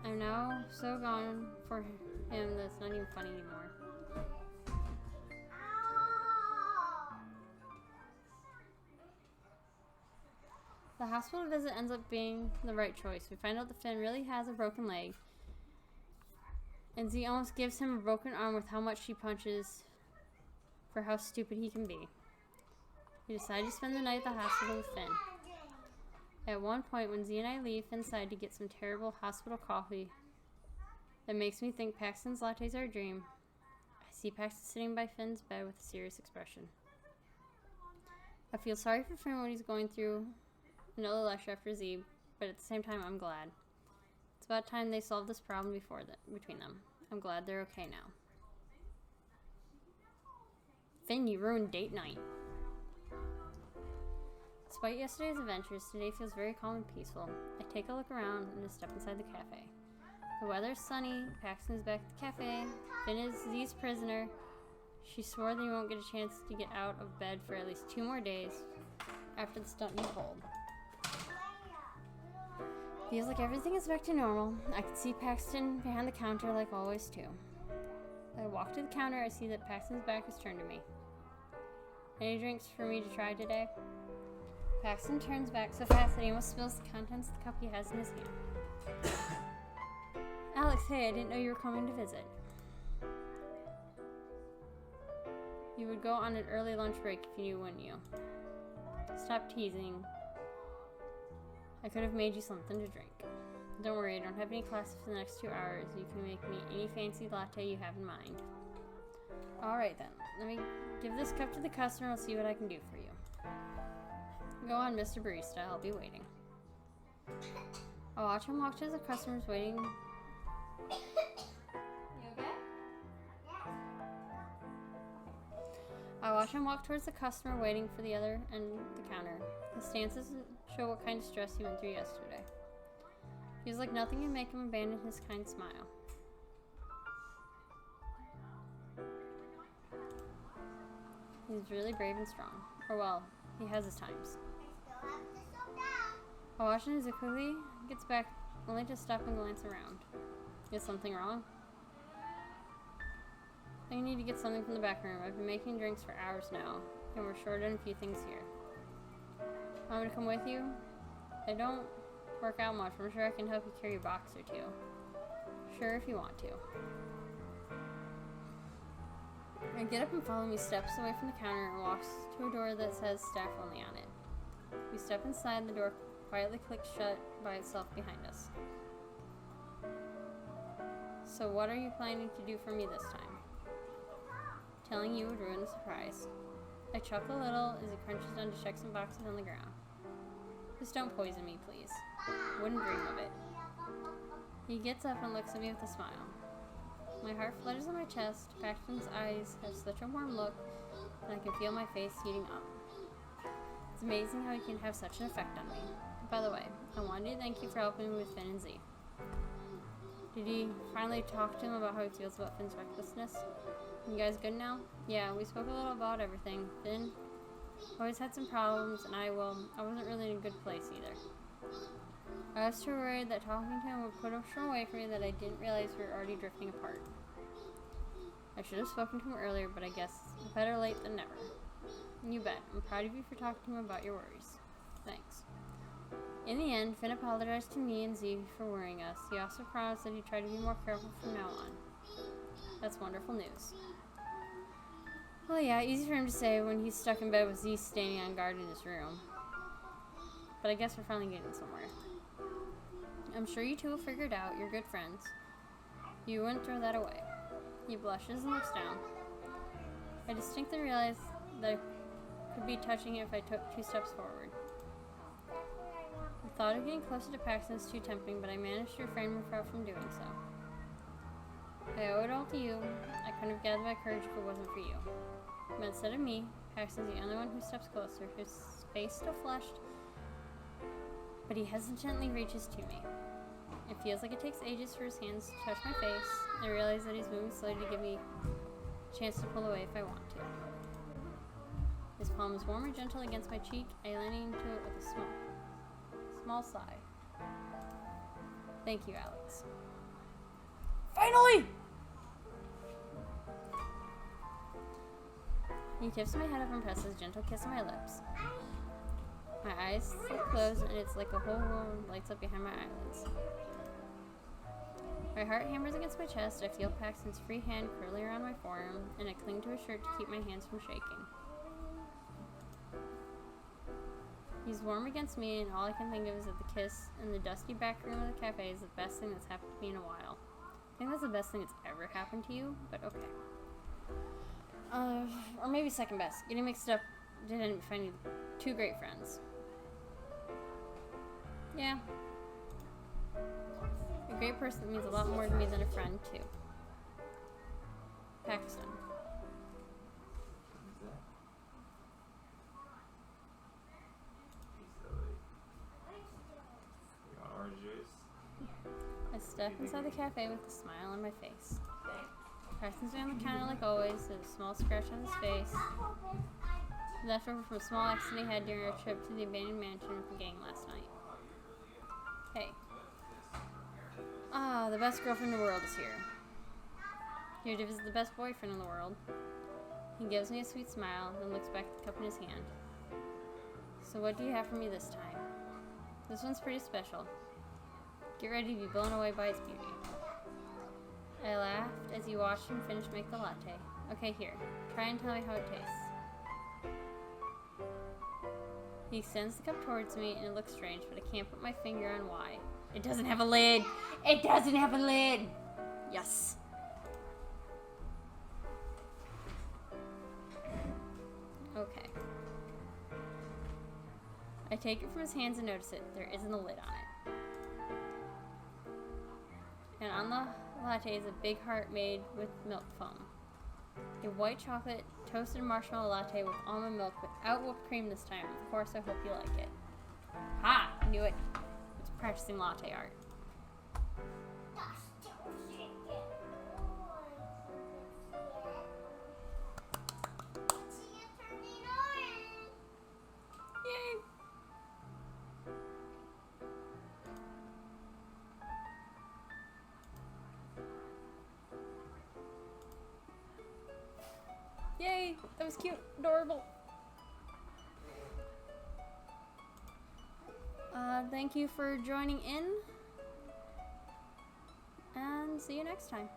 I'm now so gone for him that it's not even funny anymore. The hospital visit ends up being the right choice. We find out that Finn really has a broken leg, and Z almost gives him a broken arm with how much she punches for how stupid he can be. We decide to spend the night at the hospital with Finn. At one point, when Z and I leave Finn's side to get some terrible hospital coffee that makes me think Paxton's lattes are a dream, see Paxton sitting by Finn's bed with a serious expression. I feel sorry for Finn what he's going through. Another lecture after Z, but at the same time, I'm glad. It's about time they solved this problem between them. I'm glad they're okay now. Finn, you ruined date night. Despite yesterday's adventures, today feels very calm and peaceful. I take a look around and just step inside the cafe. The weather's sunny, Paxton is back at the cafe, Finn is Z's prisoner. She swore that he won't get a chance to get out of bed for at least 2 more days after the stunt he pulled. Feels like everything is back to normal. I can see Paxton behind the counter like always too. I walk to the counter, I see that Paxton's back is turned to me. Any drinks for me to try today? Paxton turns back so fast that he almost spills the contents of the cup he has in his hand. Alex, hey, I didn't know you were coming to visit. You would go on an early lunch break if you knew, wouldn't you? Stop teasing. I could have made you something to drink. Don't worry, I don't have any classes for the next 2 hours. You can make me any fancy latte you have in mind. Alright then, let me give this cup to the customer and I'll see what I can do for you. Go on, Mr. Barista, I'll be waiting. I watch him walk to the customers waiting. You okay? I watch him walk towards the customer waiting for the other end of the counter. His stance doesn't show what kind of stress he went through yesterday. Feels like nothing can make him abandon his kind smile. He's really brave and strong. Or well, he has his times. I watch him as he quickly gets back, only to stop and glance around. Is something wrong? I need to get something from the back room. I've been making drinks for hours now, and we're short on a few things here. Want me to come with you? I don't work out much, but I'm sure I can help you carry a box or 2. Sure, if you want to. I get up and follow me steps away from the counter and walks to a door that says staff only on it. We step inside, the door quietly clicks shut by itself behind us. So what are you planning to do for me this time? Telling you would ruin the surprise. I chuckle a little as he crunches down to check some boxes on the ground. Just don't poison me, please. Wouldn't dream of it. He gets up and looks at me with a smile. My heart flutters in my chest. Paxton's eyes have such a warm look, and I can feel my face heating up. It's amazing how he can have such an effect on me. By the way, I wanted to thank you for helping me with Finn and Z. Did he finally talk to him about how he feels about Finn's recklessness? You guys good now? Yeah, we spoke a little about everything. Finn always had some problems, and I wasn't really in a good place either. I was too worried that talking to him would put him away from me that I didn't realize we were already drifting apart. I should have spoken to him earlier, but I guess better late than never. You bet. I'm proud of you for talking to him about your worries. Thanks. In the end, Finn apologized to me and Z for worrying us. He also promised that he'd try to be more careful from now on. That's wonderful news. Well, yeah, easy for him to say when he's stuck in bed with Z standing on guard in his room. But I guess we're finally getting somewhere. I'm sure you two will figure it out. You're good friends. You wouldn't throw that away. He blushes and looks down. I distinctly realize that I could be touching him if I took 2 steps forward. The thought of getting closer to Paxton is too tempting, but I managed to refrain myself from doing so. I owe it all to you. I couldn't have gathered my courage if it wasn't for you. But instead of me, Paxton's the only one who steps closer, his face still flushed, but he hesitantly reaches to me. It feels like it takes ages for his hands to touch my face. I realize that he's moving slowly to give me a chance to pull away if I want to. His palm is warm and gentle against my cheek. I lean into it with a small sigh. Thank you, Alex. Finally! He tips my head up and presses a gentle kiss on my lips. My eyes close and it's like a whole world lights up behind my eyelids. My heart hammers against my chest. I feel Paxton's free hand curling around my forearm, and I cling to his shirt to keep my hands from shaking. He's warm against me, and all I can think of is that the kiss in the dusty back room of the cafe is the best thing that's happened to me in a while. I think that's the best thing that's ever happened to you, but okay. Or maybe second best. Getting mixed up didn't find you two great friends. Yeah. A great person means a lot more to me than a friend, too. Paxton. Who's that? Silly. You want orange juice? I step inside the cafe with a smile on my face. Paxton's on the counter like always, with a small scratch on his face. Left over from a small accident he had during our trip to the abandoned mansion with the gang last night. Hey. Ah, the best girlfriend in the world is here. Here to visit the best boyfriend in the world. He gives me a sweet smile, then looks back at the cup in his hand. So what do you have for me this time? This one's pretty special. Get ready to be blown away by its beauty. I laughed as he watched him finish make the latte. Okay, here. Try and tell me how it tastes. He extends the cup towards me, and it looks strange, but I can't put my finger on why. It doesn't have a lid! It doesn't have a lid! Yes. Okay. I take it from his hands and notice it. There isn't a lid on it. And on the latte is a big heart made with milk foam. A white chocolate toasted marshmallow latte with almond milk without whipped cream this time. Of course, I hope you like it. Ha! Knew it. It's practicing latte art. Yay! Yay! That was cute. Adorable. Thank you for joining in. And see you next time.